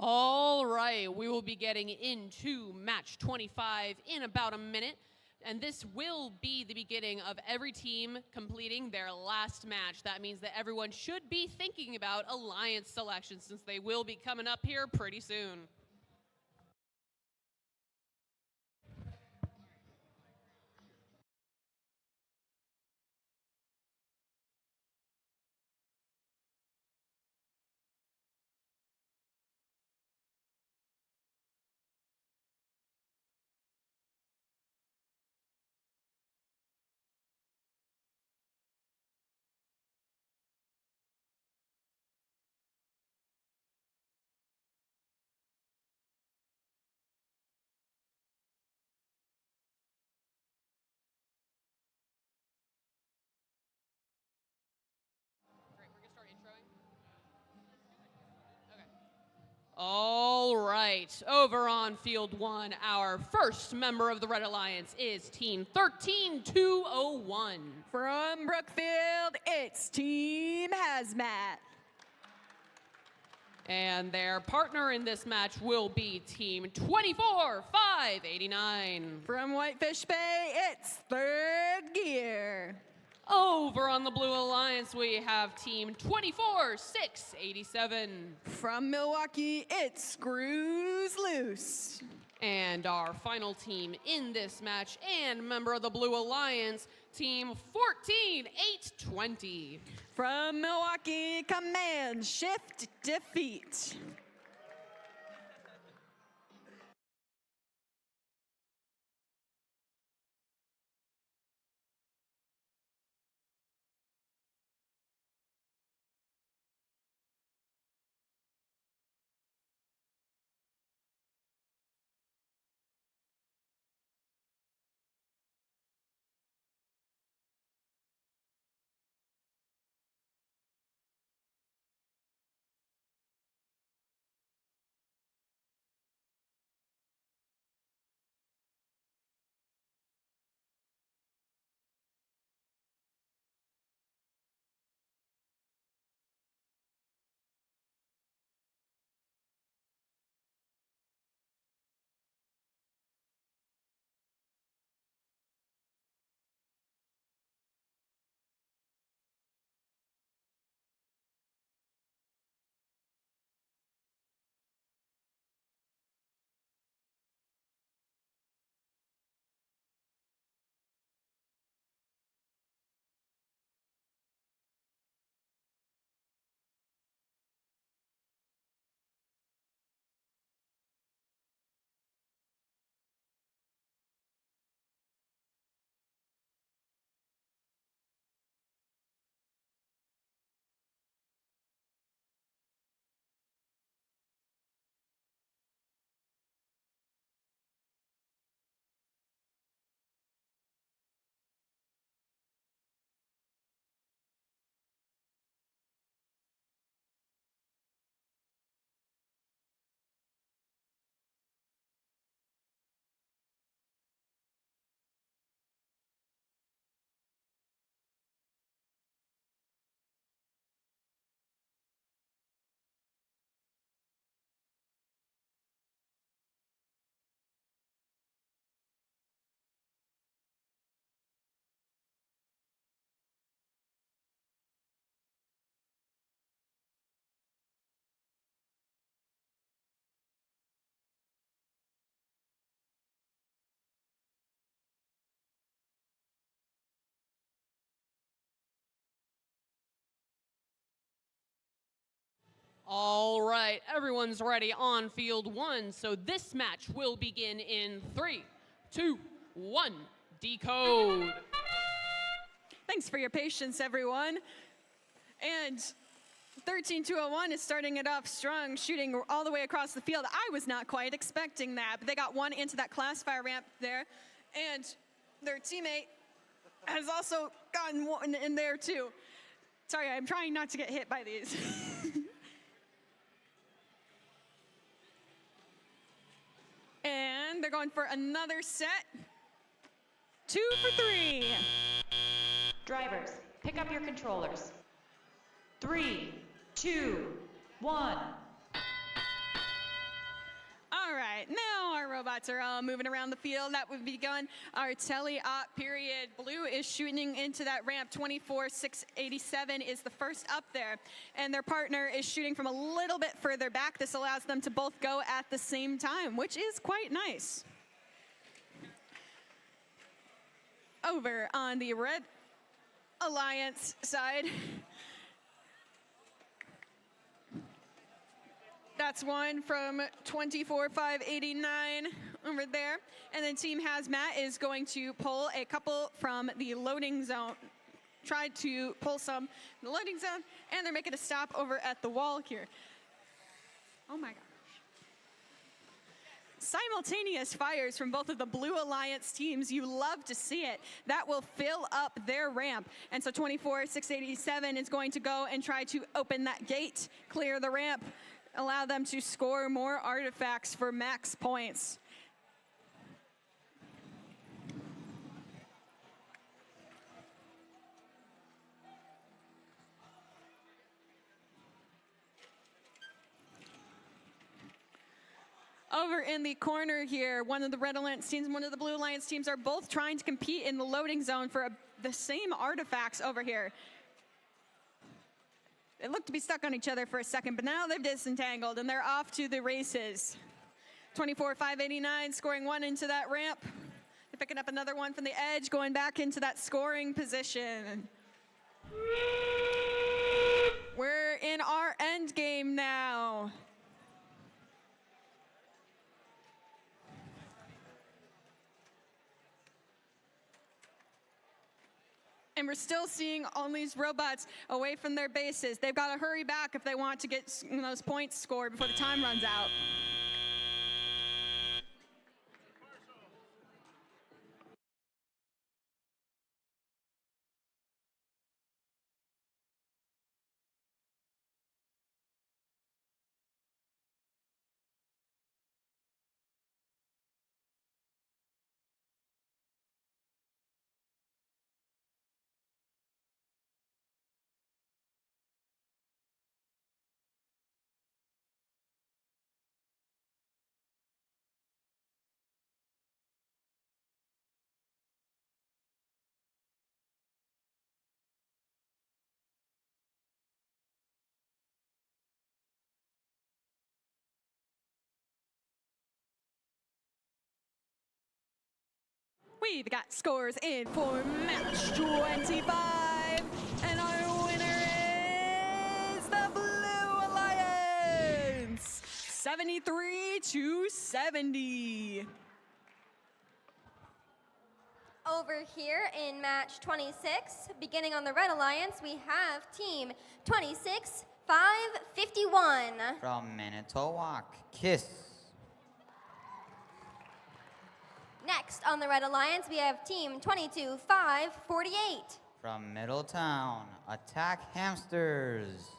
All right, we will be getting into match 25 in about a minute. And this will be the beginning of every team completing their last match. That means that everyone should be thinking about alliance selection since they will be coming up here pretty soon. All right, over on field one, our first member of the Red Alliance is team 13201. From Brookfield, it's Team Hazmat. And their partner in this match will be team 24589. From Whitefish Bay, it's Third Gear. Over on the Blue Alliance, we have team 24687. From Milwaukee, it's Screws Loose. And our final team in this match and member of the Blue Alliance, team 14820. From Milwaukee, Command Shift Defeat. All right, everyone's ready on field one, so this match will begin in 3, 2, 1, Decode. Thanks for your patience, everyone. And 13201 is starting it off strong, shooting all the way across the field. I was not quite expecting that, but they got one into that classifier ramp there, and their teammate has also gotten one in there too. Sorry, I'm trying not to get hit by these. And they're going for another set. 2 for 3. Drivers, pick up your controllers. 3, 2, 1. right, now our robots are all moving around the field. That would begun our tele-op period. Blue is shooting into that ramp. 24,687 is the first up there. And their partner is shooting from a little bit further back. This allows them to both go at the same time, which is quite nice. Over on the Red Alliance side, that's one from 24,589 over there. And then Team Hazmat is going to pull a couple from the loading zone. Tried to pull some in the loading zone, and they're making a stop over at the wall here. Oh my gosh. Simultaneous fires from both of the Blue Alliance teams. You love to see it. That will fill up their ramp. And so 24,687 is going to go and try to open that gate, clear the ramp, allow them to score more artifacts for max points. Over in the corner here, one of the Red Alliance teams and one of the Blue Alliance teams are both trying to compete in the loading zone for the same artifacts over here. They look to be stuck on each other for a second, but now they've disentangled and they're off to the races. 24,589 scoring one into that ramp. They're picking up another one from the edge, going back into that scoring position. We're in our end game now. And we're still seeing all these robots away from their bases. They've got to hurry back if they want to get those points scored before the time runs out. We've got scores in for match 25, and our winner is the Blue Alliance, 73-70. Over here in match 26, beginning on the Red Alliance, we have team 26,551. From Manitowoc, Kiss. Next on the Red Alliance, we have team 22,548. From Middletown, Attack Hamsters.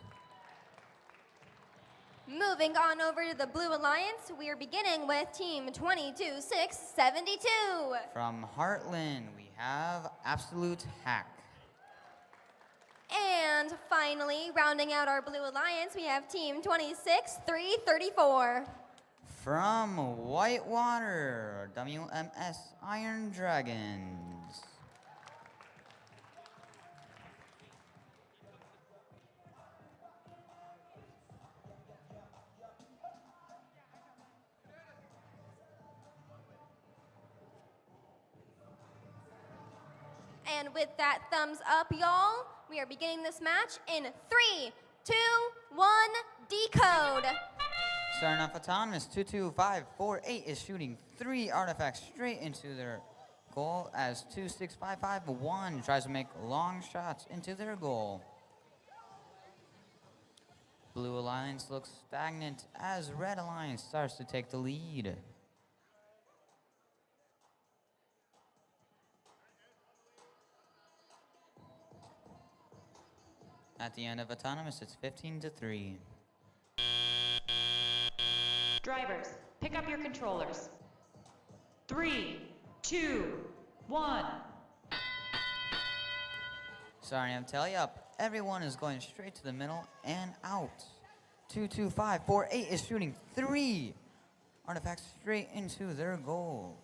Moving on over to the Blue Alliance, we are beginning with team 22,672. From Heartland, we have Absolute Hack. And finally, rounding out our Blue Alliance, we have team 26,334. From Whitewater, WMS Iron Dragons. And with that thumbs up, y'all, we are beginning this match in 3, 2, 1, Decode. Starting off autonomous, 22548 is shooting 3 artifacts straight into their goal as 26551 tries to make long shots into their goal. Blue Alliance looks stagnant as Red Alliance starts to take the lead. At the end of autonomous, it's 15-3. Drivers, pick up your controllers. 3, 2, 1. Starting to tally up, everyone is going straight to the middle and out. 22548 is shooting 3 artifacts straight into their goal.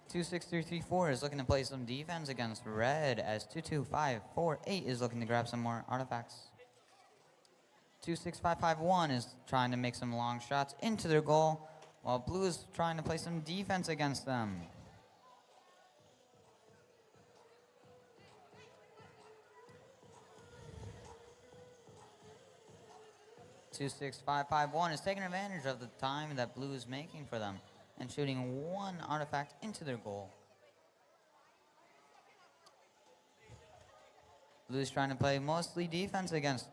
26334 is looking to play some defense against red as 22548 is looking to grab some more artifacts. 26551 is trying to make some long shots into their goal, while blue is trying to play some defense against them. 26551 is taking advantage of the time that blue is making for them and shooting one artifact into their goal. Blue is trying to play mostly defense against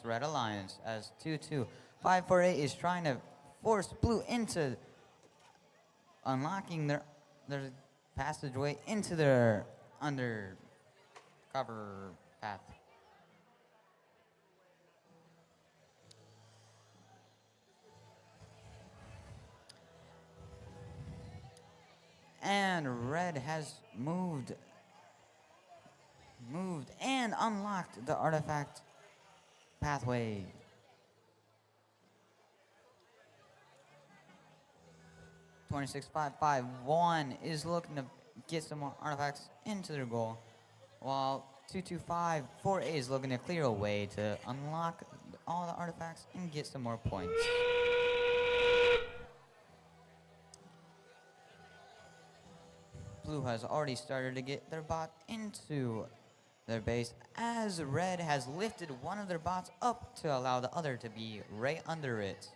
Red Alliance as 22548 is trying to force blue into unlocking their passageway into their undercover path. And red has moved and unlocked the artifact pathway. $26,551 is looking to get some more artifacts into their goal, while 22548 is looking to clear a way to unlock all the artifacts and get some more points. Blue has already started to get their bot into their base as red has lifted one of their bots up to allow the other to be right under it.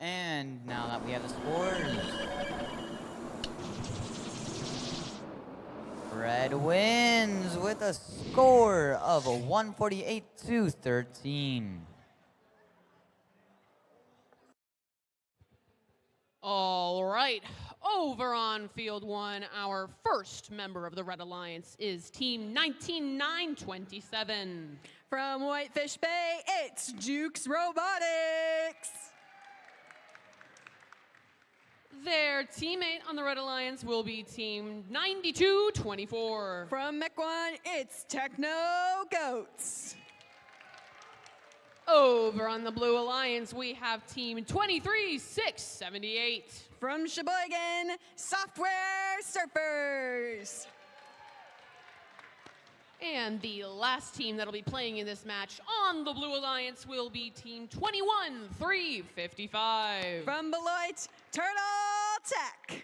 And now that we have the scores, red wins with a score of 148-13. All right, over on field one, our first member of the Red Alliance is team 19927. From Whitefish Bay, it's Jukes Robotics. Their teammate on the Red Alliance will be team 9224. From Mequon, it's Techno Goats. Over on the Blue Alliance, we have team 23678. From Sheboygan, Software Surfers. And the last team that'll be playing in this match on the Blue Alliance will be team 21355. From Beloit, Turtle Tech.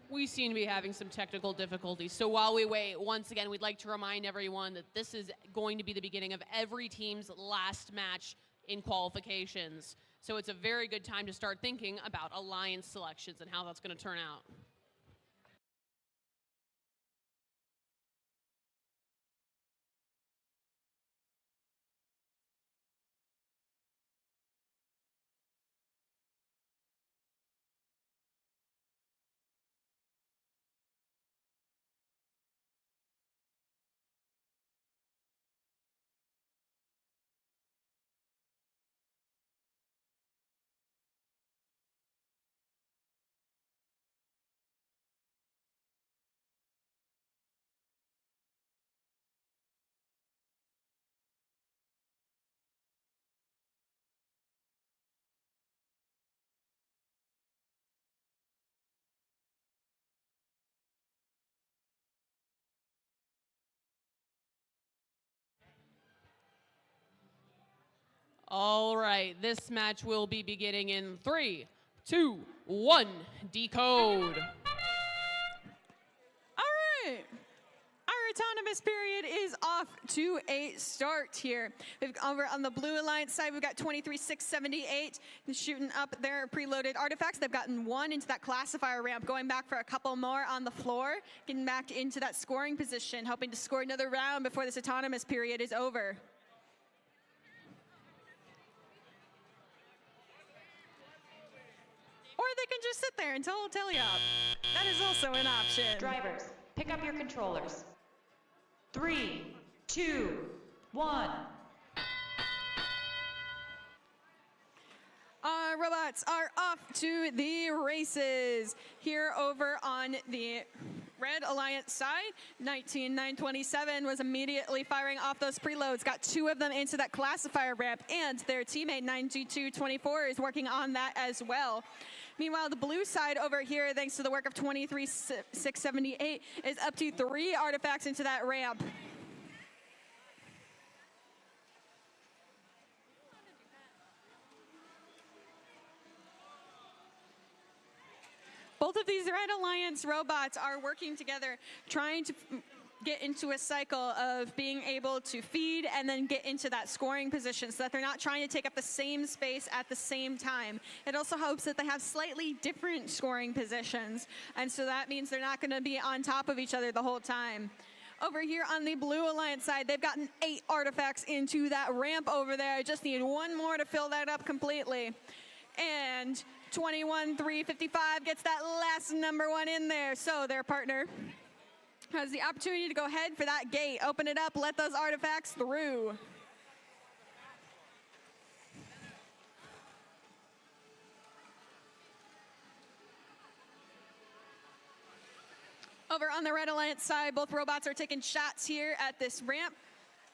We seem to be having some technical difficulties. So while we wait, once again, we'd like to remind everyone that this is going to be the beginning of every team's last match in qualifications. So it's a very good time to start thinking about alliance selections and how that's going to turn out. All right, this match will be beginning in 3, 2, 1, Decode. All right. Our autonomous period is off to a start here. Over on the Blue Alliance side, we've got 23,678 shooting up their preloaded artifacts. They've gotten 1 into that classifier ramp, going back for a couple more on the floor, getting back into that scoring position, hoping to score another round before this autonomous period is over. Or they can just sit there and tele-op. That is also an option. Drivers, pick up your controllers. 3, 2, 1. Our robots are off to the races. Here over on the Red Alliance side, 19927 was immediately firing off those preloads, got 2 of them into that classifier ramp, and their teammate 92224 is working on that as well. Meanwhile, the blue side over here, thanks to the work of 23,678, is up to 3 artifacts into that ramp. Both of these Red Alliance robots are working together, trying to get into a cycle of being able to feed and then get into that scoring position so that they're not trying to take up the same space at the same time. It also hopes that they have slightly different scoring positions, and so that means they're not going to be on top of each other the whole time. Over here on the Blue Alliance side, they've gotten 8 artifacts into that ramp over there. Just need 1 more to fill that up completely. And 21,355 gets that last number 1 in there. So their partner has the opportunity to go ahead for that gate. Open it up, let those artifacts through. Over on the Red Alliance side, both robots are taking shots here at this ramp.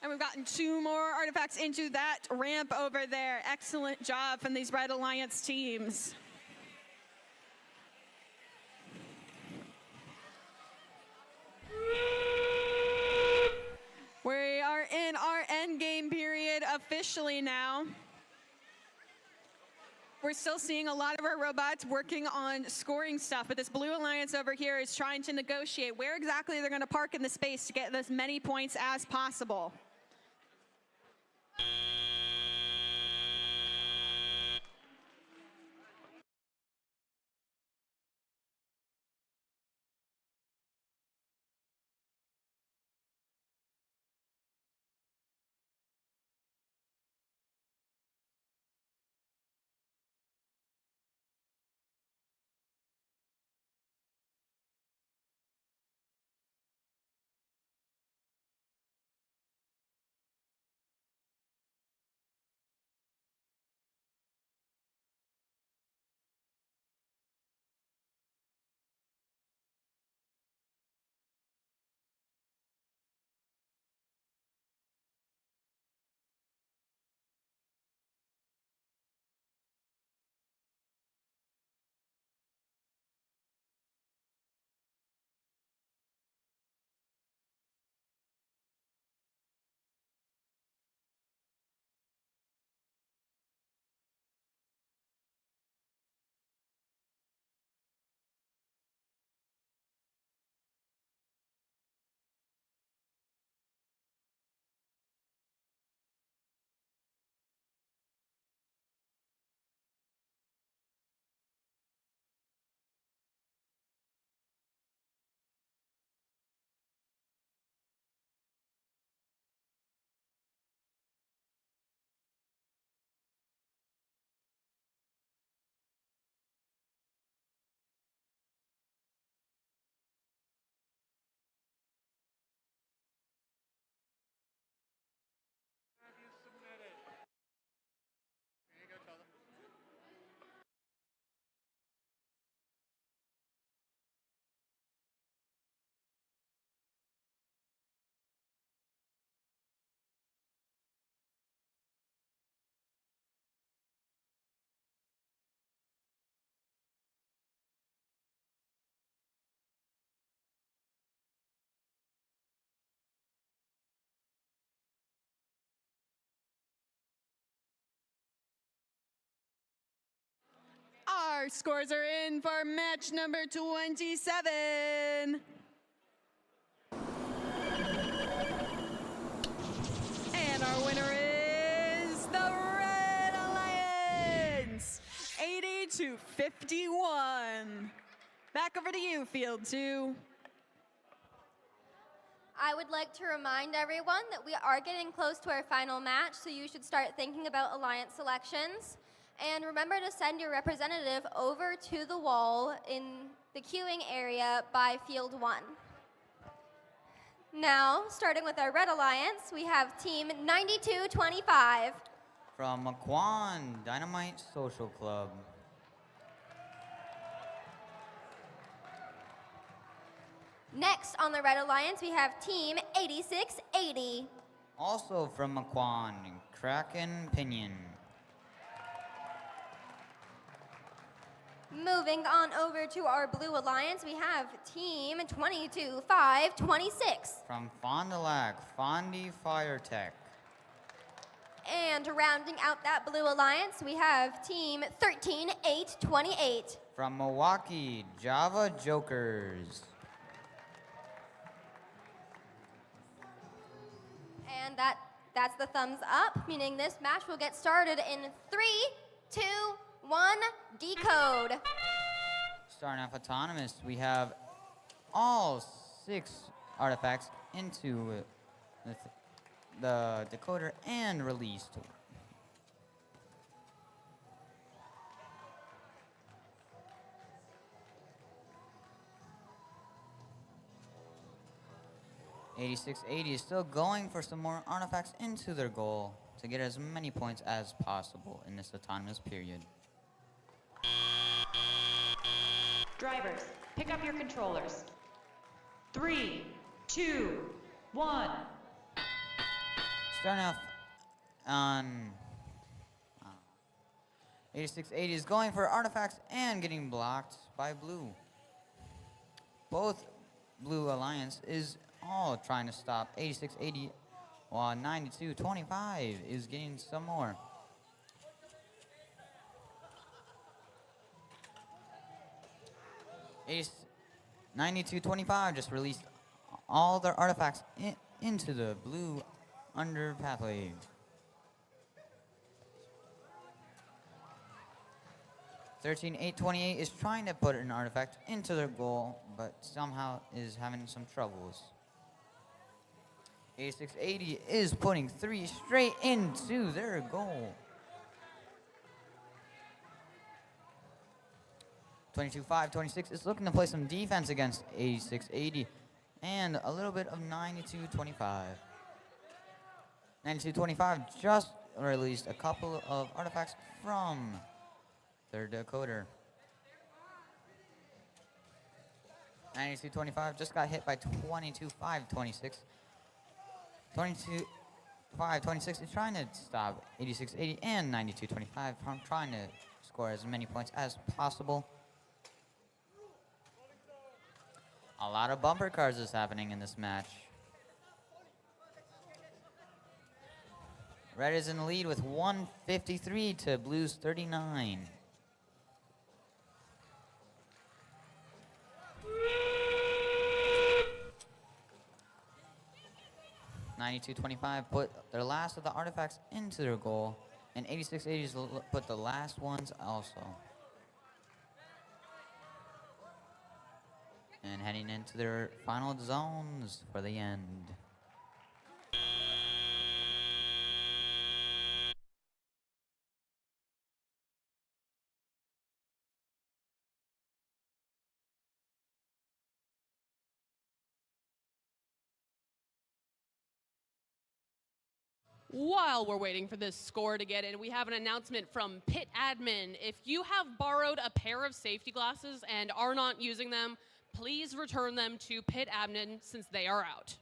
And we've gotten 2 more artifacts into that ramp over there. Excellent job from these Red Alliance teams. We are in our end game period officially now. We're still seeing a lot of our robots working on scoring stuff, but this Blue Alliance over here is trying to negotiate where exactly they're going to park in the space to get as many points as possible. Our scores are in for match number 27. And our winner is the Red Alliance, 80-51. Back over to you, Field 2. I would like to remind everyone that we are getting close to our final match, so you should start thinking about alliance selections. And remember to send your representative over to the wall in the queuing area by Field 1. Now, starting with our Red Alliance, we have Team 9225. From Maquan Dynamite Social Club. Next on the Red Alliance, we have Team 8680. Also from Maquan, Kraken Pinion. Moving on over to our Blue Alliance, we have Team 22526. From Fond du Lac, Fondy Fire Tech. And rounding out that Blue Alliance, we have Team 13828. From Milwaukee, Java Jokers. And that's the thumbs up, meaning this match will get started in 3, 2, 1, Decode. Starting off autonomous, we have all 6 artifacts into the decoder and released. $86.80 is still going for some more artifacts into their goal to get as many points as possible in this autonomous period. Drivers, pick up your controllers. 3, 2, 1. Starting off on 8680 is going for artifacts and getting blocked by blue. Both Blue Alliance is all trying to stop 8680 while 9225 is getting some more. 9225 just released all their artifacts into the blue under pathway. $13,828 is trying to put an artifact into their goal, but somehow is having some troubles. 8680 is putting 3 straight into their goal. 22,526 is looking to play some defense against 8680 and a little bit of 9225. 9225 just released a couple of artifacts from their decoder. 9225 just got hit by 22,526. 22,526 is trying to stop 8680 and 9225 from trying to score as many points as possible. A lot of bumper cars is happening in this match. Red is in the lead with 153 to Blue's 39. $92.25 put their last of the artifacts into their goal, and 86.80s put the last ones also. And heading into their final zones for the end. While we're waiting for this score to get in, we have an announcement from Pit Admin. If you have borrowed a pair of safety glasses and are not using them, please return them to Pit Admin since they are out.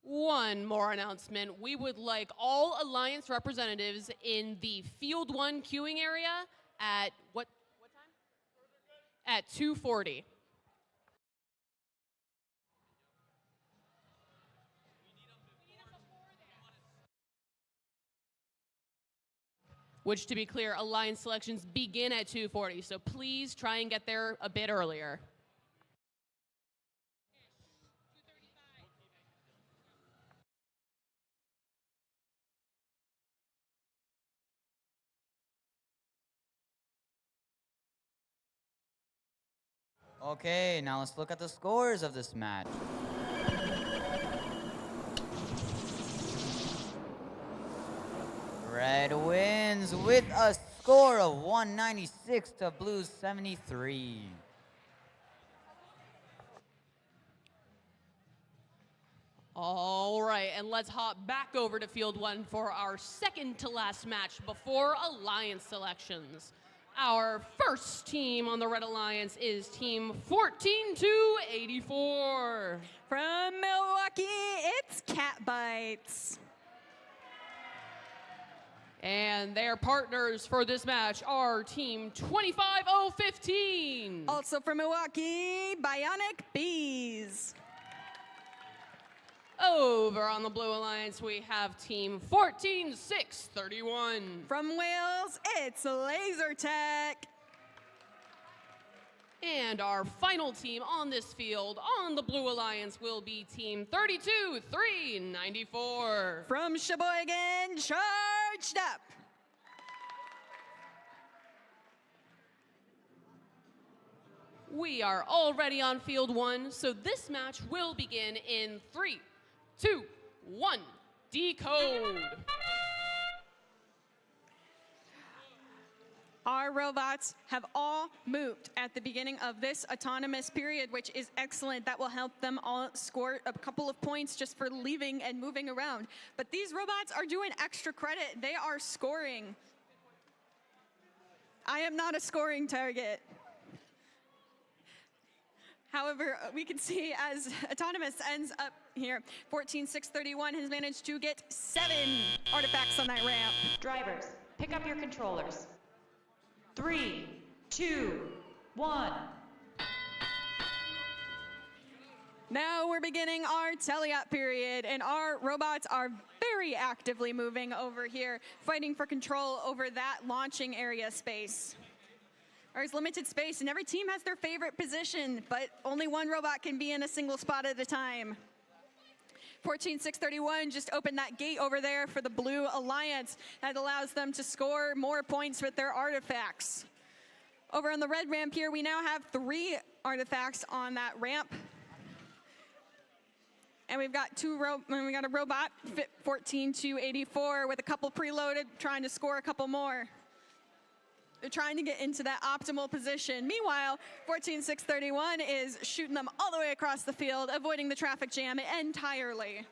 One more announcement. We would like all Alliance representatives in the Field 1 queuing area at what time? At 2:40. Which, to be clear, Alliance selections begin at 2:40, so please try and get there a bit earlier. Okay, now let's look at the scores of this match. Red wins with a score of 196 to Blue's 73. All right, and let's hop back over to Field 1 for our second to last match before Alliance selections. Our first team on the Red Alliance is Team 14-84. From Milwaukee, it's Cat Bites. And their partners for this match are Team 25015. Also from Milwaukee, Bionic Bees. Over on the Blue Alliance, we have Team 14631. From Wales, it's Laser Tech. And our final team on this field on the Blue Alliance will be Team 32394. From Sheboygan, Charged Up. We are already on Field 1, so this match will begin in 3, 2, 1, Decode. Our robots have all moved at the beginning of this autonomous period, which is excellent. That will help them all score a couple of points just for leaving and moving around. But these robots are doing extra credit. They are scoring. I am not a scoring target. However, we can see as Autonomous ends up here, 14631 has managed to get 7 artifacts on that ramp. Drivers, pick up your controllers. 3, 2, 1. Now we're beginning our teleop period, and our robots are very actively moving over here, fighting for control over that launching area space. There's limited space, and every team has their favorite position, but only one robot can be in a single spot at a time. 14631 just opened that gate over there for the Blue Alliance. That allows them to score more points with their artifacts. Over on the red ramp here, we now have 3 artifacts on that ramp. And we've got we got a robot, 14284, with a couple preloaded, trying to score a couple more. They're trying to get into that optimal position. Meanwhile, 14631 is shooting them all the way across the field, avoiding the traffic jam entirely.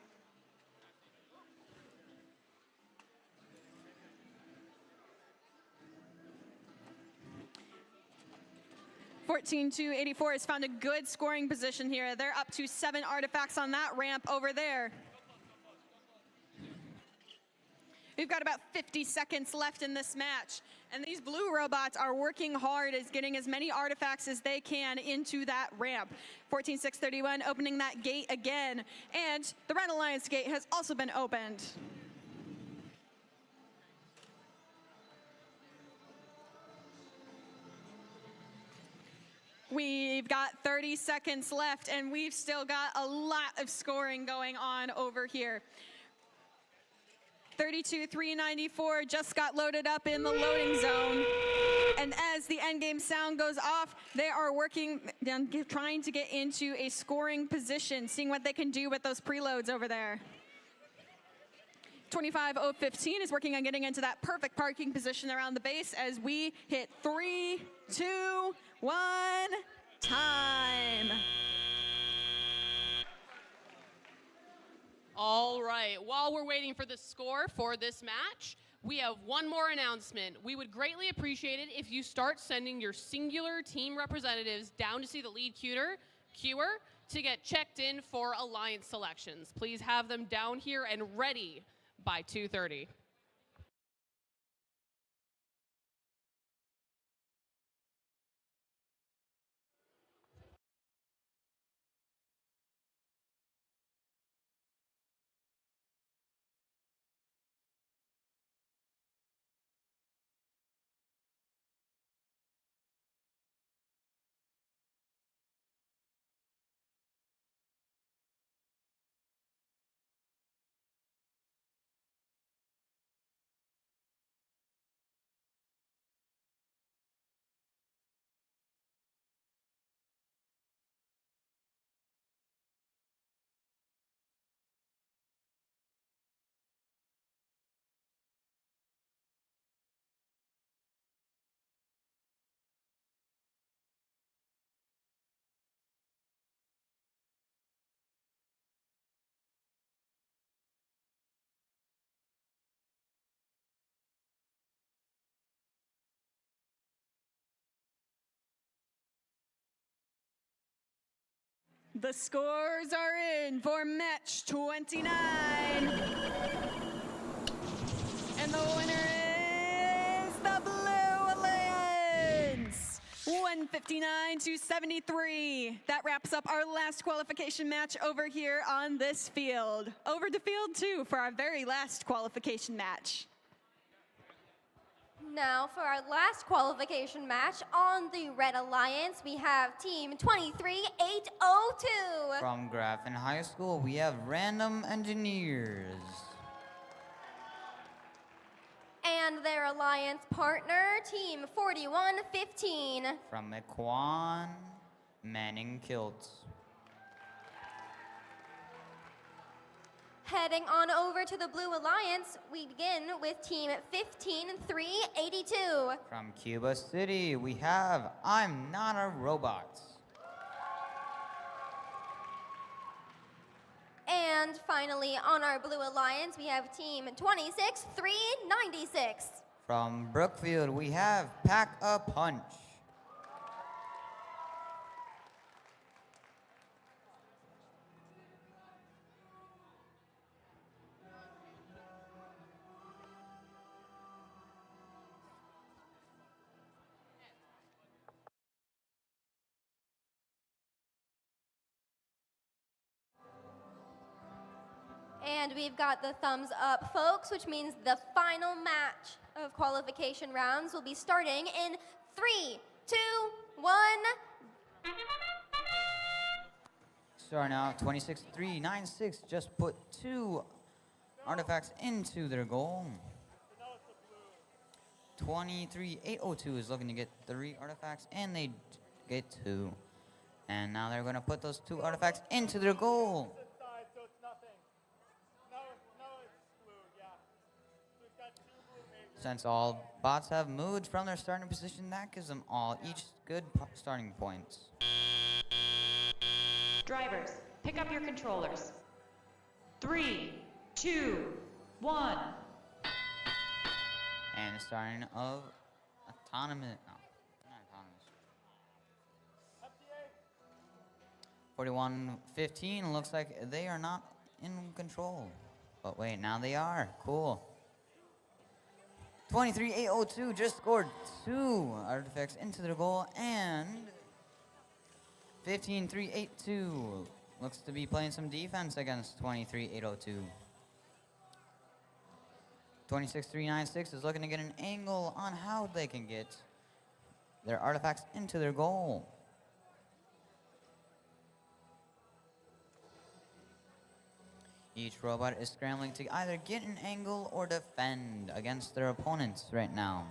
(14284) has found a good scoring position here. They're up to 7 artifacts on that ramp over there. We've got about 50 seconds left in this match, and these blue robots are working hard at getting as many artifacts as they can into that ramp. 14631 opening that gate again, and the Red Alliance gate has also been opened. We've got 30 seconds left, and we've still got a lot of scoring going on over here. 32394 just got loaded up in the loading zone. And as the endgame sound goes off, they are working, trying to get into a scoring position, seeing what they can do with those preloads over there. 25015 is working on getting into that perfect parking position around the base as we hit 3, 2, 1, time. All right, while we're waiting for the score for this match, we have one more announcement. We would greatly appreciate it if you start sending your singular team representatives down to see the lead queuer to get checked in for alliance selections. Please have them down here and ready by 2:30. The scores are in for match 29. And the winner is the Blue Alliance. 159-73. That wraps up our last qualification match over here on this field. Over to field 2 for our very last qualification match. Now for our last qualification match on the Red Alliance, we have team 23802. From Grafton High School, we have Random Engineers. And their alliance partner, team 4115. From Mequon, Manning Kilts. Heading on over to the Blue Alliance, we begin with team 15382. From Cuba City, we have I'm Not a Robot. And finally, on our Blue Alliance, we have team 26396. From Brookfield, we have Pack a Punch. And we've got the thumbs up, folks, which means the final match of qualification rounds will be starting in 3, 2, 1. Starting out, 26-3-9-6 just put 2 artifacts into their goal. 23-802 is looking to get 3 artifacts, and they get 2. And now they're going to put those 2 artifacts into their goal. Since all bots have moved from their starting position, that gives them all each good starting points. Drivers, pick up your controllers. 3, 2, 1. And starting of autonomous, no, not autonomous. 41-15 looks like they are not in control. But wait, now they are. Cool. 23-802 just scored 2 artifacts into their goal, and 15-3-8-2 looks to be playing some defense against 23-802. 26-3-9-6 is looking to get an angle on how they can get their artifacts into their goal. Each robot is scrambling to either get an angle or defend against their opponents right now.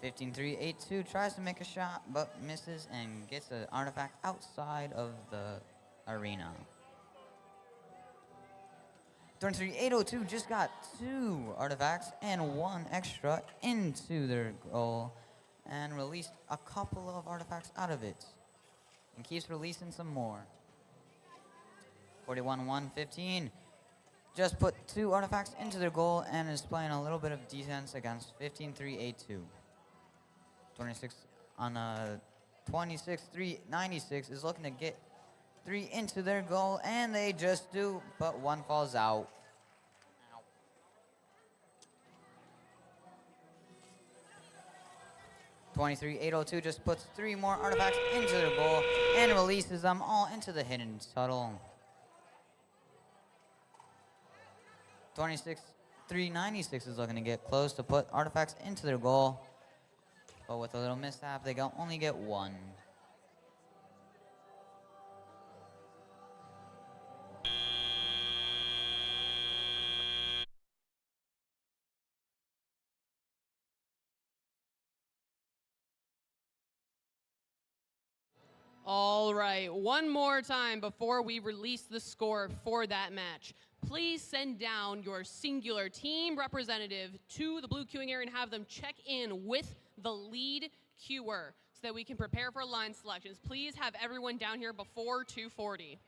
(15-3-8-2) tries to make a shot but misses and gets an artifact outside of the arena. 23-8-02 just got 2 artifacts and 1 extra into their goal and released a couple of artifacts out of it. And keeps releasing some more. 41-1-15 just put 2 artifacts into their goal and is playing a little bit of defense against 15-3-8-2. on a 26-3-96 is looking to get 3 into their goal, and they just do, but 1 falls out. 23-802 just puts 3 more artifacts into their goal and releases them all into the hidden tunnel. 26-3-96 is looking to get close to put artifacts into their goal, but with a little mishap, they only get 1. All right, one more time before we release the score for that match. Please send down your singular team representative to the blue queuing area and have them check in with the lead queuer so that we can prepare for line selections. Please have everyone down here before 2:40.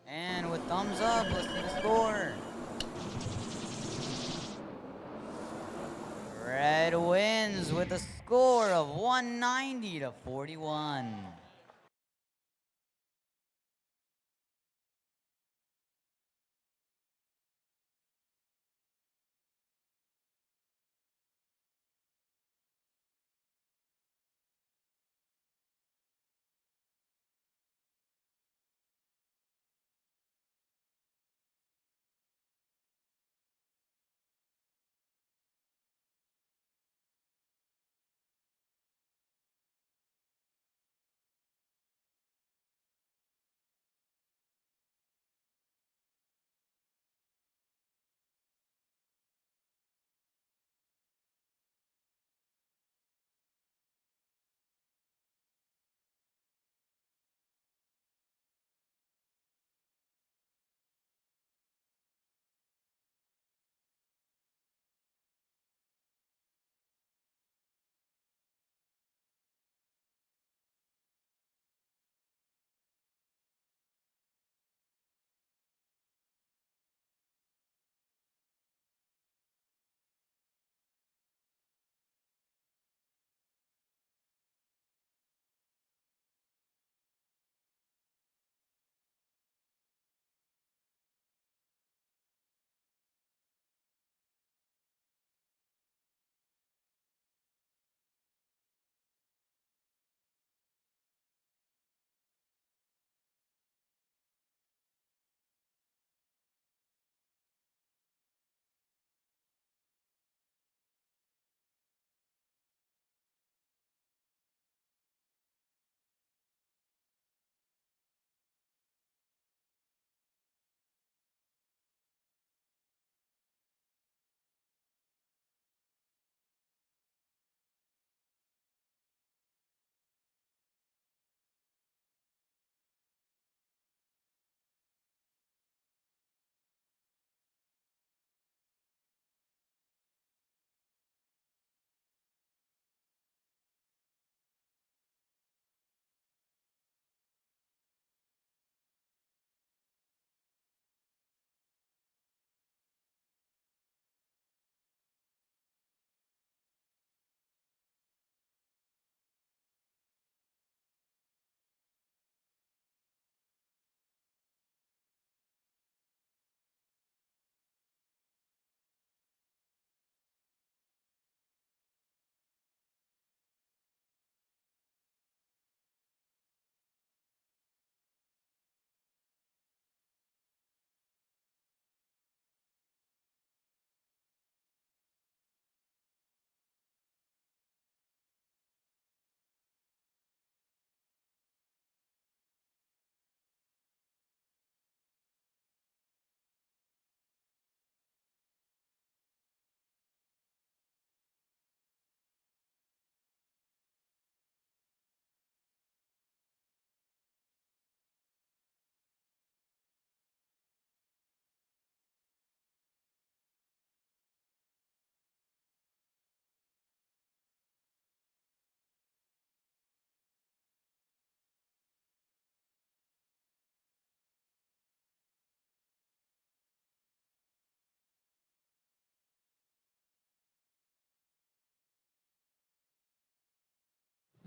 And with thumbs up, let's see the score. Red wins with a score of 190-41.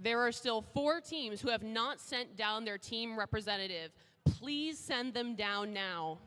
There are still 4 teams who have not sent down their team representative. Please send them down now.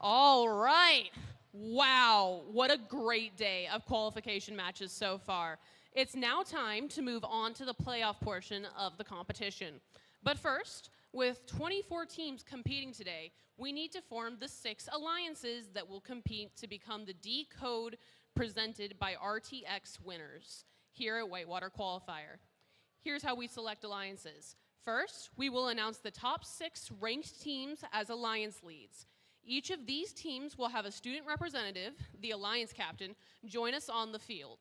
All right. Wow, what a great day of qualification matches so far. It's now time to move on to the playoff portion of the competition. But first, with 24 teams competing today, we need to form the 6 alliances that will compete to become the Decode presented by RTX winners here at Whitewater Qualifier. Here's how we select alliances. First, we will announce the top 6 ranked teams as alliance leads. Each of these teams will have a student representative, the alliance captain, join us on the field.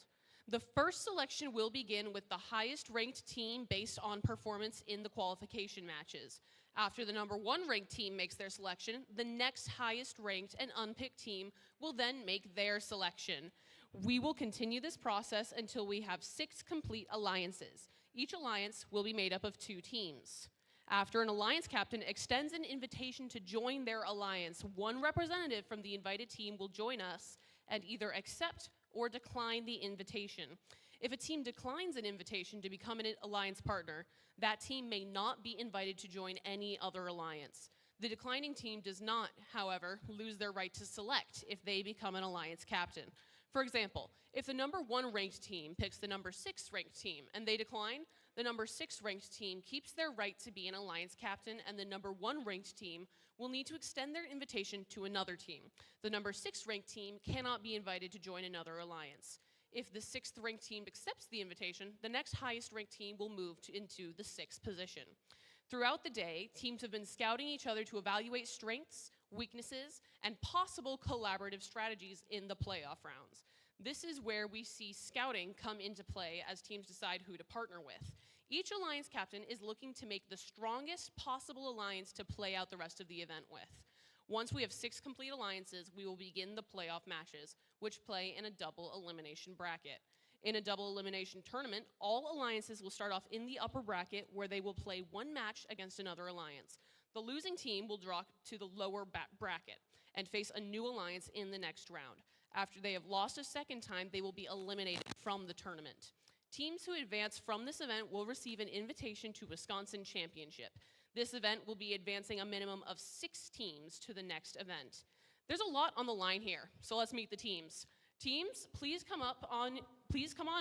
The first selection will begin with the highest ranked team based on performance in the qualification matches. After the number 1 ranked team makes their selection, the next highest ranked and unpicked team will then make their selection. We will continue this process until we have 6 complete alliances. Each alliance will be made up of 2 teams. After an alliance captain extends an invitation to join their alliance, 1 representative from the invited team will join us and either accept or decline the invitation. If a team declines an invitation to become an alliance partner, that team may not be invited to join any other alliance. The declining team does not, however, lose their right to select if they become an alliance captain. For example, if the number 1 ranked team picks the number 6 ranked team and they decline, the number 6 ranked team keeps their right to be an alliance captain, and the number 1 ranked team will need to extend their invitation to another team. The number 6 ranked team cannot be invited to join another alliance. If the 6th ranked team accepts the invitation, the next highest ranked team will move into the 6th position. Throughout the day, teams have been scouting each other to evaluate strengths, weaknesses, and possible collaborative strategies in the playoff rounds. This is where we see scouting come into play as teams decide who to partner with. Each alliance captain is looking to make the strongest possible alliance to play out the rest of the event with. Once we have 6 complete alliances, we will begin the playoff matches, which play in a double elimination bracket. In a double elimination tournament, all alliances will start off in the upper bracket where they will play 1 match against another alliance. The losing team will drop to the lower bracket and face a new alliance in the next round. After they have lost a second time, they will be eliminated from the tournament. Teams who advance from this event will receive an invitation to Wisconsin Championship. This event will be advancing a minimum of 6 teams to the next event. There's a lot on the line here, so let's meet the teams. Teams, please come on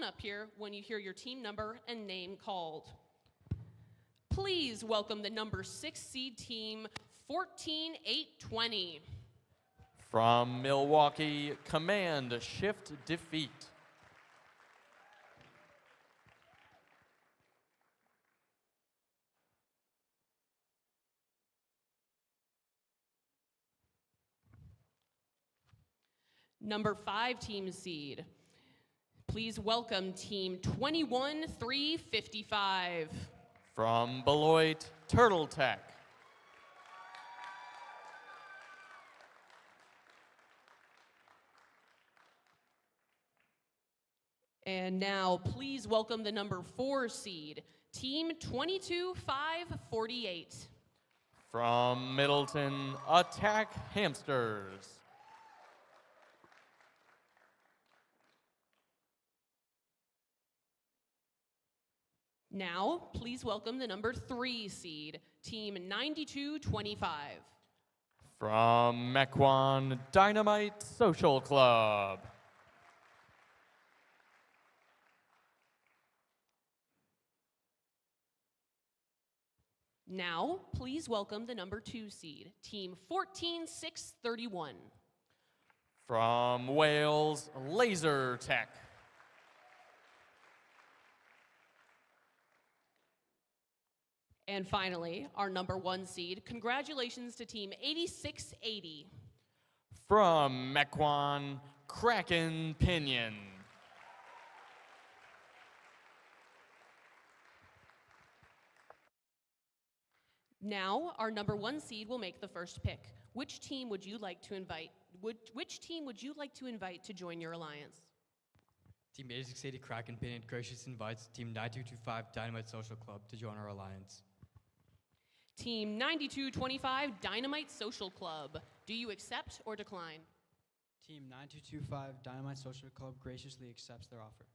up here when you hear your team number and name called. Please welcome the number 6 seed team, 14820. From Milwaukee, Command Shift Defeat. Number 5 team seed. Please welcome team 21355. From Beloit, Turtle Tech. And now please welcome the number 4 seed, team 22548. From Middleton, Attack Hamsters. Now, please welcome the number 3 seed, team 9225. From Mequon, Dynamite Social Club. Now, please welcome the number 2 seed, team 14631. From Wales, Laser Tech. And finally, our number 1 seed, congratulations to team 8680. From Mequon, Kraken Pinion. Now, our number 1 seed will make the first pick. Which team would you like to invite? Which team would you like to invite to join your alliance? Team 8680 Kraken Pinion graciously invites Team 9225 Dynamite Social Club to join our alliance. Team 9225 Dynamite Social Club. Do you accept or decline? Team 9225 Dynamite Social Club graciously accepts their offer.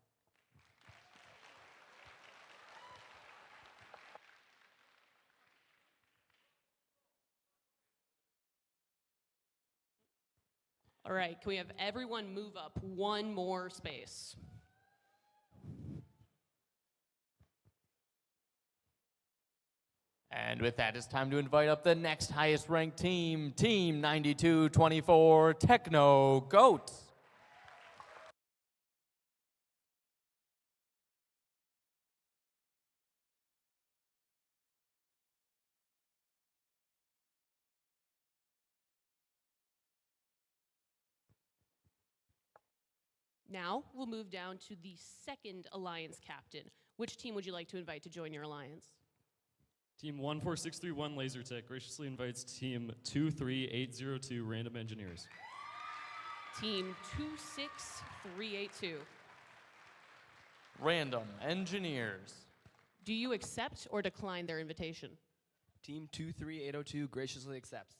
All right, can we have everyone move up one more space? And with that, it's time to invite up the next highest ranked team, Team 9224 Techno Goats. Now we'll move down to the second alliance captain. Which team would you like to invite to join your alliance? Team 14631 Laser Tech graciously invites Team 23802 Random Engineers. Team 26382. Random Engineers. Do you accept or decline their invitation? Team 23802 graciously accepts.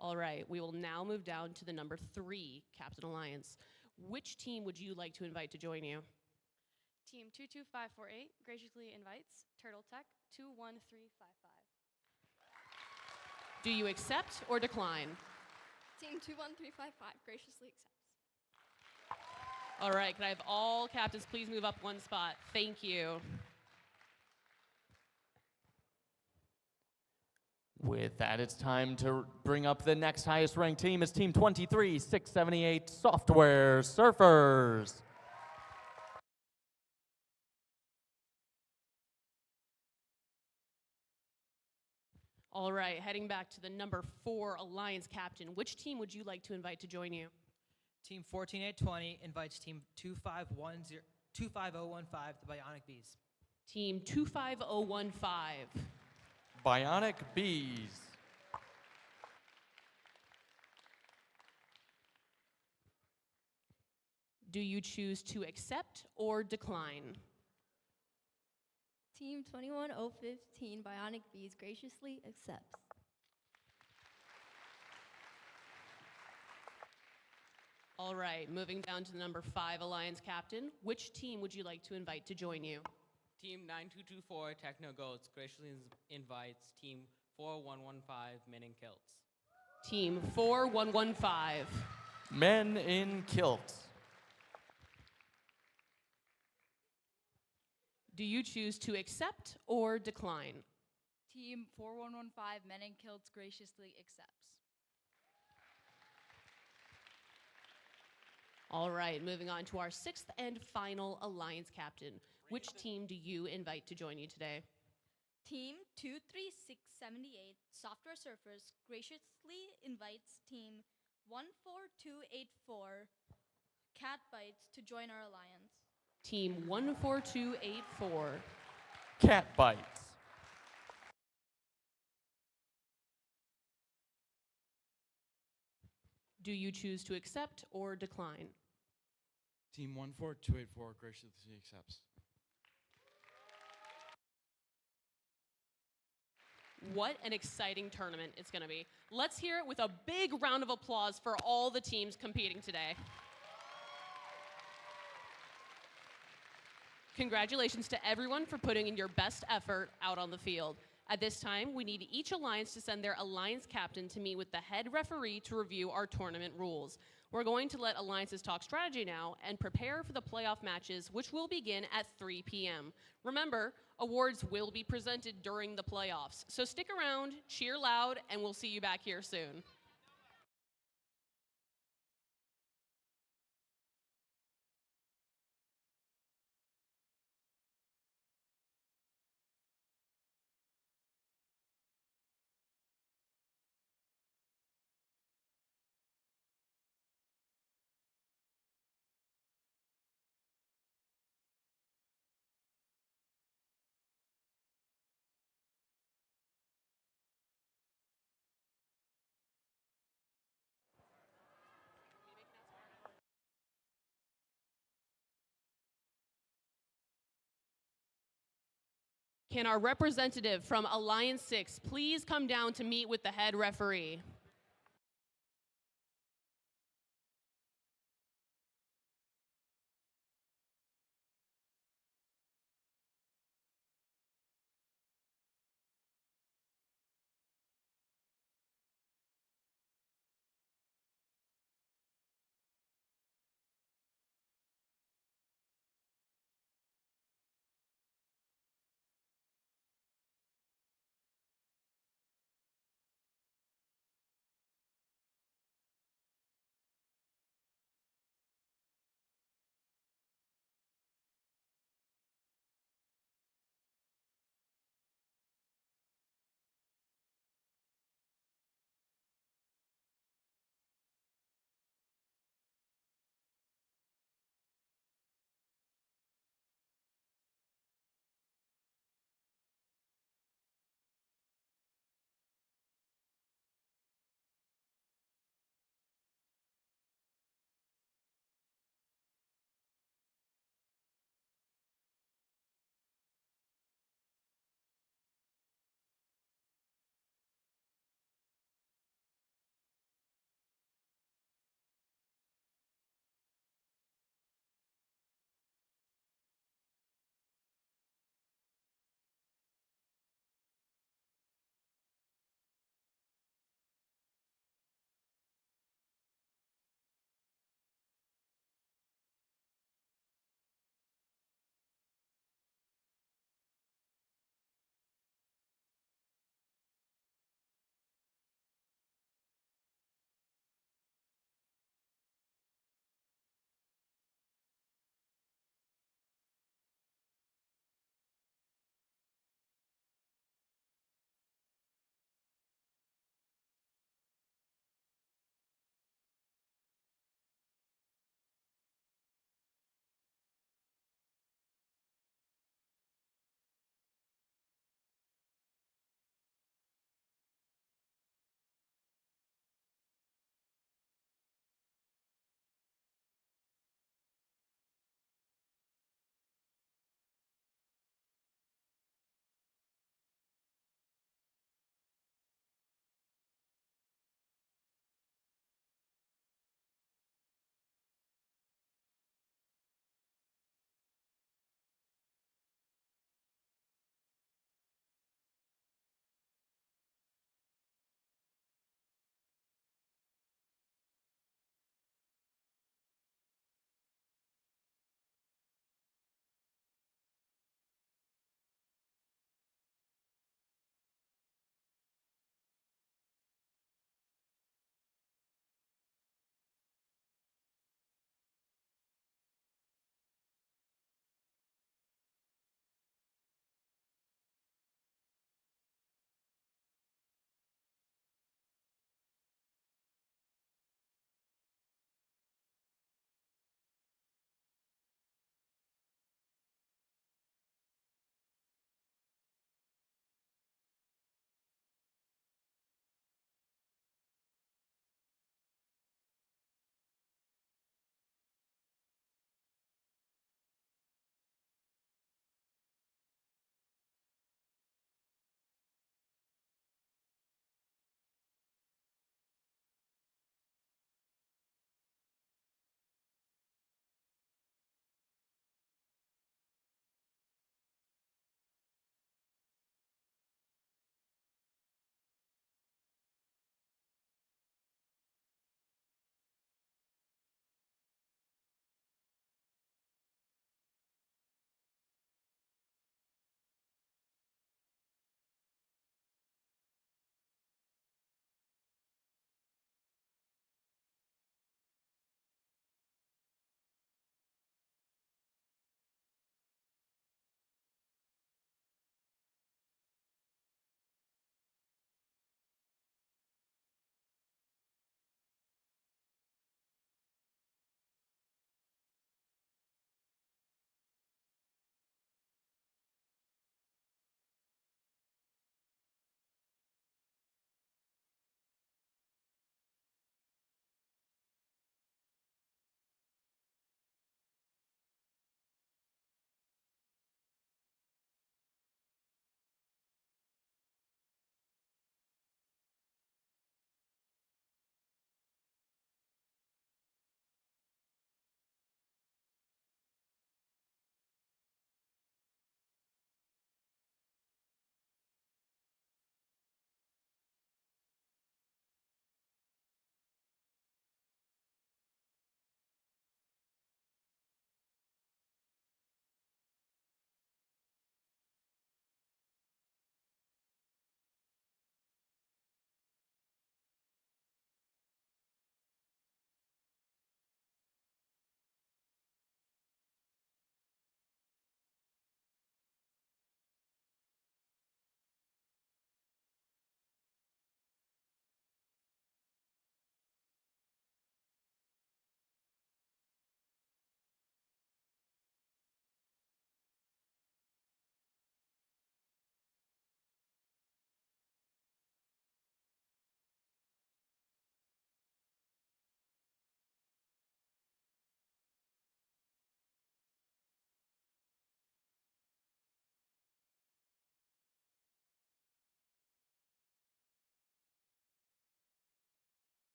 All right, we will now move down to the number 3 captain alliance. Which team would you like to invite to join you? Team 22548 graciously invites Turtle Tech 21355. Do you accept or decline? Team 21355 graciously accepts. All right, can I have all captains please move up one spot? Thank you. With that, it's time to bring up the next highest ranked team. It's Team 23678 Software Surfers. All right, heading back to the number 4 alliance captain. Which team would you like to invite to join you? Team 14820 invites Team 25015, the Bionic Bees. Team 25015. Bionic Bees. Do you choose to accept or decline? Team 21015 Bionic Bees graciously accepts. All right, moving down to the number 5 Alliance captain. Which team would you like to invite to join you? Team 9224 Techno Goats graciously invites Team 4115 Men in Kilts. Team 4115. Men in kilts. Do you choose to accept or decline? Team 4115 Men in Kilts graciously accepts. All right, moving on to our 6th and final Alliance captain. Which team do you invite to join you today? Team 23678 Software Surfers graciously invites Team 14284 Cat Bites to join our alliance. Team 14284. Cat bites. Do you choose to accept or decline? Team 14284 graciously accepts. What an exciting tournament it's going to be. Let's hear it with a big round of applause for all the teams competing today. Congratulations to everyone for putting in your best effort out on the field. At this time, we need each alliance to send their alliance captain to meet with the head referee to review our tournament rules. We're going to let alliances talk strategy now and prepare for the playoff matches, which will begin at 3 p.m. Remember, awards will be presented during the playoffs, so stick around, cheer loud, and we'll see you back here soon. Can our representative from Alliance 6 please come down to meet with the head referee?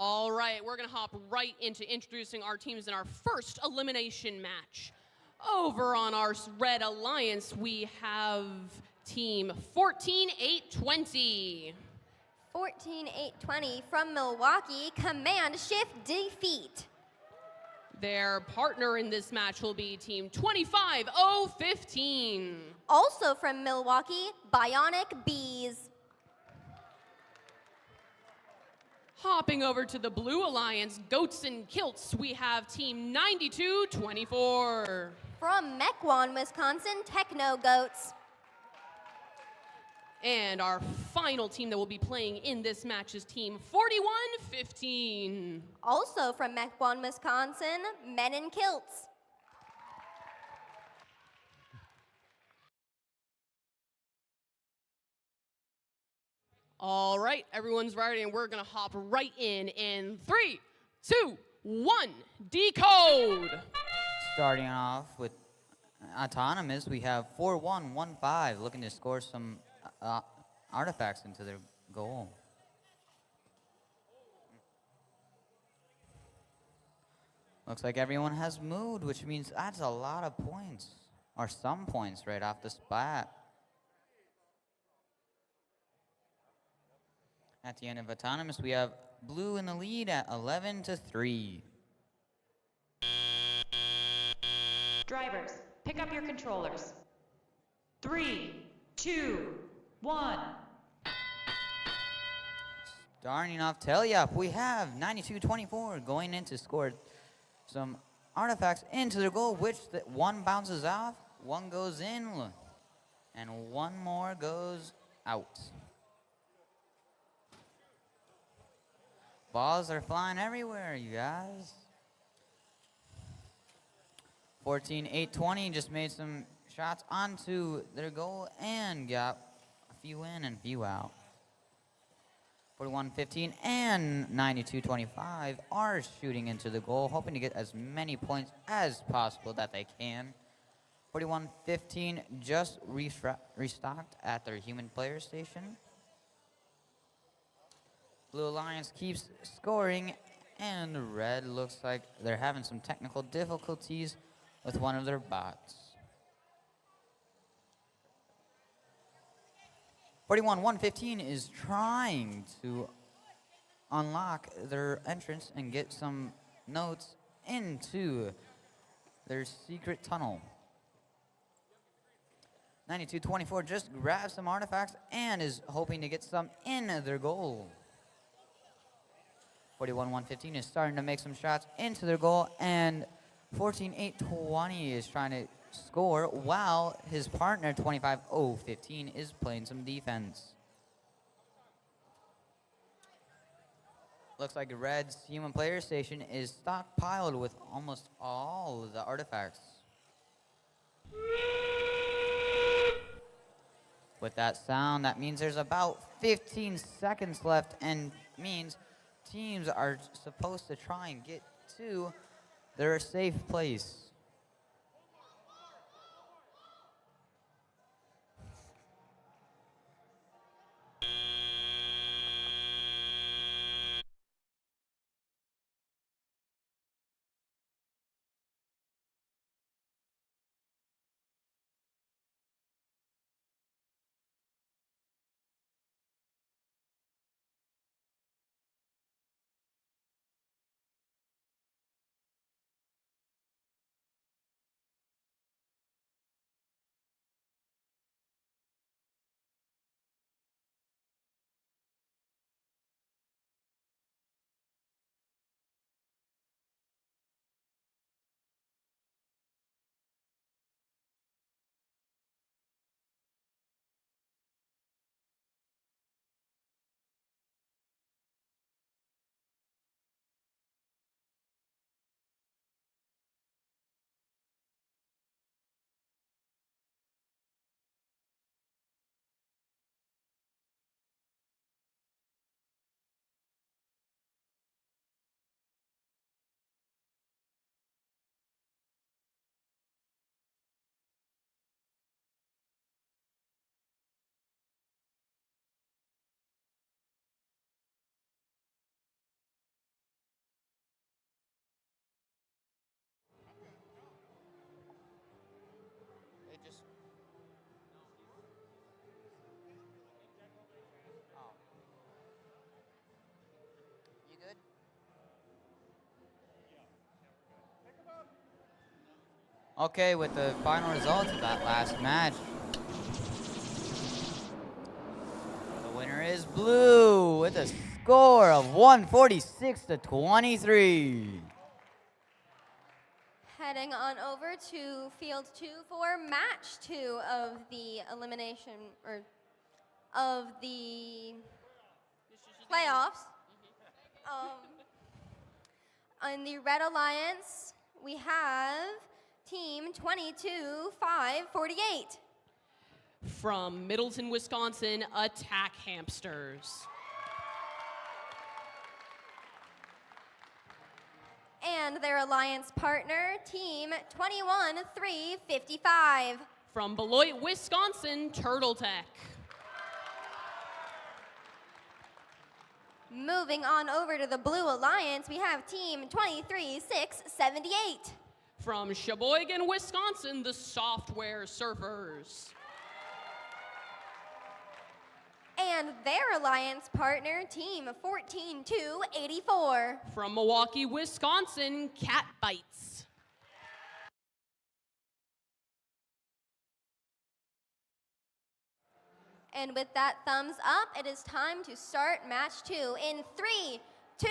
All right, we're going to hop right into introducing our teams in our first elimination match. Over on our Red Alliance, we have team 14820. 14820 from Milwaukee, Command Shift Defeat. Their partner in this match will be team 25015. Also from Milwaukee, Bionic Bees. Hopping over to the Blue Alliance, Goats and Kilts, we have team 9224. From Mequon, Wisconsin, Techno Goats. And our final team that will be playing in this match is team 4115. Also from Mequon, Wisconsin, Men in Kilts. All right, everyone's ready, and we're gonna hop right in 3, 2, 1, Decode. Starting off with Autonomous, we have 4115 looking to score some artifacts into their goal. Looks like everyone has moved, which means that's a lot of points, or some points right off the spot. At the end of Autonomous, we have Blue in the lead at 11-3. Drivers, pick up your controllers. 3, 2, 1. Starting off Teleup, we have 92-24 going in to score some artifacts into their goal, which one bounces off, one goes in, and one more goes out. Balls are flying everywhere, you guys. 14-8-20 just made some shots onto their goal and got a few in and a few out. 41-15 and 92-25 are shooting into the goal, hoping to get as many points as possible that they can. 41-15 just restocked at their human player station. Blue Alliance keeps scoring, and Red looks like they're having some technical difficulties with one of their bots. 41-115 is trying to unlock their entrance and get some notes into their secret tunnel. 92-24 just grabs some artifacts and is hoping to get some in their goal. 41-115 is starting to make some shots into their goal, and 14-8-20 is trying to score while his partner 25-0-15 is playing some defense. Looks like Red's human player station is stockpiled with almost all of the artifacts. With that sound, that means there's about 15 seconds left, and means teams are supposed to try and get to their safe place. Okay, with the final results of that last match, the winner is blue with a score of 146 to 23. Heading on over to field 2 for match 2 of the elimination, or of the playoffs. On the Red Alliance, we have team 22-548. From Middleton, Wisconsin, Attack Hamsters. And their alliance partner, team 21-355. From Beloit, Wisconsin, Turtle Tech. Moving on over to the Blue Alliance, we have team 23-678. From Sheboygan, Wisconsin, the Software Surfers. And their alliance partner, team 14-284. From Milwaukee, Wisconsin, Cat Bites. And with that thumbs up, it is time to start match 2 in 3, 2,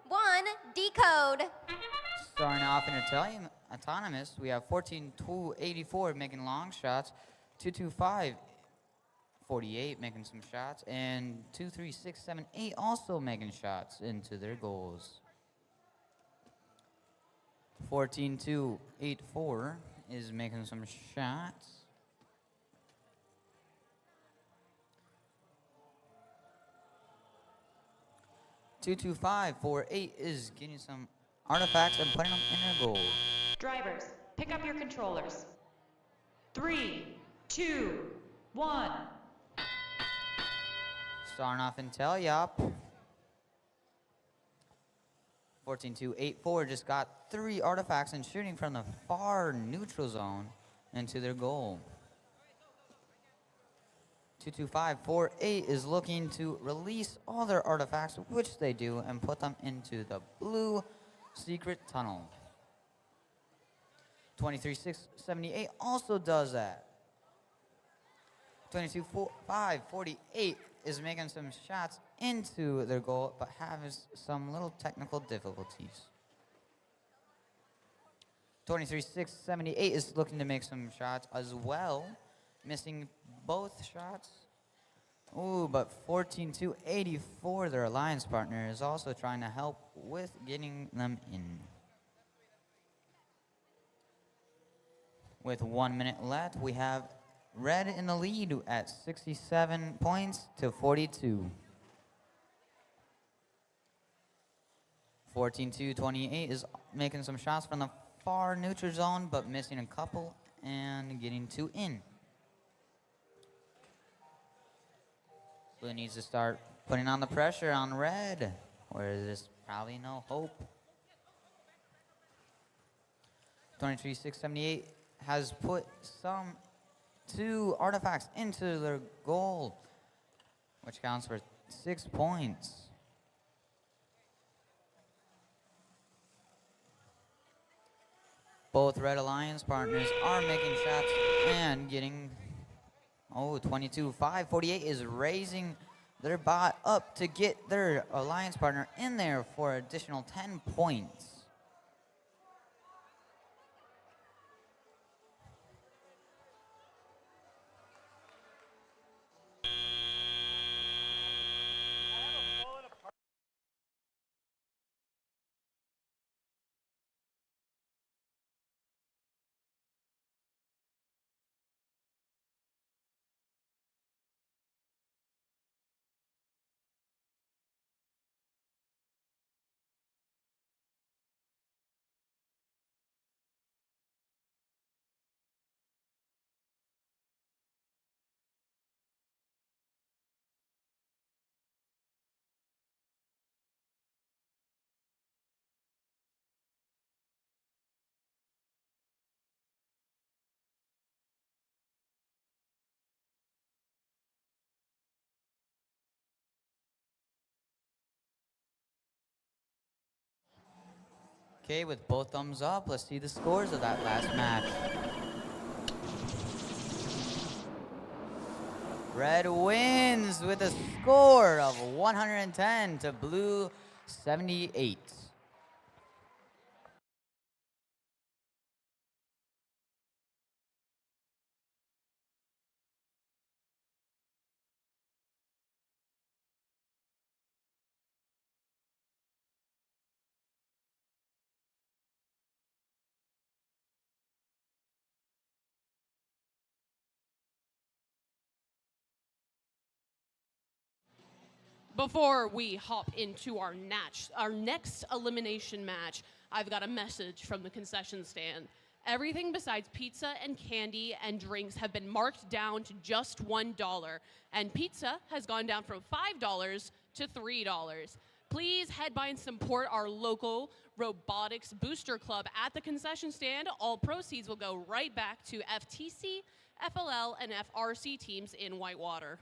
1, Decode. Starting off in Italian autonomous, we have 14-284 making long shots, 225-48 making some shots, and 23678 also making shots into their goals. 14-284 is making some shots. (22548) is getting some artifacts and putting them in their goal. Drivers, pick up your controllers. 3, 2, 1. Starting off in Telyop. 14-284 just got 3 artifacts and shooting from the far neutral zone into their goal. 22548 is looking to release all their artifacts, which they do, and put them into the blue secret tunnel. 23678 also does that. 22548 is making some shots into their goal, but has some little technical difficulties. 23678 is looking to make some shots as well, missing both shots. Ooh, but 14284, their alliance partner, is also trying to help with getting them in. With 1 minute left, we have Red in the lead at 67 points to 42. 14228 is making some shots from the far neutral zone, but missing a couple and getting 2 in. Blue needs to start putting on the pressure on Red, where there's probably no hope. 23678 has put some 2 artifacts into their goal, which counts for 6 points. Both Red Alliance partners are making shots and getting, 22-548 is raising their bot up to get their alliance partner in there for additional 10 points. Okay, with both thumbs up, let's see the scores of that last match. Red wins with a score of 110 to blue 78. Before we hop into our next elimination match, I've got a message from the concession stand. Everything besides pizza and candy and drinks have been marked down to just $1, and pizza has gone down from $5 to $3. Please head by and support our local robotics booster club at the concession stand. All proceeds will go right back to FTC, FLL, and FRC teams in Whitewater.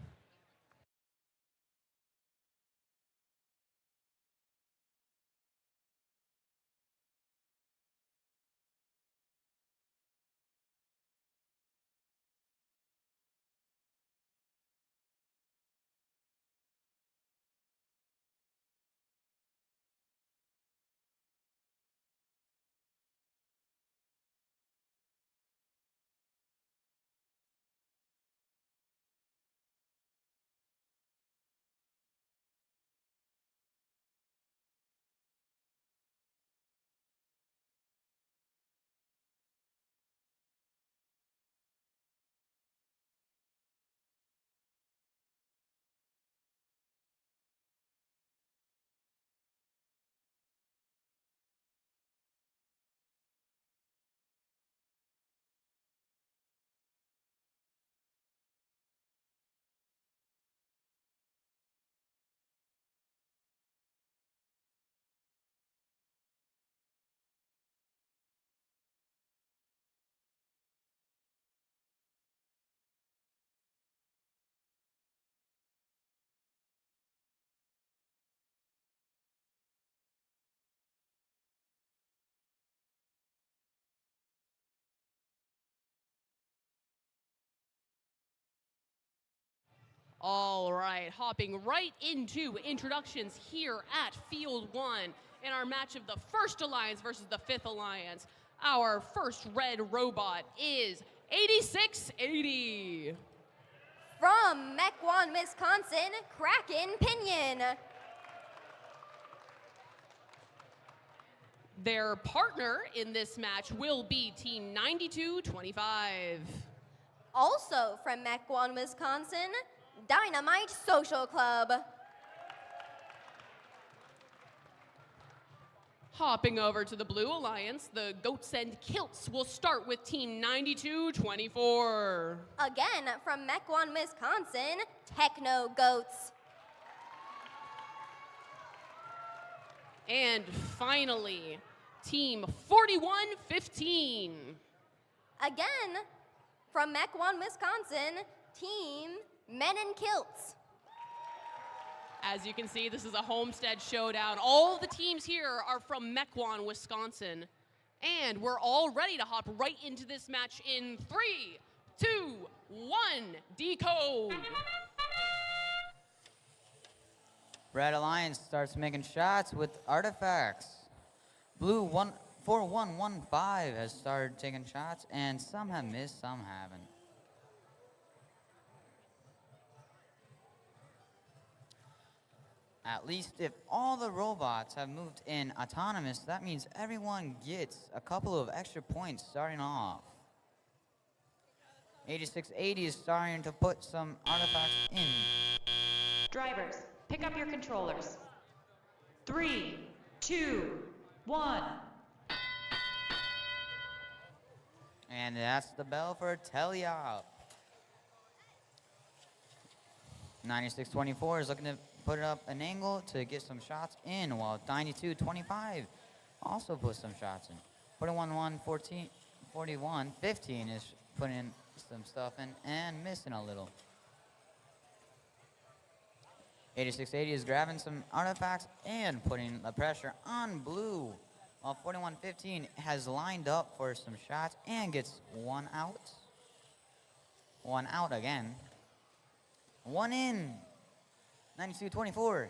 All right, hopping right into introductions here at Field 1 in our match of the First Alliance versus the Fifth Alliance. Our first red robot is 8680. From Mequon, Wisconsin, Kraken Pinion. Their partner in this match will be Team 9225. Also from Mequon, Wisconsin, Dynamite Social Club. Hopping over to the Blue Alliance, the Goats and Kilts will start with Team 9224. Again, from Mequon, Wisconsin, Techno Goats. And finally, Team 4115. Again, from Mequon, Wisconsin, Team Men in Kilts. As you can see, this is a homestead showdown. All the teams here are from Mequon, Wisconsin. And we're all ready to hop right into this match in 3, 2, 1, Decode. Red Alliance starts making shots with artifacts. Blue 4115 has started taking shots, and some have missed, some haven't. At least if all the robots have moved in autonomous, that means everyone gets a couple of extra points starting off. 8680 is starting to put some artifacts in. Drivers, pick up your controllers. 3, 2, 1. And that's the bell for teleop. 9624 is looking to put up an angle to get some shots in, while 9225 also puts some shots in. 4115 is putting some stuff in and missing a little. 8680 is grabbing some artifacts and putting the pressure on blue. While 41-15 has lined up for some shots and gets one out. One out again. One in. 92-24.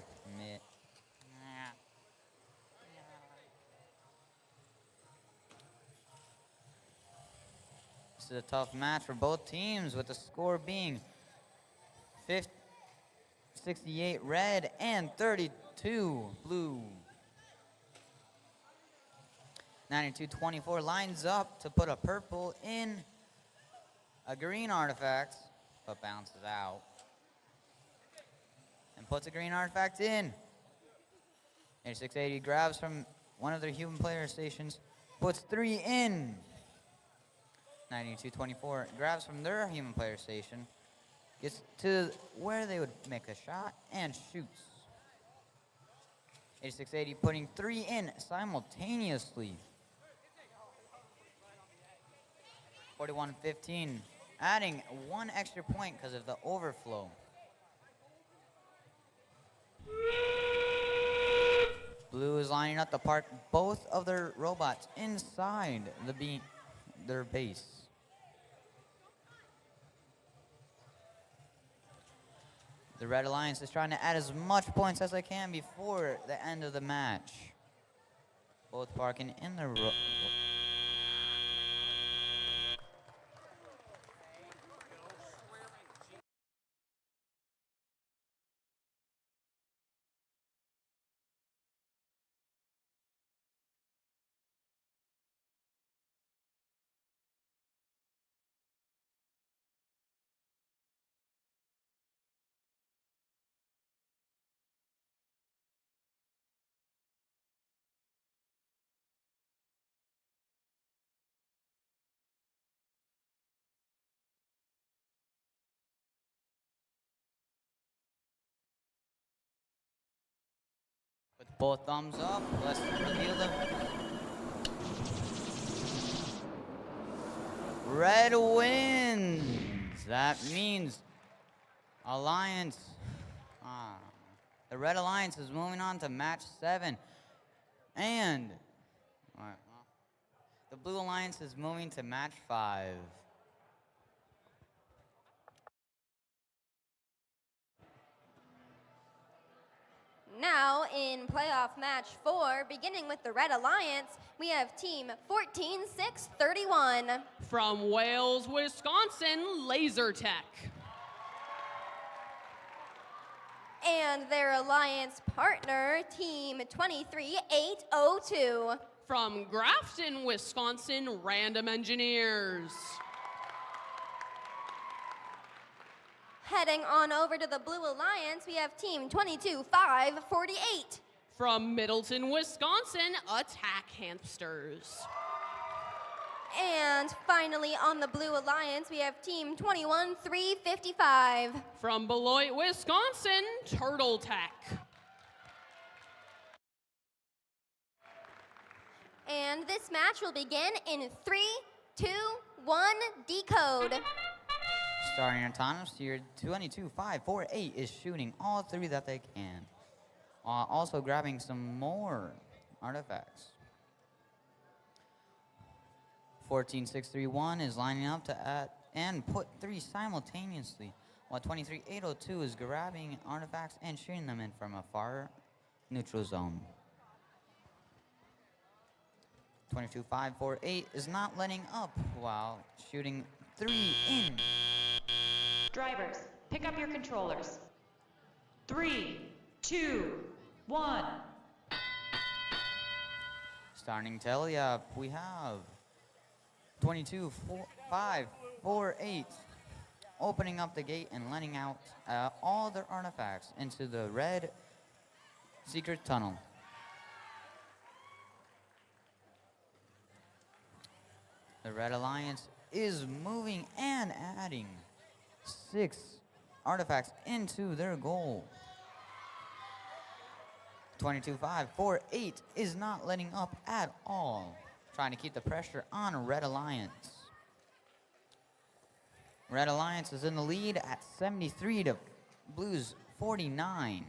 This is a tough match for both teams, with the score being 68 red and 32 blue. 92-24 lines up to put a purple in a green artifact, but bounces out. And puts a green artifact in. 8680 grabs from one of their human player stations, puts 3 in. 92-24 grabs from their human player station, gets to where they would make a shot and shoots. 8680 putting 3 in simultaneously. 41-15 adding 1 extra point because of the overflow. Blue is lining up to park both of their robots inside their base. The Red Alliance is trying to add as much points as they can before the end of the match. Both parking in the with both thumbs up, let's reveal them. Red wins. That means Alliance. The Red Alliance is moving on to match 7. And the Blue Alliance is moving to match 5. Now, in playoff match 4, beginning with the Red Alliance, we have team 14-6-31. From Wales, Wisconsin, Laser Tech. And their alliance partner, team 23-8-02. From Grafton, Wisconsin, Random Engineers. Heading on over to the Blue Alliance, we have team 22-5-48. From Middleton, Wisconsin, Attack Hamsters. And finally on the Blue Alliance, we have team 21-3-55. From Beloit, Wisconsin, Turtle Tech. And this match will begin in 3, 2, 1, Decode. Starting autonomous here, 22-5-4-8 is shooting all 3 that they can. Also grabbing some more artifacts. 14-6-3-1 is lining up to add and put 3 simultaneously, while 23-8-02 is grabbing artifacts and shooting them in from a far neutral zone. 22-5-4-8 is not letting up while shooting 3 in. Drivers, pick up your controllers. 3, 2, 1. Starting tally up, we have 22-5-4-8 opening up the gate and letting out all their artifacts into the red secret tunnel. The Red Alliance is moving and adding 6 artifacts into their goal. 22-5-4-8 is not letting up at all, trying to keep the pressure on Red Alliance. Red Alliance is in the lead at 73 to Blue's 49.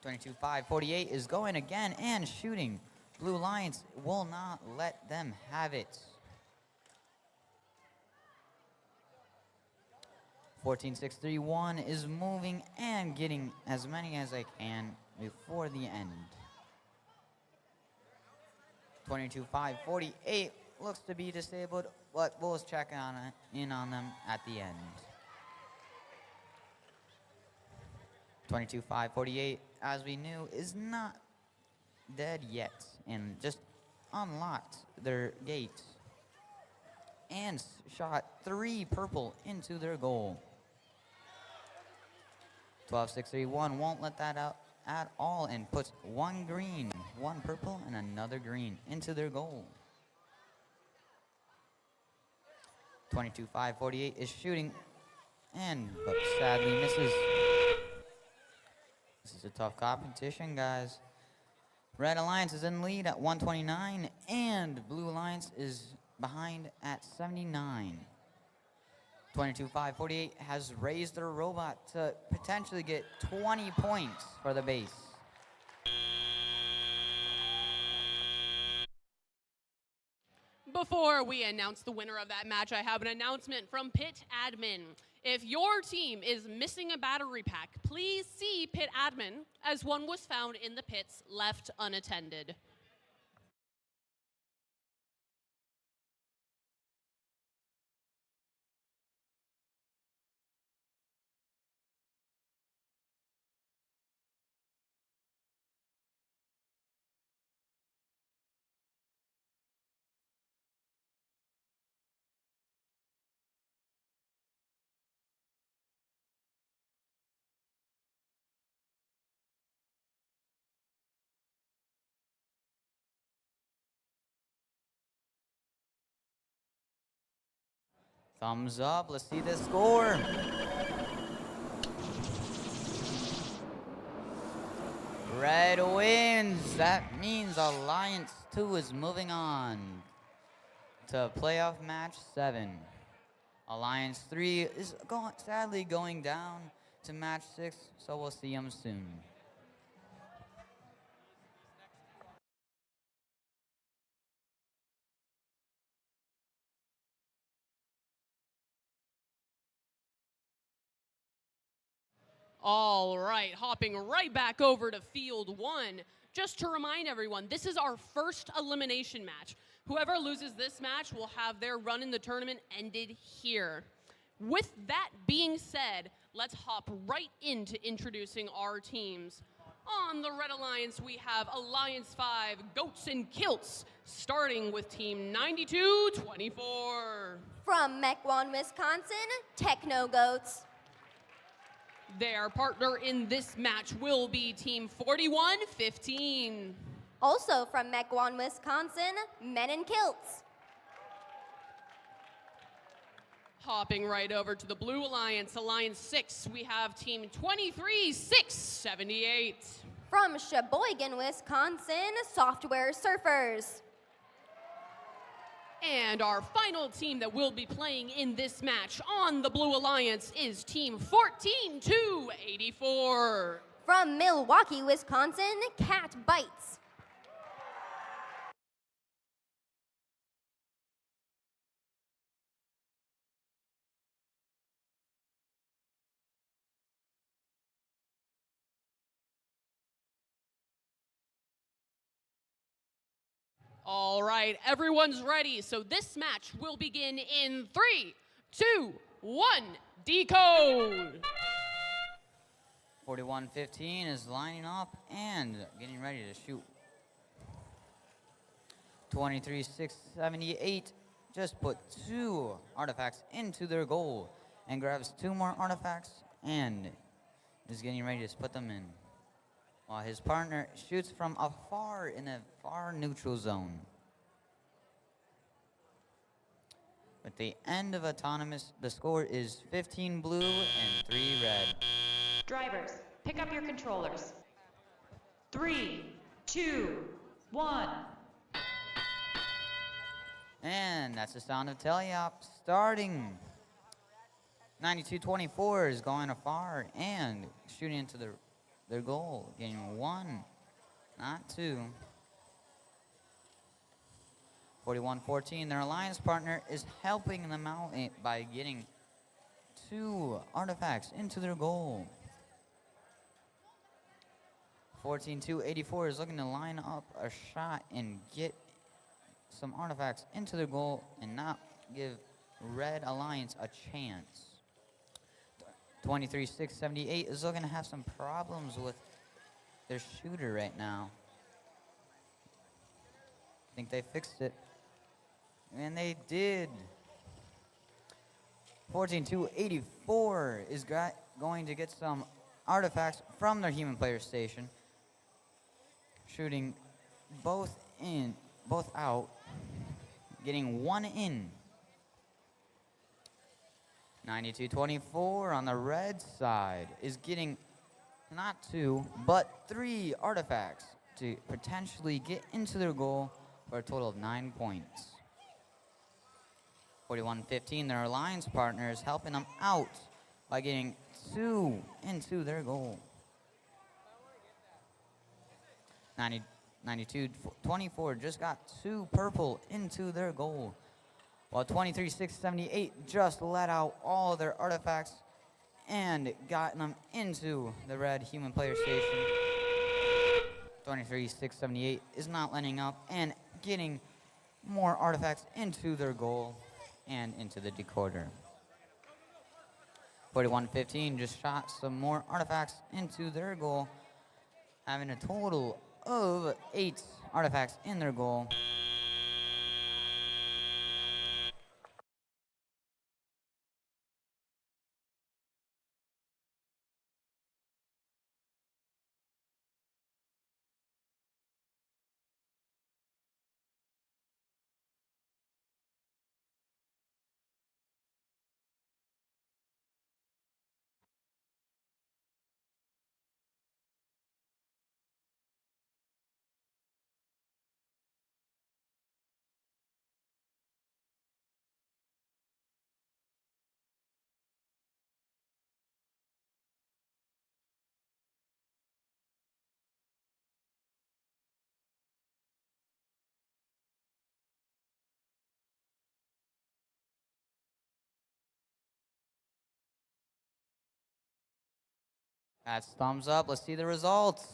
22-5-48 is going again and shooting Blue Lions will not let them have it. 14-6-3-1 is moving and getting as many as I can before the end. 22-5-48 looks to be disabled, but we'll check in on them at the end. 22-5-48, as we knew, is not dead yet and just unlocked their gate and shot 3 purple into their goal. 12-6-3-1 won't let that out at all and puts 1 green, 1 purple, and another green into their goal. 22-5-48 is shooting but sadly misses. This is a tough competition, guys. Red Alliance is in lead at 129, and Blue Alliance is behind at 79. 22-5-48 has raised their robot to potentially get 20 points for the base. Before we announce the winner of that match, I have an announcement from Pit Admin. If your team is missing a battery pack, please see Pit Admin, as one was found in the pits left unattended. Thumbs up, let's see the score. Red wins. That means Alliance 2 is moving on to playoff match 7. Alliance 3 is sadly going down to match 6, so we'll see them soon. All right, hopping right back over to field 1. Just to remind everyone, this is our first elimination match. Whoever loses this match will have their run in the tournament ended here. With that being said, let's hop right into introducing our teams. On the Red Alliance, we have Alliance 5, Goats and Kilts, starting with Team 9224. From Mequon, Wisconsin, Techno Goats. Their partner in this match will be Team 4115. Also from Mequon, Wisconsin, Men in Kilts. Hopping right over to the Blue Alliance, Alliance 6, we have Team 23678. From Sheboygan, Wisconsin, Software Surfers. And our final team that will be playing in this match on the Blue Alliance is Team 14284. From Milwaukee, Wisconsin, Cat Bites. All right, everyone's ready. So this match will begin in 3, 2, 1, Decode. 4115 is lining up and getting ready to shoot. 23678 just put 2 artifacts into their goal and grabs 2 more artifacts and is getting ready to put them in, while his partner shoots from afar in a far neutral zone. At the end of autonomous, the score is 15 blue and 3 red. Drivers, pick up your controllers. 3, 2, 1. And that's the sound of Teleop starting. 9224 is going afar and shooting into their goal, getting 1, not 2. 41-14, their alliance partner is helping them out by getting 2 artifacts into their goal. 14-2-84 is looking to line up a shot and get some artifacts into their goal and not give Red Alliance a chance. 23-6-78 is looking to have some problems with their shooter right now. I think they fixed it. And they did. 14-2-84 is going to get some artifacts from their human player station. Shooting both out, getting 1 in. 92-24 on the red side is getting not 2, but 3 artifacts to potentially get into their goal for a total of 9 points. 41-15, their alliance partner is helping them out by getting 2 into their goal. 92-24 just got 2 purple into their goal, while 23-6-78 just let out all their artifacts and got them into the red human player station. 23-6-78 is not letting up and getting more artifacts into their goal and into the decoder. 41-15 just shot some more artifacts into their goal, having a total of 8 artifacts in their goal. That's thumbs up. Let's see the results.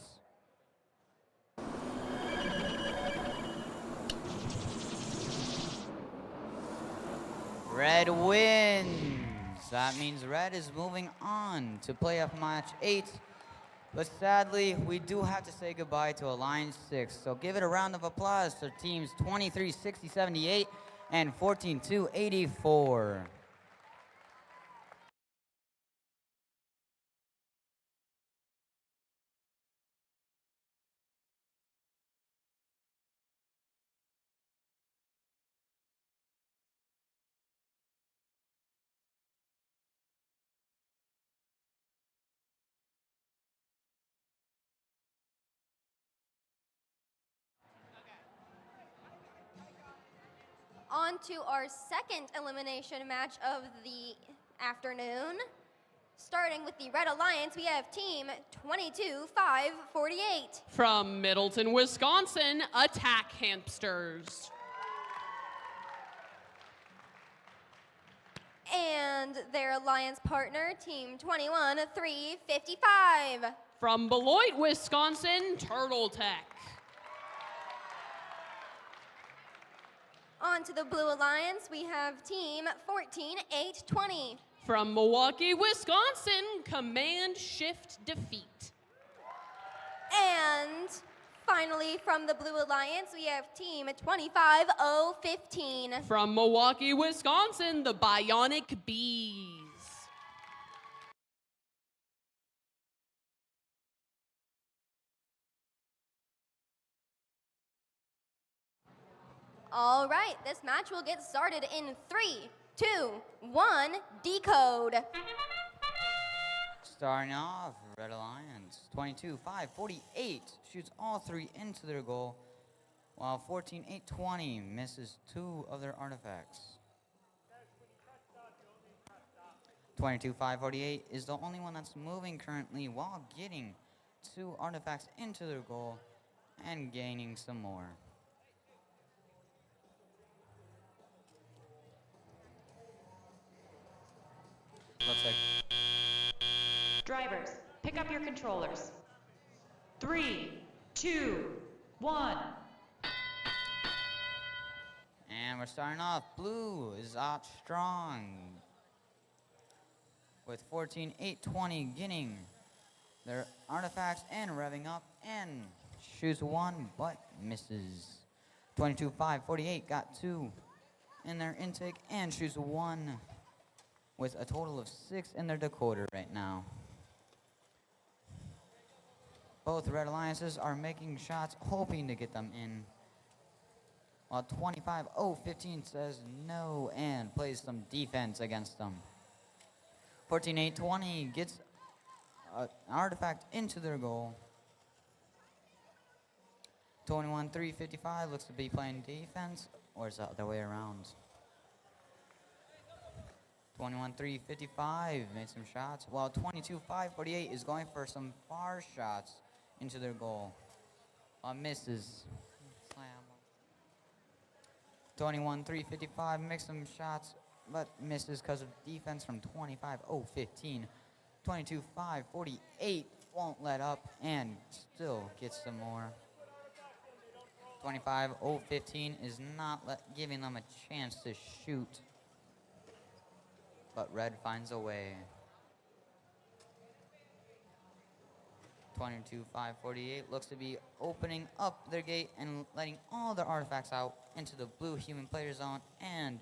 Red wins. That means Red is moving on to playoff match 8. But sadly, we do have to say goodbye to Alliance 6. So give it a round of applause to teams 23-60-78 and 14-2-84. On to our second elimination match of the afternoon. Starting with the Red Alliance, we have team 22-5-48. From Middleton, Wisconsin, Attack Hamsters. And their alliance partner, team 21-3-55. From Beloit, Wisconsin, Turtle Tech. On to the Blue Alliance, we have team 14-8-20. From Milwaukee, Wisconsin, Command Shift Defeat. And finally, from the Blue Alliance, we have team 25-0-15. From Milwaukee, Wisconsin, the Bionic Bees. All right, this match will get started in 3, 2, 1, Decode. Starting off, Red Alliance, 22-5-48 shoots all 3 into their goal, while 14-8-20 misses 2 of their artifacts. 22-5-48 is the only one that's moving currently while getting 2 artifacts into their goal and gaining some more. Looks like Drivers, pick up your controllers. 3, 2, 1. And we're starting off. Blue is out strong with 14-8-20 getting their artifacts and revving up and shoots 1 but misses. 22-5-48 got 2 in their intake and shoots 1 with a total of 6 in their decoder right now. Both Red Alliances are making shots, hoping to get them in. While 25-0-15 says no and plays some defense against them. 14-8-20 gets an artifact into their goal. 21-3-55 looks to be playing defense, or is it the other way around? 21-3-55 made some shots, while 22-5-48 is going for some far shots into their goal. Misses. Slam. 21-3-55 makes some shots, but misses because of defense from 25-0-15. 22-5-48 won't let up and still gets some more. 25-0-15 is not giving them a chance to shoot, but Red finds a way. 22-5-48 looks to be opening up their gate and letting all their artifacts out into the blue human player zone and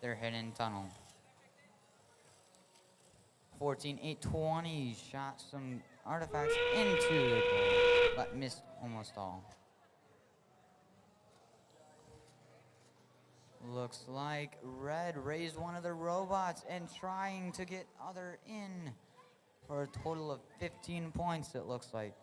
their hidden tunnel. 14-8-20 shot some artifacts into their goal, but missed almost all. Looks like Red raised one of their robots and trying to get other in for a total of 15 points, it looks like.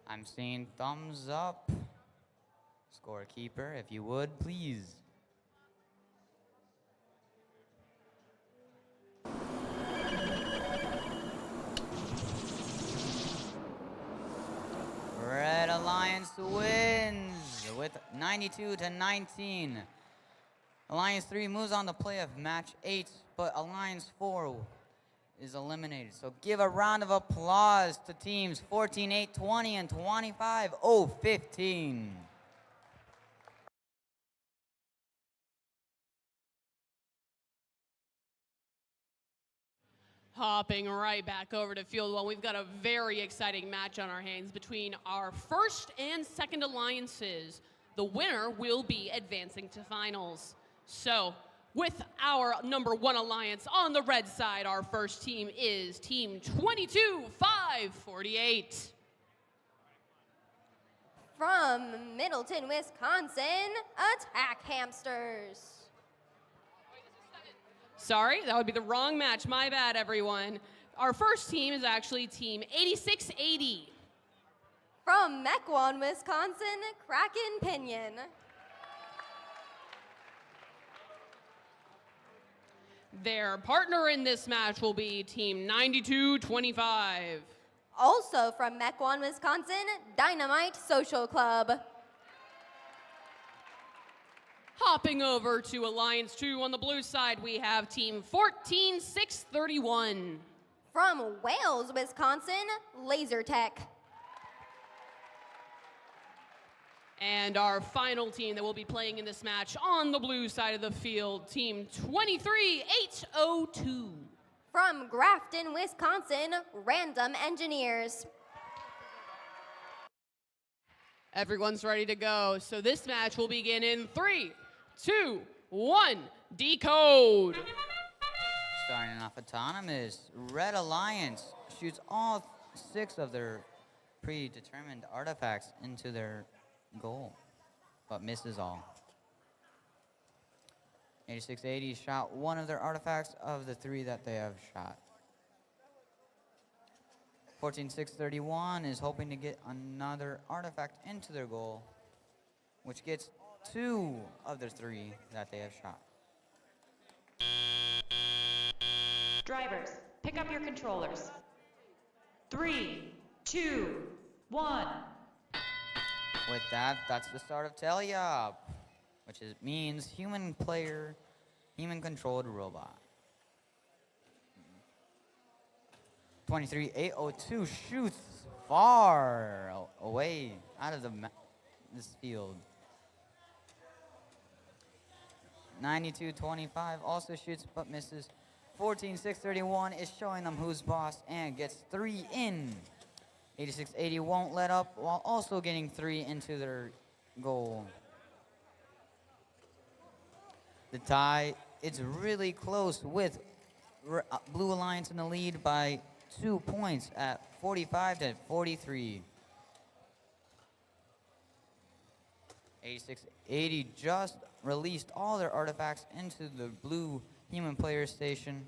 I'm seeing thumbs up. Scorekeeper, if you would, please. Red Alliance wins with 92-19. Alliance 3 moves on to play of match 8, but Alliance 4 is eliminated. So give a round of applause to teams 14-8-20 and 25-0-15. Hopping right back over to field one, we've got a very exciting match on our hands between our first and second alliances. The winner will be advancing to finals. So, with our number 1 alliance on the red side, our first team is Team 22-5-48. From Middleton, Wisconsin, Attack Hamsters. Sorry, that would be the wrong match. My bad, everyone. Our first team is actually Team 8680. From Mequon, Wisconsin, Kraken Pinion. Their partner in this match will be Team 9225. Also from Mequon, Wisconsin, Dynamite Social Club. Hopping over to Alliance 2 on the blue side, we have Team 14631. From Wales, Wisconsin, Laser Tech. And our final team that will be playing in this match on the blue side of the field, Team 23802. From Grafton, Wisconsin, Random Engineers. Everyone's ready to go. So this match will begin in 3, 2, 1, Decode. Starting off autonomous, Red Alliance shoots all 6 of their predetermined artifacts into their goal, but misses all. 8680 shot 1 of their artifacts of the 3 that they have shot. 14631 is hoping to get another artifact into their goal, which gets 2 of the 3 that they have shot. Drivers, pick up your controllers. 3, 2, 1. With that, that's the start of Teleyop, which means human player, human-controlled robot. 23802 shoots far away out of this field. 9225 also shoots but misses. 14631 is showing them who's boss and gets 3 in. 8680 won't let up while also getting 3 into their goal. The tie, it's really close with Blue Alliance in the lead by 2 points at 45-43. 8680 just released all their artifacts into the blue human player station.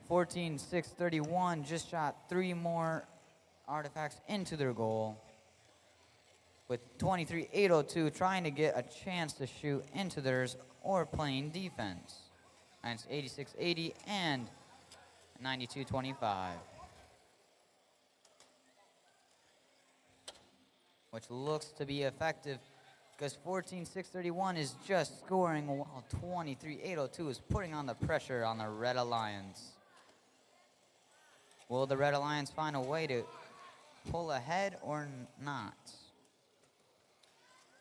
14631 just shot 3 more artifacts into their goal, with 23802 trying to get a chance to shoot into theirs or playing defense. And it's 8680 and 9225. Which looks to be effective because 14631 is just scoring while 23802 is putting on the pressure on the Red Alliance. Will the Red Alliance find a way to pull ahead or not?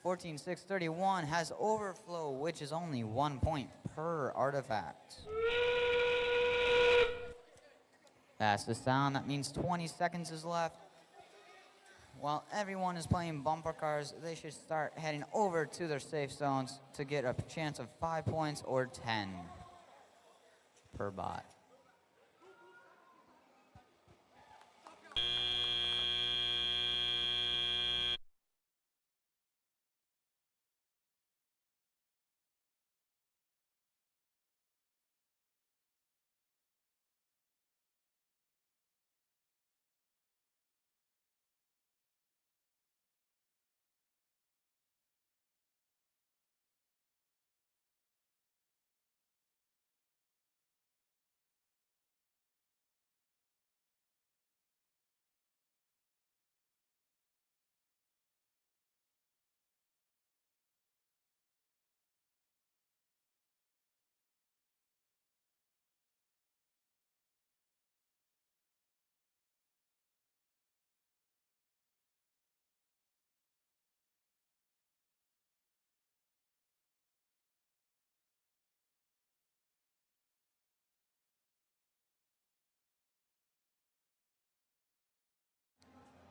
14631 has overflow, which is only 1 point per artifact. That's the sound. That means 20 seconds is left. While everyone is playing bumper cars, they should start heading over to their safe zones to get a chance of 5 points or 10 per bot.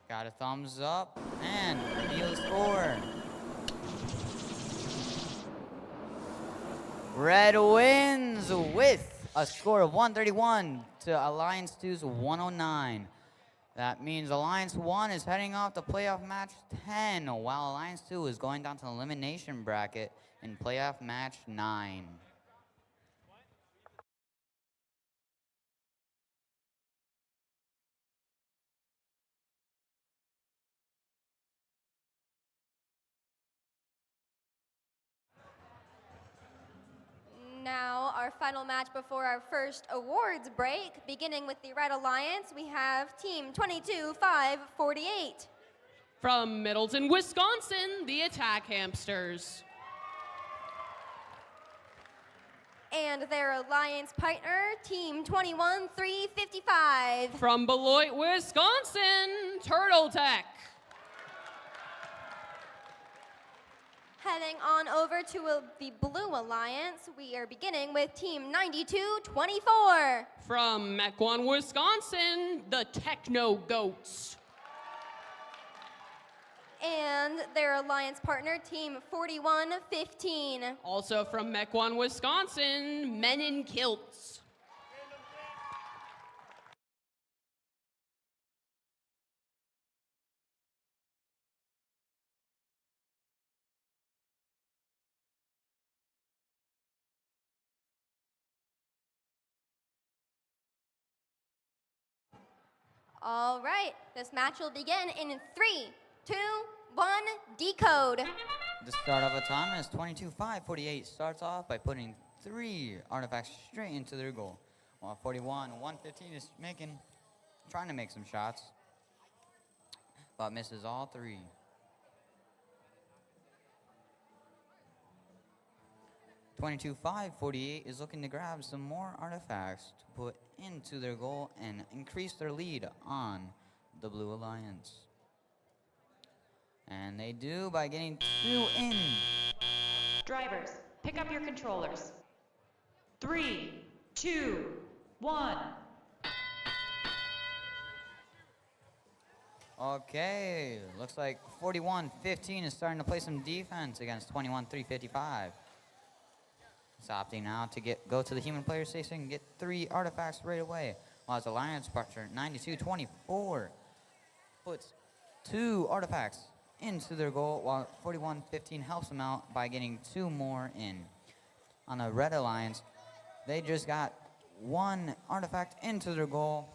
Got a thumbs up and reveal the score. Red wins with a score of 131 to Alliance 2's 109. That means Alliance 1 is heading off to playoff match 10, while Alliance 2 is going down to the elimination bracket in playoff match 9. Now, our final match before our first awards break. Beginning with the Red Alliance, we have Team 22-548. From Middleton, Wisconsin, the Attack Hamsters. And their alliance partner, Team 21-355. From Beloit, Wisconsin, Turtle Tech. Heading on over to the Blue Alliance, we are beginning with Team 92-24. From Mequon, Wisconsin, the Techno Goats. And their alliance partner, Team 4115. Also from Mequon, Wisconsin, Men in Kilts. All right, this match will begin in 3, 2, 1, Decode. The start of a time is 22-5. 48 starts off by putting 3 artifacts straight into their goal, while 41-115 is trying to make some shots, but misses all 3. (22-5) 48 is looking to grab some more artifacts to put into their goal and increase their lead on the Blue Alliance. And they do by getting 2 in. Drivers, pick up your controllers. 3, 2, 1. Okay, looks like 41-15 is starting to play some defense against 21-355. It's opting now to go to the human player station and get 3 artifacts right away, while his alliance partner 92-24 puts 2 artifacts into their goal, while 41-15 helps them out by getting 2 more in. On the red alliance, they just got 1 artifact into their goal,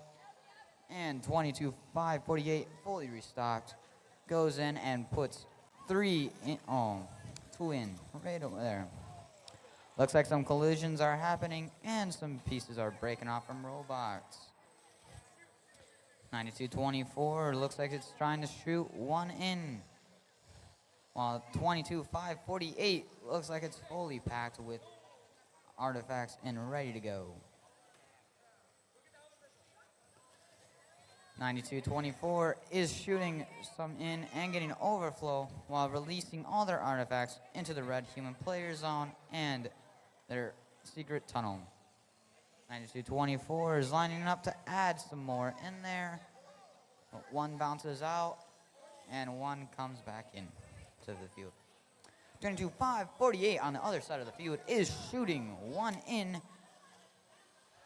and 22-5 fully restocked goes in and puts 3 in, 2 in right over there. Looks like some collisions are happening and some pieces are breaking off from robots. 92-24 looks like it's trying to shoot 1 in, while 22-5 looks like it's fully packed with artifacts and ready to go. 92-24 is shooting some in and getting overflow while releasing all their artifacts into the red human player zone and their secret tunnel. 92-24 is lining up to add some more in there, but 1 bounces out and 1 comes back in to the field. 22-5 on the other side of the field is shooting 1 in,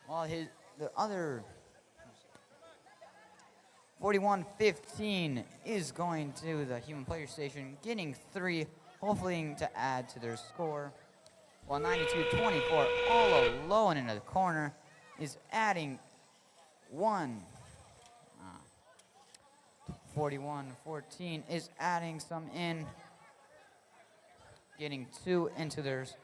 while the other 41-15 is going to the human player station, getting 3, hopefully to add to their score. While 92-24, all alone in the corner, is adding 1. 41-14 is adding some in, getting 2 into theirs.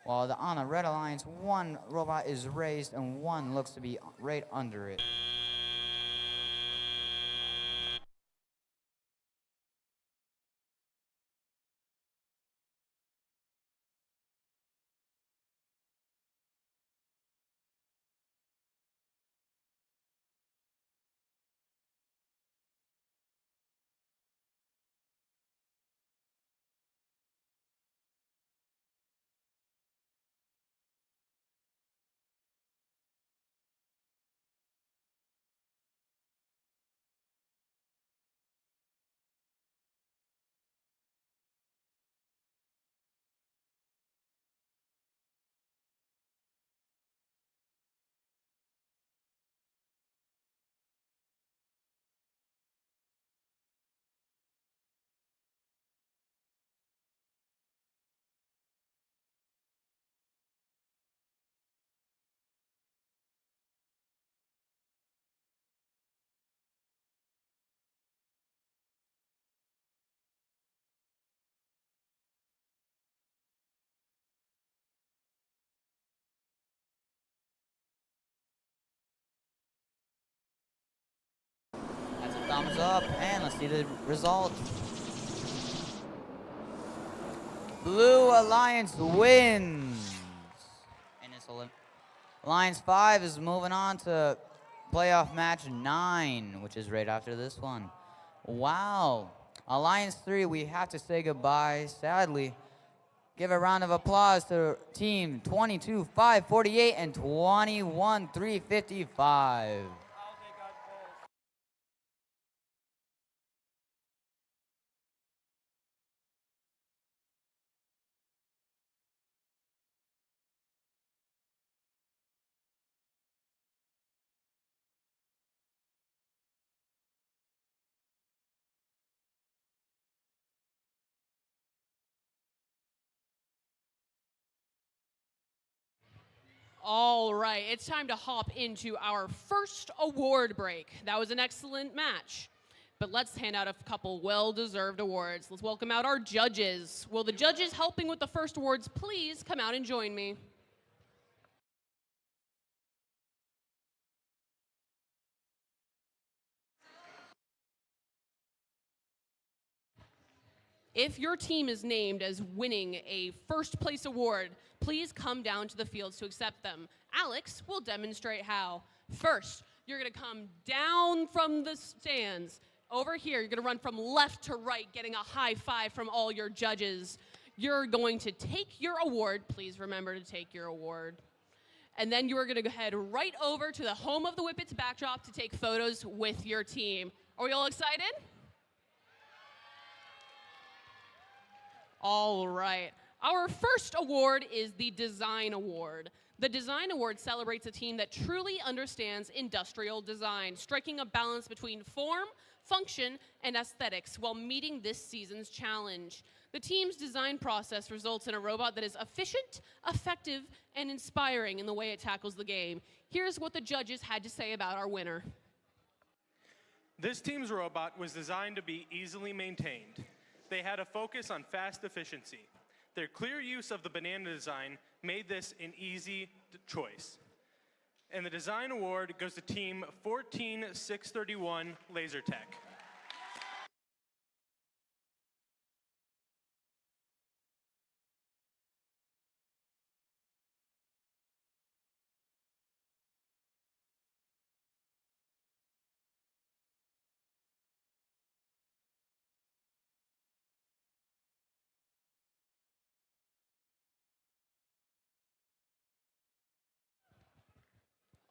While on the red alliance, 1 robot is raised and 1 looks to be right under it. That's a thumbs up, and let's see the result. Blue Alliance wins. And it's Alliance 5 is moving on to playoff match 9, which is right after this one. Wow. Alliance 3, we have to say goodbye, sadly. Give a round of applause to team 22-5 and 21-355. All right, it's time to hop into our first award break. That was an excellent match. But let's hand out a couple well-deserved awards. Let's welcome out our judges. Will the judges helping with the first awards please come out and join me? If your team is named as winning a first place award, please come down to the fields to accept them. Alex will demonstrate how. First, you're gonna come down from the stands. Over here, you're gonna run from left to right, getting a high five from all your judges. You're going to take your award. Please remember to take your award. And then you are gonna head right over to the home of the Whippets backdrop to take photos with your team. Are we all excited? All right. Our first award is the Design Award. The Design Award celebrates a team that truly understands industrial design, striking a balance between form, function, and aesthetics while meeting this season's challenge. The team's design process results in a robot that is efficient, effective, and inspiring in the way it tackles the game. Here's what the judges had to say about our winner. This team's robot was designed to be easily maintained. They had a focus on fast efficiency. Their clear use of the banana design made this an easy choice. And the design award goes to team 14631 LaserTech.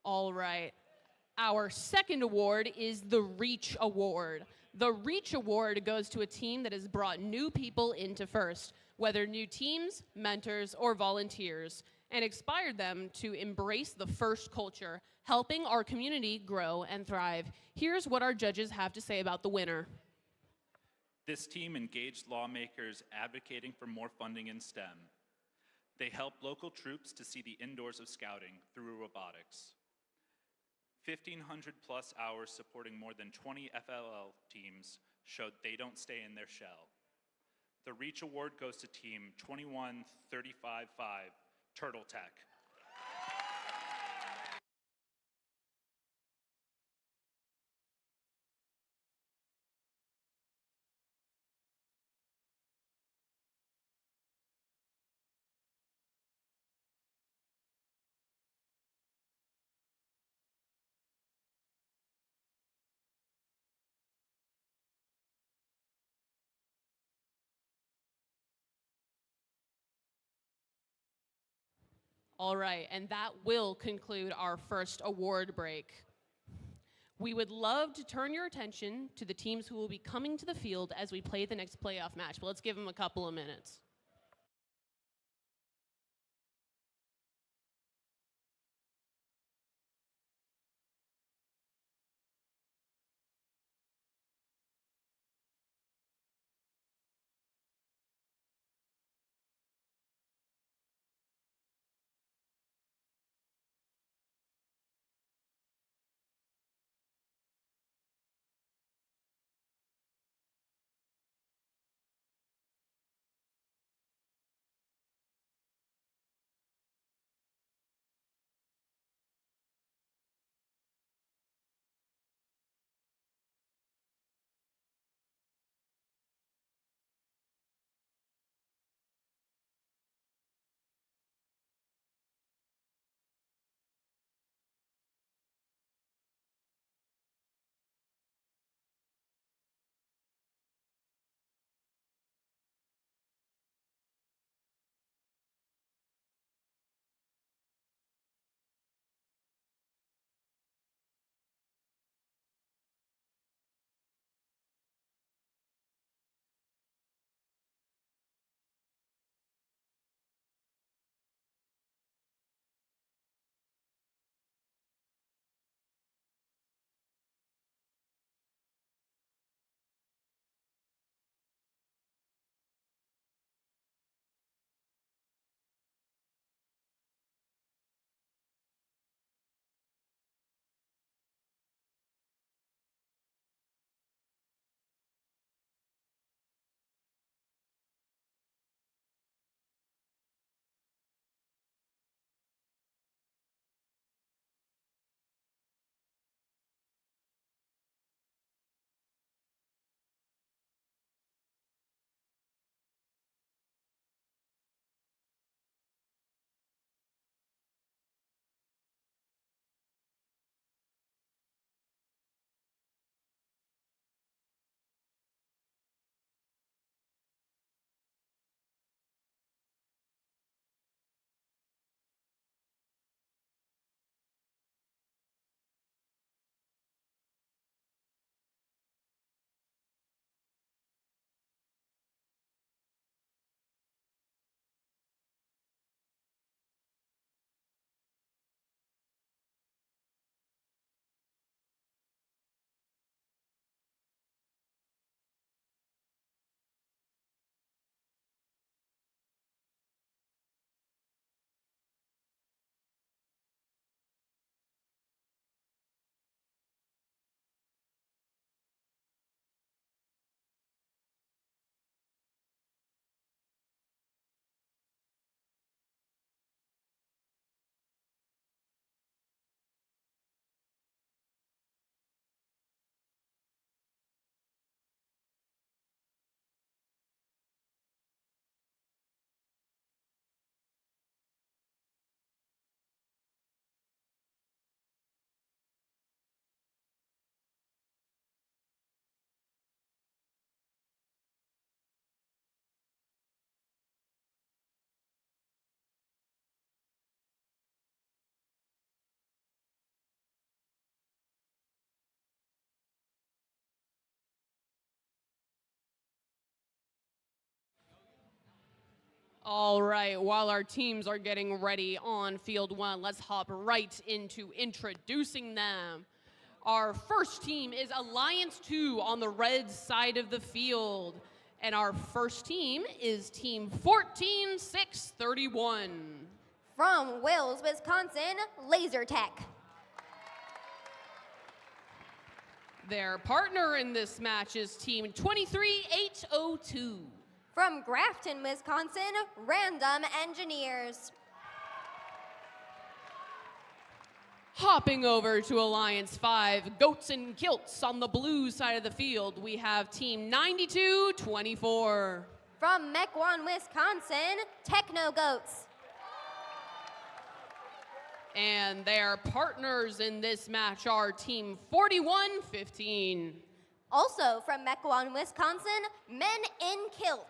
All right. Our second award is the Reach Award. The Reach Award goes to a team that has brought new people into FIRST, whether new teams, mentors, or volunteers, and inspired them to embrace the FIRST culture, helping our community grow and thrive. Here's what our judges have to say about the winner. This team engaged lawmakers advocating for more funding in STEM. They helped local troops to see the indoors of scouting through robotics. 1,500 plus hours supporting more than 20 FLL teams showed they don't stay in their shell. The Reach Award goes to team 21355 Turtle Tech. All right, and that will conclude our first award break. We would love to turn your attention to the teams who will be coming to the field as we play the next playoff match, but let's give them a couple of minutes. All right, while our teams are getting ready on field one, let's hop right into introducing them. Our first team is Alliance 2 on the red side of the field. And our first team is Team 14631. From Wills, Wisconsin, Laser Tech. Their partner in this match is Team 23802. From Grafton, Wisconsin, Random Engineers. Hopping over to Alliance 5, Goats and Kilts on the blue side of the field, we have Team 9224. From Mequon, Wisconsin, Techno Goats. And their partners in this match are Team 4115. Also from Mequon, Wisconsin, Men in Kilts.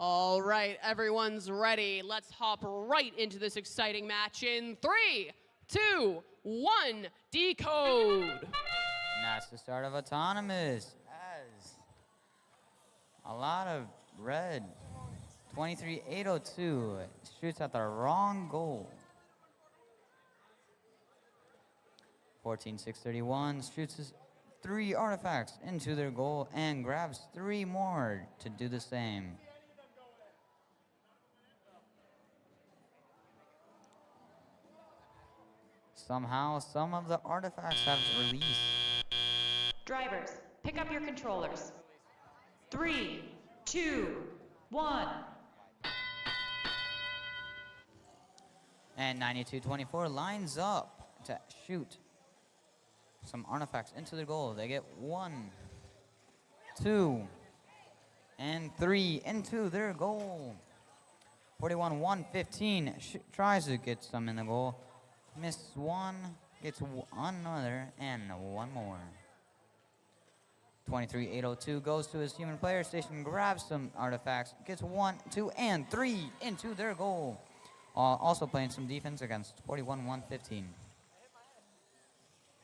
All right, everyone's ready. Let's hop right into this exciting match in 3, 2, 1, Decode. And that's the start of autonomous. As a lot of red. 23802 shoots at the wrong goal. 14631 shoots his 3 artifacts into their goal and grabs 3 more to do the same. Somehow, some of the artifacts have released. Drivers, pick up your controllers. 3, 2, 1. And 9224 lines up to shoot some artifacts into their goal. They get 1, 2, and 3 into their goal. 41-115 tries to get some in the goal. Misses 1, gets another, and 1 more. 23802 goes to his human player station, grabs some artifacts, gets 1, 2, and 3 into their goal. Also playing some defense against 41-115.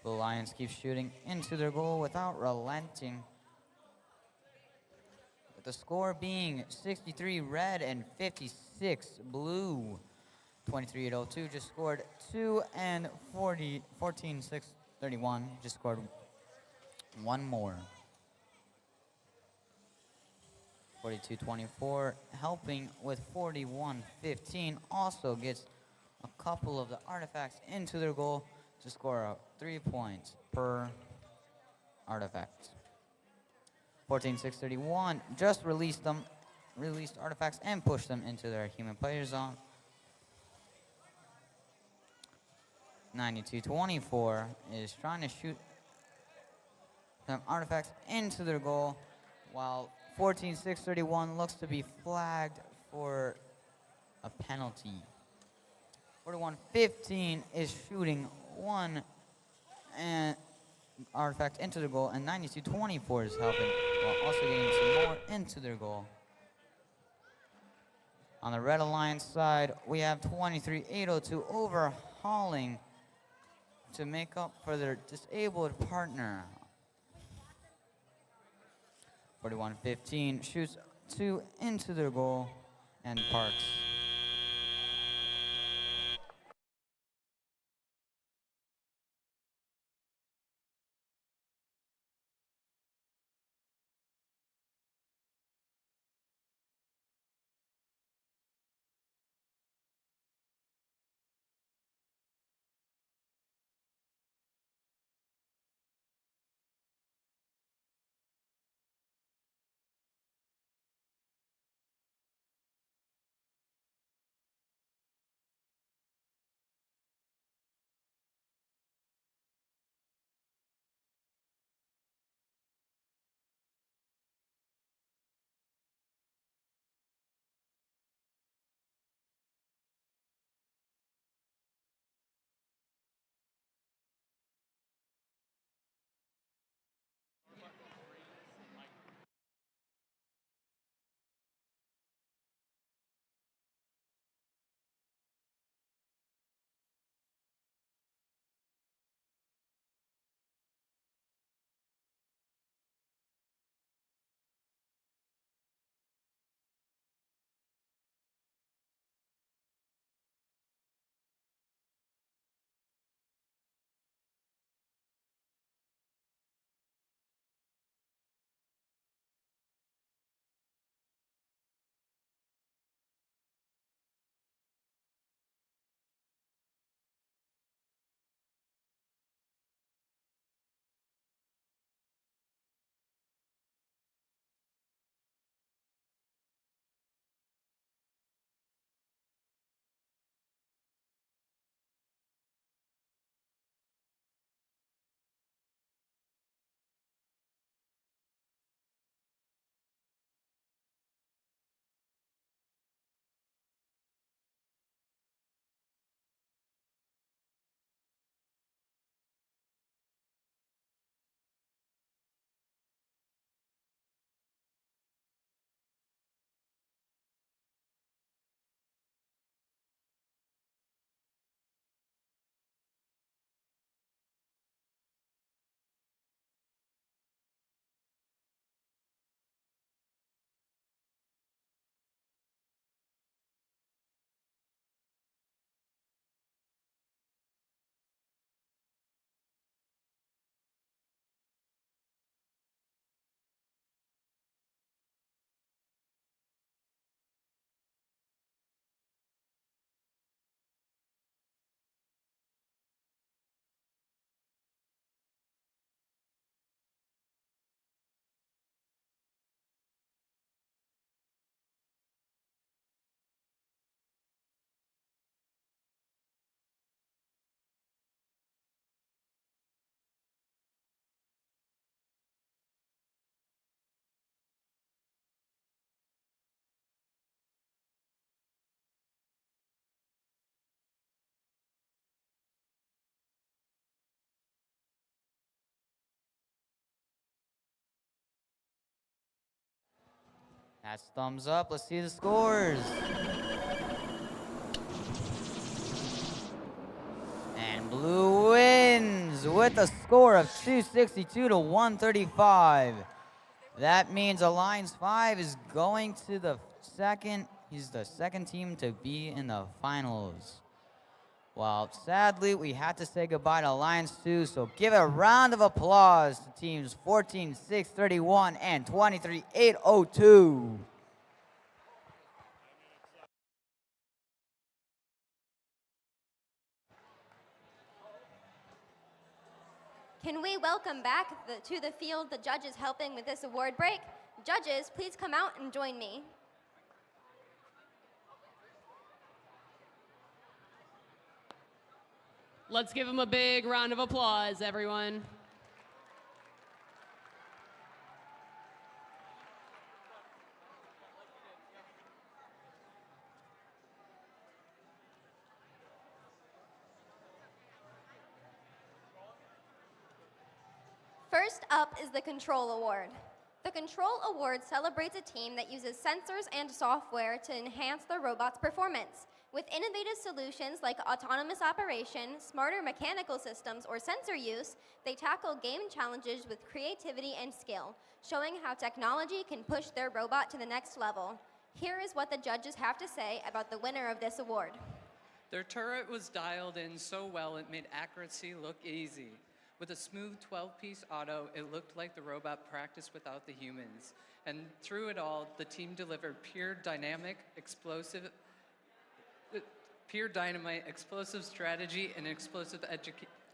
The Lions keep shooting into their goal without relenting. With the score being 63 red and 56 blue. 23802 just scored 2 and 14-631 just scored 1 more. 4224 helping with 4115 also gets a couple of the artifacts into their goal to score 3 points per artifact. 14631 just released artifacts and pushed them into their human player zone. 9224 is trying to shoot some artifacts into their goal, while 14631 looks to be flagged for a penalty. 4115 is shooting 1 and artifact into their goal, and 9224 is helping while also getting some more into their goal. On the Red Alliance side, we have 23802 overhauling to make up for their disabled partner. 4115 shoots 2 into their goal and parks. That's thumbs up. Let's see the scores. And blue wins with a score of 262 to 135. That means Alliance 5 is going to the second. He's the second team to be in the finals. Well, sadly, we had to say goodbye to Alliance 2, so give a round of applause to teams 14-631 and 23-802. Can we welcome back to the field the judges helping with this award break? Judges, please come out and join me. Let's give them a big round of applause, everyone. First up is the Control Award. The Control Award celebrates a team that uses sensors and software to enhance the robot's performance. With innovative solutions like autonomous operation, smarter mechanical systems, or sensor use, they tackle game challenges with creativity and skill, showing how technology can push their robot to the next level. Here is what the judges have to say about the winner of this award. Their turret was dialed in so well it made accuracy look easy. With a smooth 12-piece auto, it looked like the robot practiced without the humans. And through it all, the team delivered pure dynamite, explosive strategy, and explosive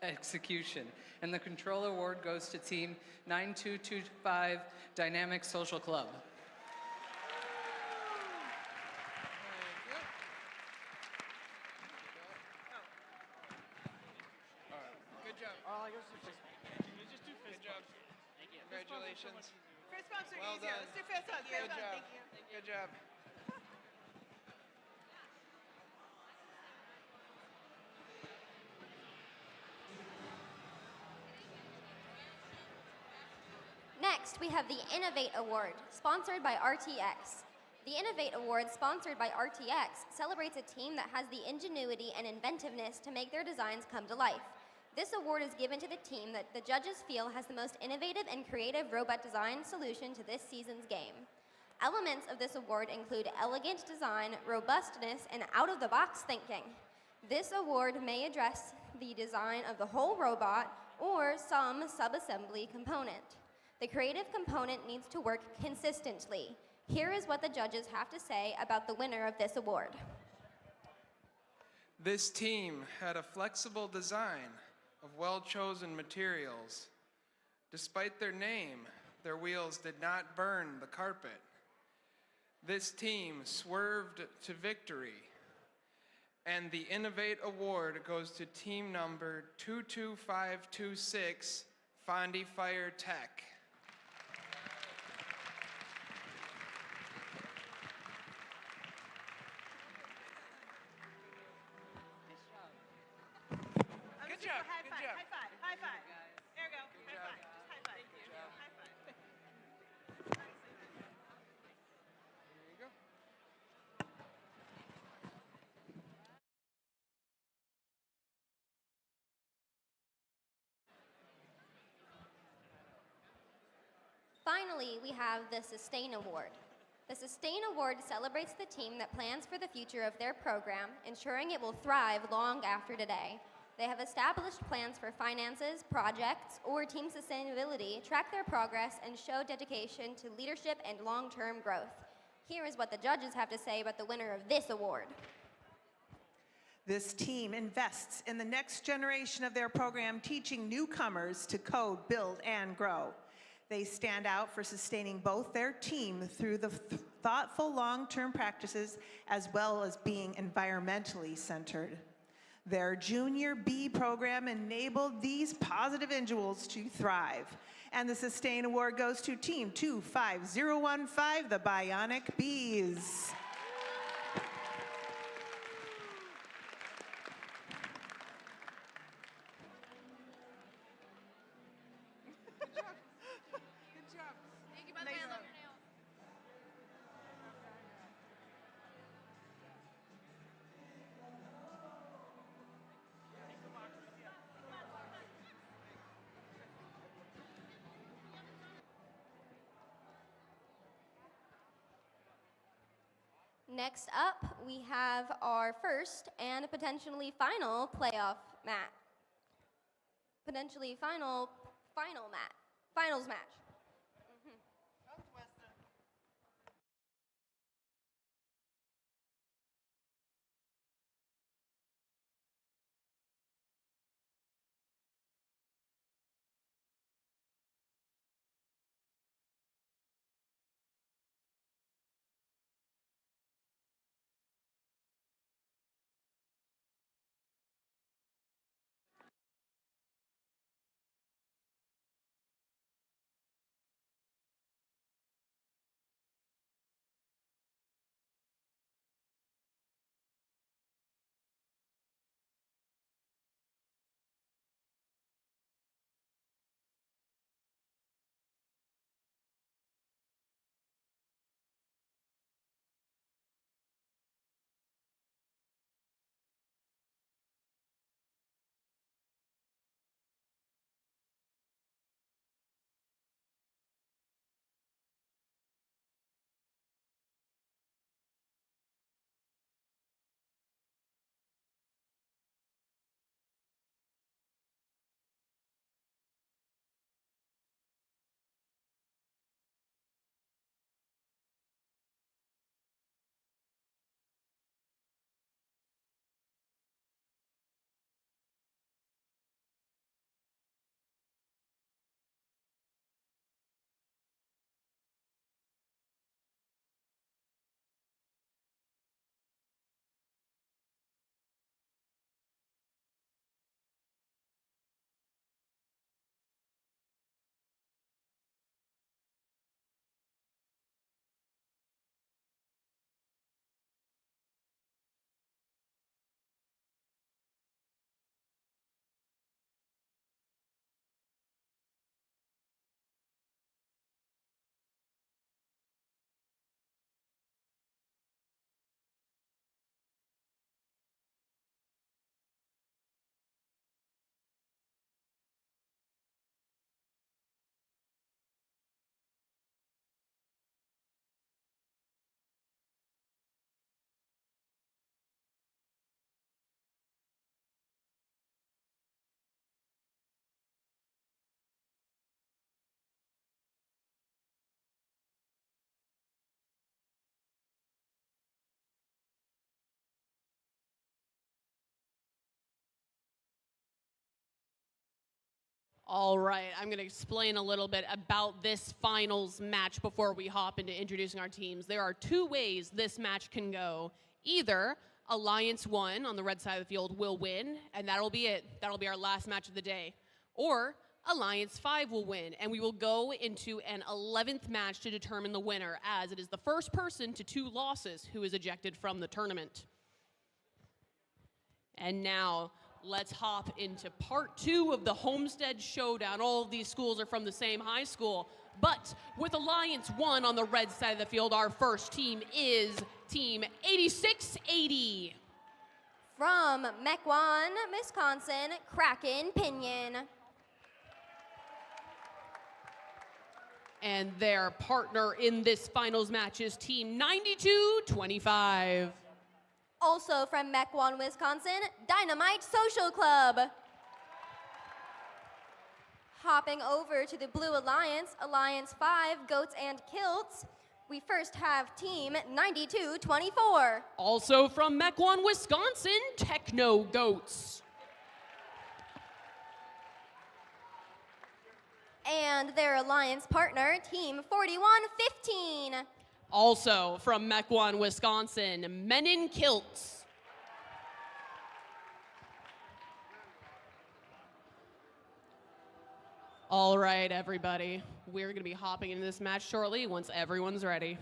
execution. And the Control Award goes to Team 9225 Dynamic Social Club. Good job. Just do fist bumps. Congratulations. Fist bumps are Well easier. done. Let's do fist bumps. Good Fist bumps. job. Thank you. Good job. Next, we have the Innovate Award, sponsored by RTX. The Innovate Award, sponsored by RTX, celebrates a team that has the ingenuity and inventiveness to make their designs come to life. This award is given to the team that the judges feel has the most innovative and creative robot design solution to this season's game. Elements of this award include elegant design, robustness, and out-of-the-box thinking. This award may address the design of the whole robot or some subassembly component. The creative component needs to work consistently. Here is what the judges have to say about the winner of this award. This team had a flexible design of well-chosen materials. Despite their name, their wheels did not burn the carpet. This team swerved to victory. And the Innovate Award goes to team number 22526, Fondi Fire Tech. Good job. High five. High five. High five. There we go. High five. Just high five. High five. There you go. Finally, we have the Sustain Award. The Sustain Award celebrates the team that plans for the future of their program, ensuring it will thrive long after today. They have established plans for finances, projects, or team sustainability, track their progress, and show dedication to leadership and long-term growth. Here is what the judges have to say about the winner of this award. This team invests in the next generation of their program, teaching newcomers to code, build, and grow. They stand out for sustaining both their team through the thoughtful long-term practices as well as being environmentally centered. Their Junior B program enabled these positive individuals to thrive. And the Sustain Award goes to Team 25015, the Bionic Bees. Next up, we have our first and potentially final playoff match. Potentially finals match. All right, I'm going to explain a little bit about this finals match before we hop into introducing our teams. There are two ways this match can go. Either Alliance 1 on the red side of the field will win, and that'll be it. That'll be our last match of the day. Or Alliance 5 will win, and we will go into an 11th match to determine the winner, as it is the first person to 2 losses who is ejected from the tournament. And now, let's hop into part 2 of the Homestead Showdown. All of these schools are from the same high school, but with Alliance 1 on the red side of the field, our first team is Team 8680. From Mequon, Wisconsin, Kraken Pinion. And their partner in this finals match is Team 9225. Also from Mequon, Wisconsin, Dynamite Social Club. Hopping over to the Blue Alliance, Alliance 5, Goats and Kilts, we first have Team 9224. Also from Mequon, Wisconsin, Techno Goats. And their alliance partner, Team 4115. Also from Mequon, Wisconsin, Men in Kilts. All right, everybody. We're going to be hopping into this match shortly once everyone's ready.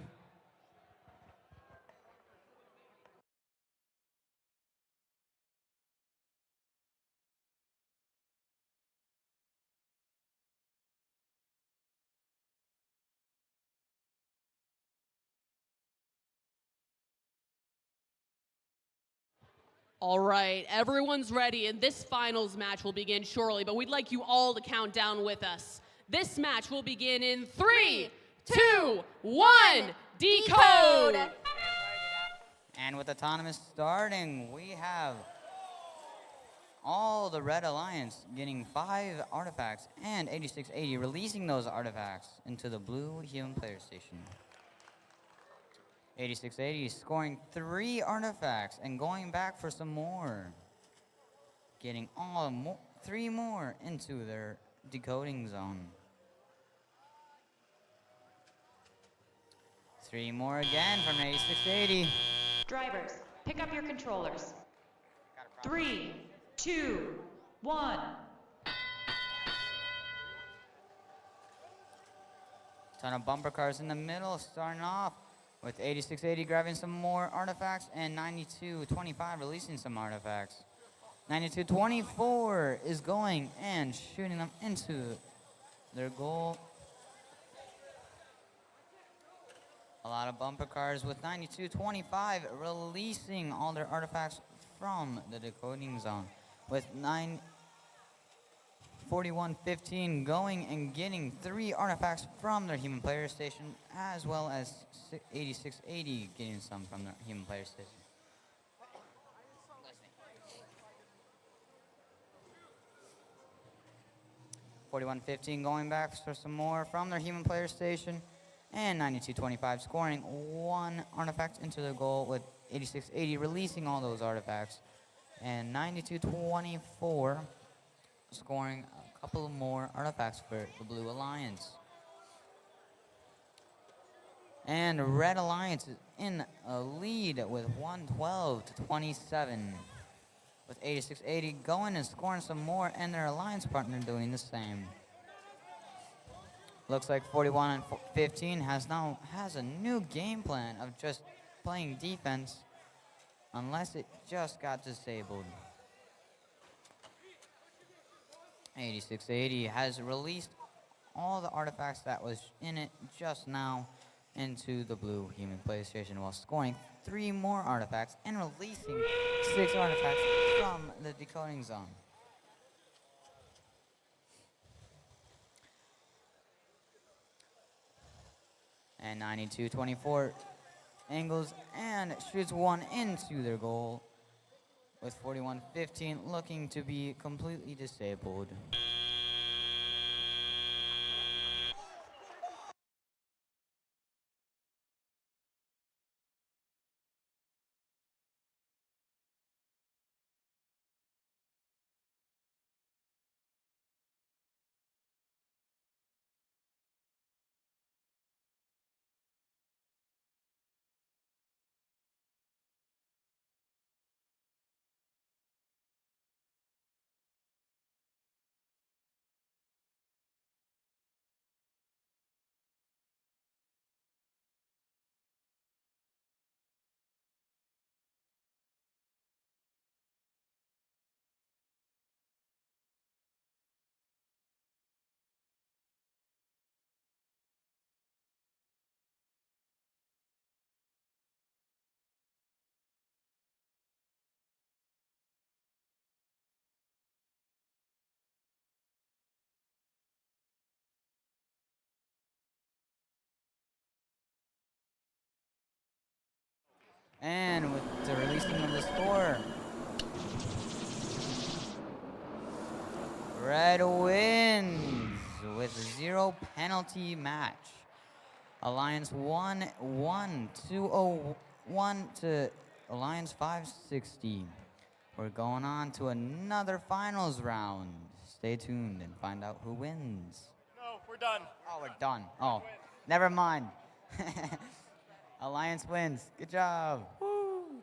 All right, everyone's ready, and this finals match will begin shortly, but we'd like you all to count down with us. This match will begin in 3, 2, 1, Decode! And with autonomous starting, we have all the Red Alliance getting 5 artifacts and 8680 releasing those artifacts into the blue human player station. 8680 scoring 3 artifacts and going back for some more. Getting 3 more into their decoding zone. 3 more again from 8680. Drivers, pick up your controllers. 3, 2, 1. Ton of bumper cars in the middle, starting off with 8680 grabbing some more artifacts and 9225 releasing some artifacts. 9224 is going and shooting them into their goal. A lot of bumper cars with 9225 releasing all their artifacts from the decoding zone. With 4115 going and getting 3 artifacts from their human player station, as well as 8680 getting some from their human player station. 4115 going back for some more from their human player station, and 9225 scoring 1 artifact into the goal, with 8680 releasing all those artifacts, and 9224 scoring a couple more artifacts for the Blue Alliance. And Red Alliance is in a lead with 112 to 27. With 8680 going and scoring some more, and their alliance partner doing the same. Looks like 41 and 15 has a new game plan of just playing defense, unless it just got disabled. 8680 has released all the artifacts that was in it just now into the blue human play station, while scoring 3 more artifacts and releasing 6 artifacts from the decoding zone. And 9224 angles and shoots 1 into their goal, with 4115 looking to be completely disabled. And with the releasing of the score, Red wins with 0 penalty match. Alliance 201 to Alliance 560. We're going on to another finals round. Stay tuned and find out who wins. No, we're done. Oh, we're done. Oh, never mind. Alliance wins. Good job. Woo.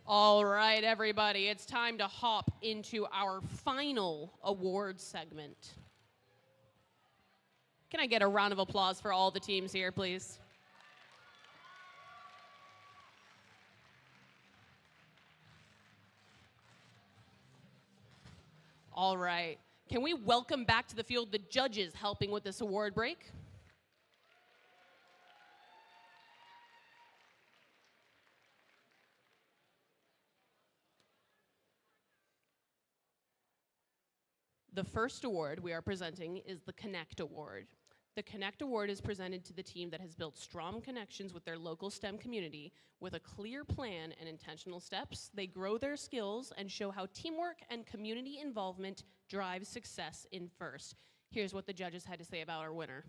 All right, everybody, it's time to hop into our final award segment. Can I get a round of applause for all the teams here, please? All right. Can we welcome back to the field the judges helping with this award break? The first award we are presenting is the Connect Award. The Connect Award is presented to the team that has built strong connections with their local STEM community. With a clear plan and intentional steps, they grow their skills and show how teamwork and community involvement drives success in FIRST. Here's what the judges had to say about our winner.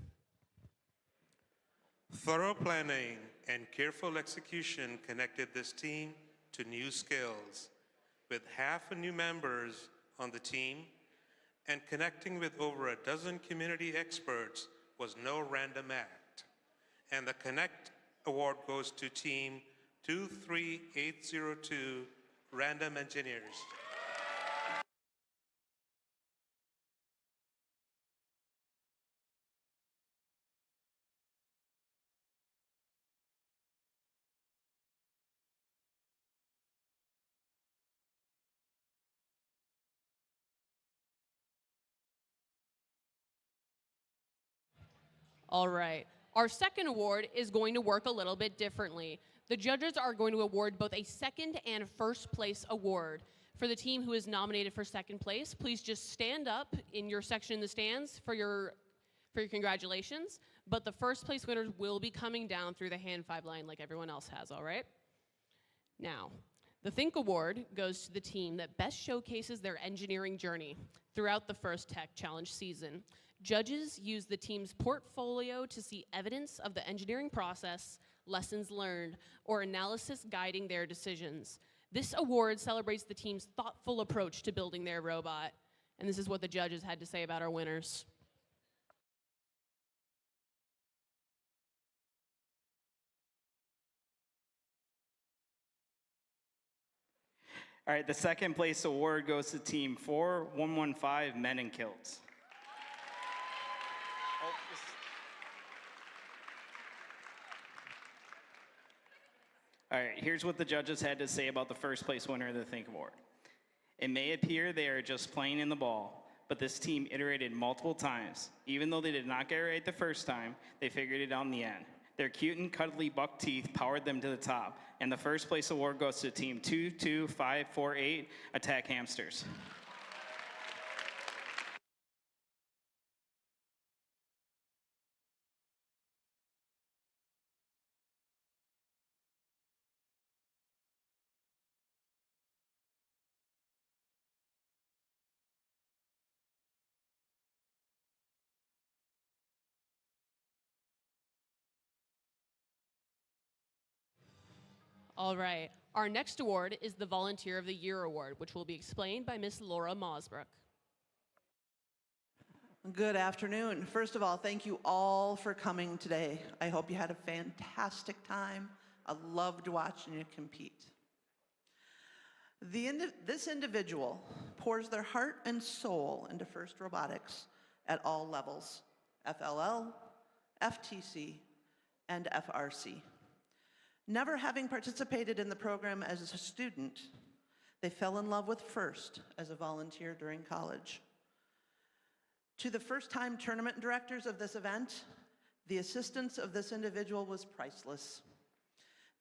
Thorough planning and careful execution connected this team to new skills. With half a new members on the team and connecting with over a dozen community experts was no random act. And the Connect Award goes to Team 23802, Random Engineers. All right. Our second award is going to work a little bit differently. The judges are going to award both a second and first place award. For the team who is nominated for second place, please just stand up in your section in the stands for your congratulations. But the first place winners will be coming down through the hand five line like everyone else has, all right? Now, the Think Award goes to the team that best showcases their engineering journey throughout the first Tech Challenge season. Judges use the team's portfolio to see evidence of the engineering process, lessons learned, or analysis guiding their decisions. This award celebrates the team's thoughtful approach to building their robot. And this is what the judges had to say about our winners. All right, the second place award goes to Team 4115, Men in Kilts. All right, here's what the judges had to say about the first place winner of the Think Award. It may appear they are just playing in the ball, but this team iterated multiple times. Even though they did not get it right the first time, they figured it out in the end. Their cute and cuddly buck teeth powered them to the top, and the first place award goes to Team 22548, Attack Hamsters. All right. Our next award is the Volunteer of the Year Award, which will be explained by Miss Laura Mosbrook. Good afternoon. First of all, thank you all for coming today. I hope you had a fantastic time. I loved watching you compete. This individual pours their heart and soul into FIRST Robotics at all levels, FLL, FTC, and FRC. Never having participated in the program as a student, they fell in love with FIRST as a volunteer during college. To the first-time tournament directors of this event, the assistance of this individual was priceless.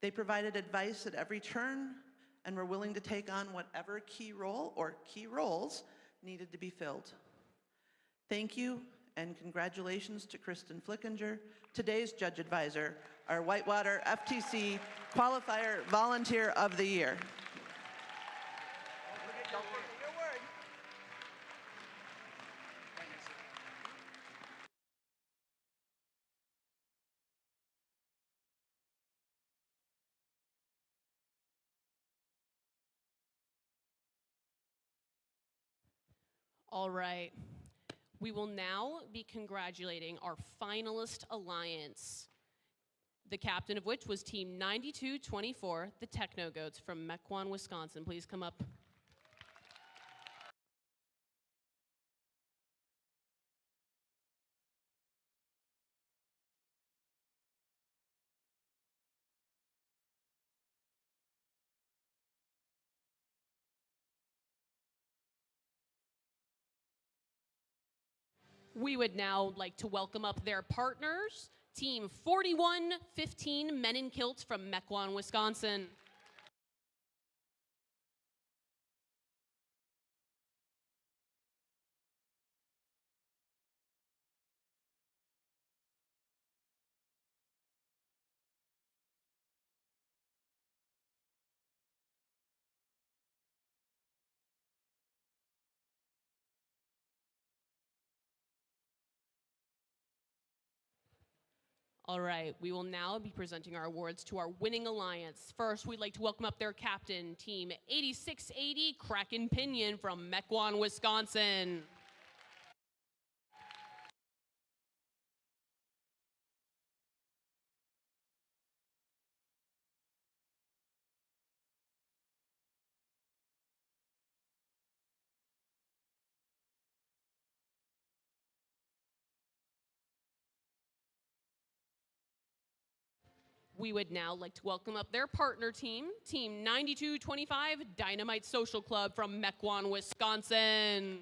They provided advice at every turn and were willing to take on whatever key role or key roles needed to be filled. Thank you and congratulations to Kristen Flickinger, today's judge advisor, our Whitewater FTC Qualifier Volunteer of the Year. All right. We will now be congratulating our finalist alliance. The captain of which was Team 9224, the Techno Goats from Mequon, Wisconsin. Please come up. We would now like to welcome up their partners, Team 4115 Men in Kilts from Mequon, Wisconsin. All right, we will now be presenting our awards to our winning alliance. First, we'd like to welcome up their captain, Team 8680 Kraken Pinion from Mequon, Wisconsin. We would now like to welcome up their partner team, Team 9225 Dynamite Social Club from Mequon, Wisconsin.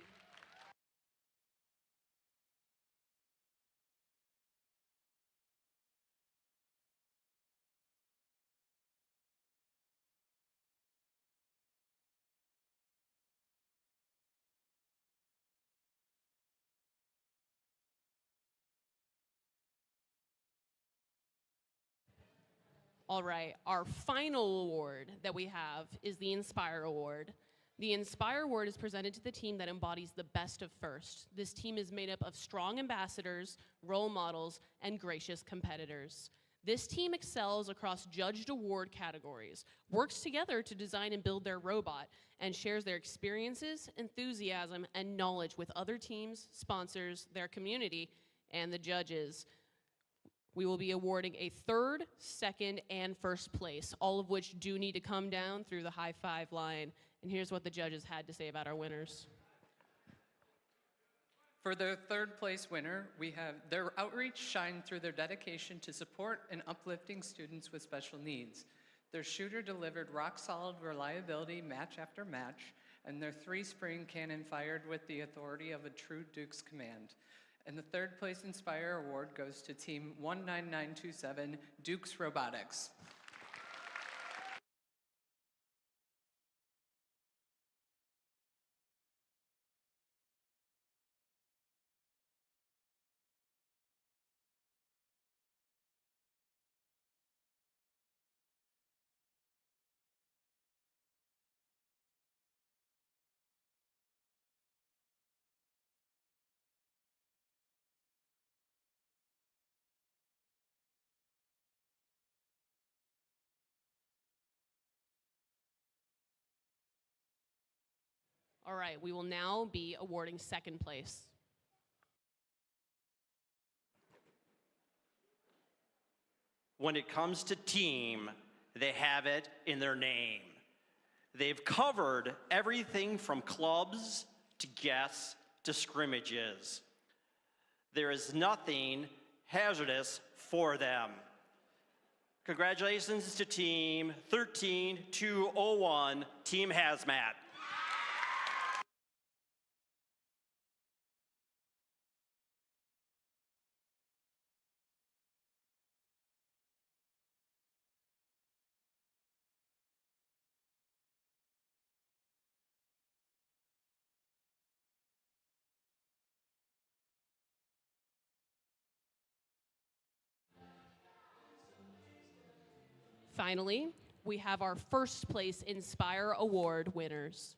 All right, our final award that we have is the Inspire Award. The Inspire Award is presented to the team that embodies the best of FIRST. This team is made up of strong ambassadors, role models, and gracious competitors. This team excels across judged award categories, works together to design and build their robot, and shares their experiences, enthusiasm, and knowledge with other teams, sponsors, their community, and the judges. We will be awarding a third, second, and first place, all of which do need to come down through the high five line. And here's what the judges had to say about our winners. For their third place winner, we have their outreach shined through their dedication to support and uplifting students with special needs. Their shooter delivered rock-solid reliability match after match, and their 3-spring cannon fired with the authority of a true Duke's command. And the third place Inspire Award goes to Team 19927, Duke's Robotics. All right, we will now be awarding second place. When it comes to team, they have it in their name. They've covered everything from clubs to guests to scrimmages. There is nothing hazardous for them. Congratulations to Team 13201, Team Hazmat. Finally, we have our first place Inspire Award winners.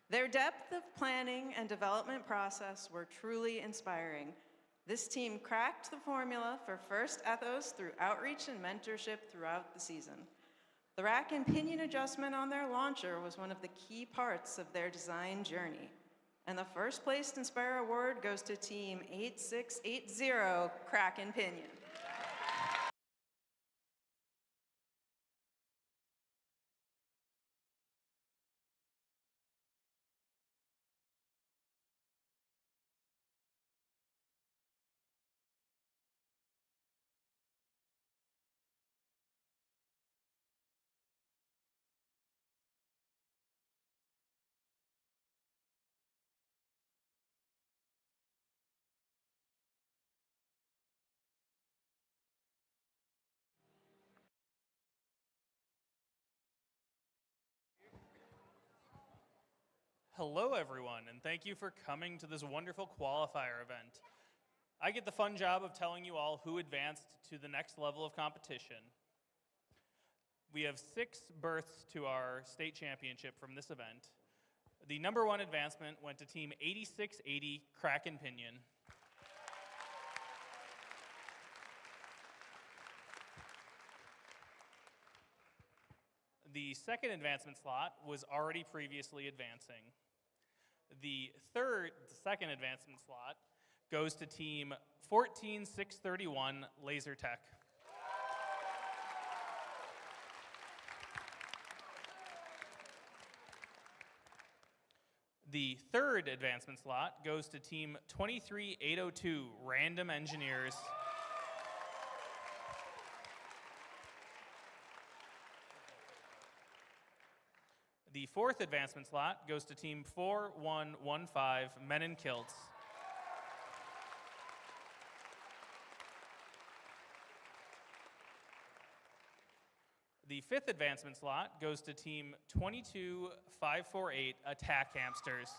Their depth of planning and development process were truly inspiring. This team cracked the formula for first ethos through outreach and mentorship throughout the season. The rack and pinion adjustment on their launcher was one of the key parts of their design journey. And the first place Inspire Award goes to Team 8680 Crack and Pinion. Hello, everyone, and thank you for coming to this wonderful qualifier event. I get the fun job of telling you all who advanced to the next level of competition. We have 6 berths to our state championship from this event. The number 1 advancement went to Team 8680 Crack and Pinion. The second advancement slot was already previously advancing. The second advancement slot goes to Team 14631 Laser Tech. The third advancement slot goes to Team 23802 Random Engineers. The fourth advancement slot goes to Team 4115 Men in Kilts. The fifth advancement slot goes to Team 22548 Attack Hamsters.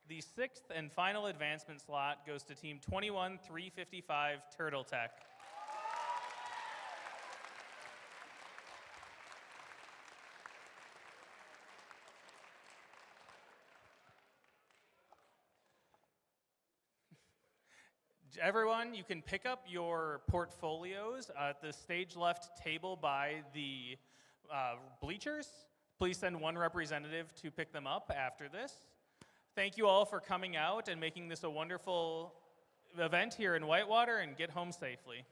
The sixth and final advancement slot goes to Team 21355 Turtle Tech. Everyone, you can pick up your portfolios at the stage left table by the bleachers. Please send one representative to pick them up after this. Thank you all for coming out and making this a wonderful event here in Whitewater, and get home safely.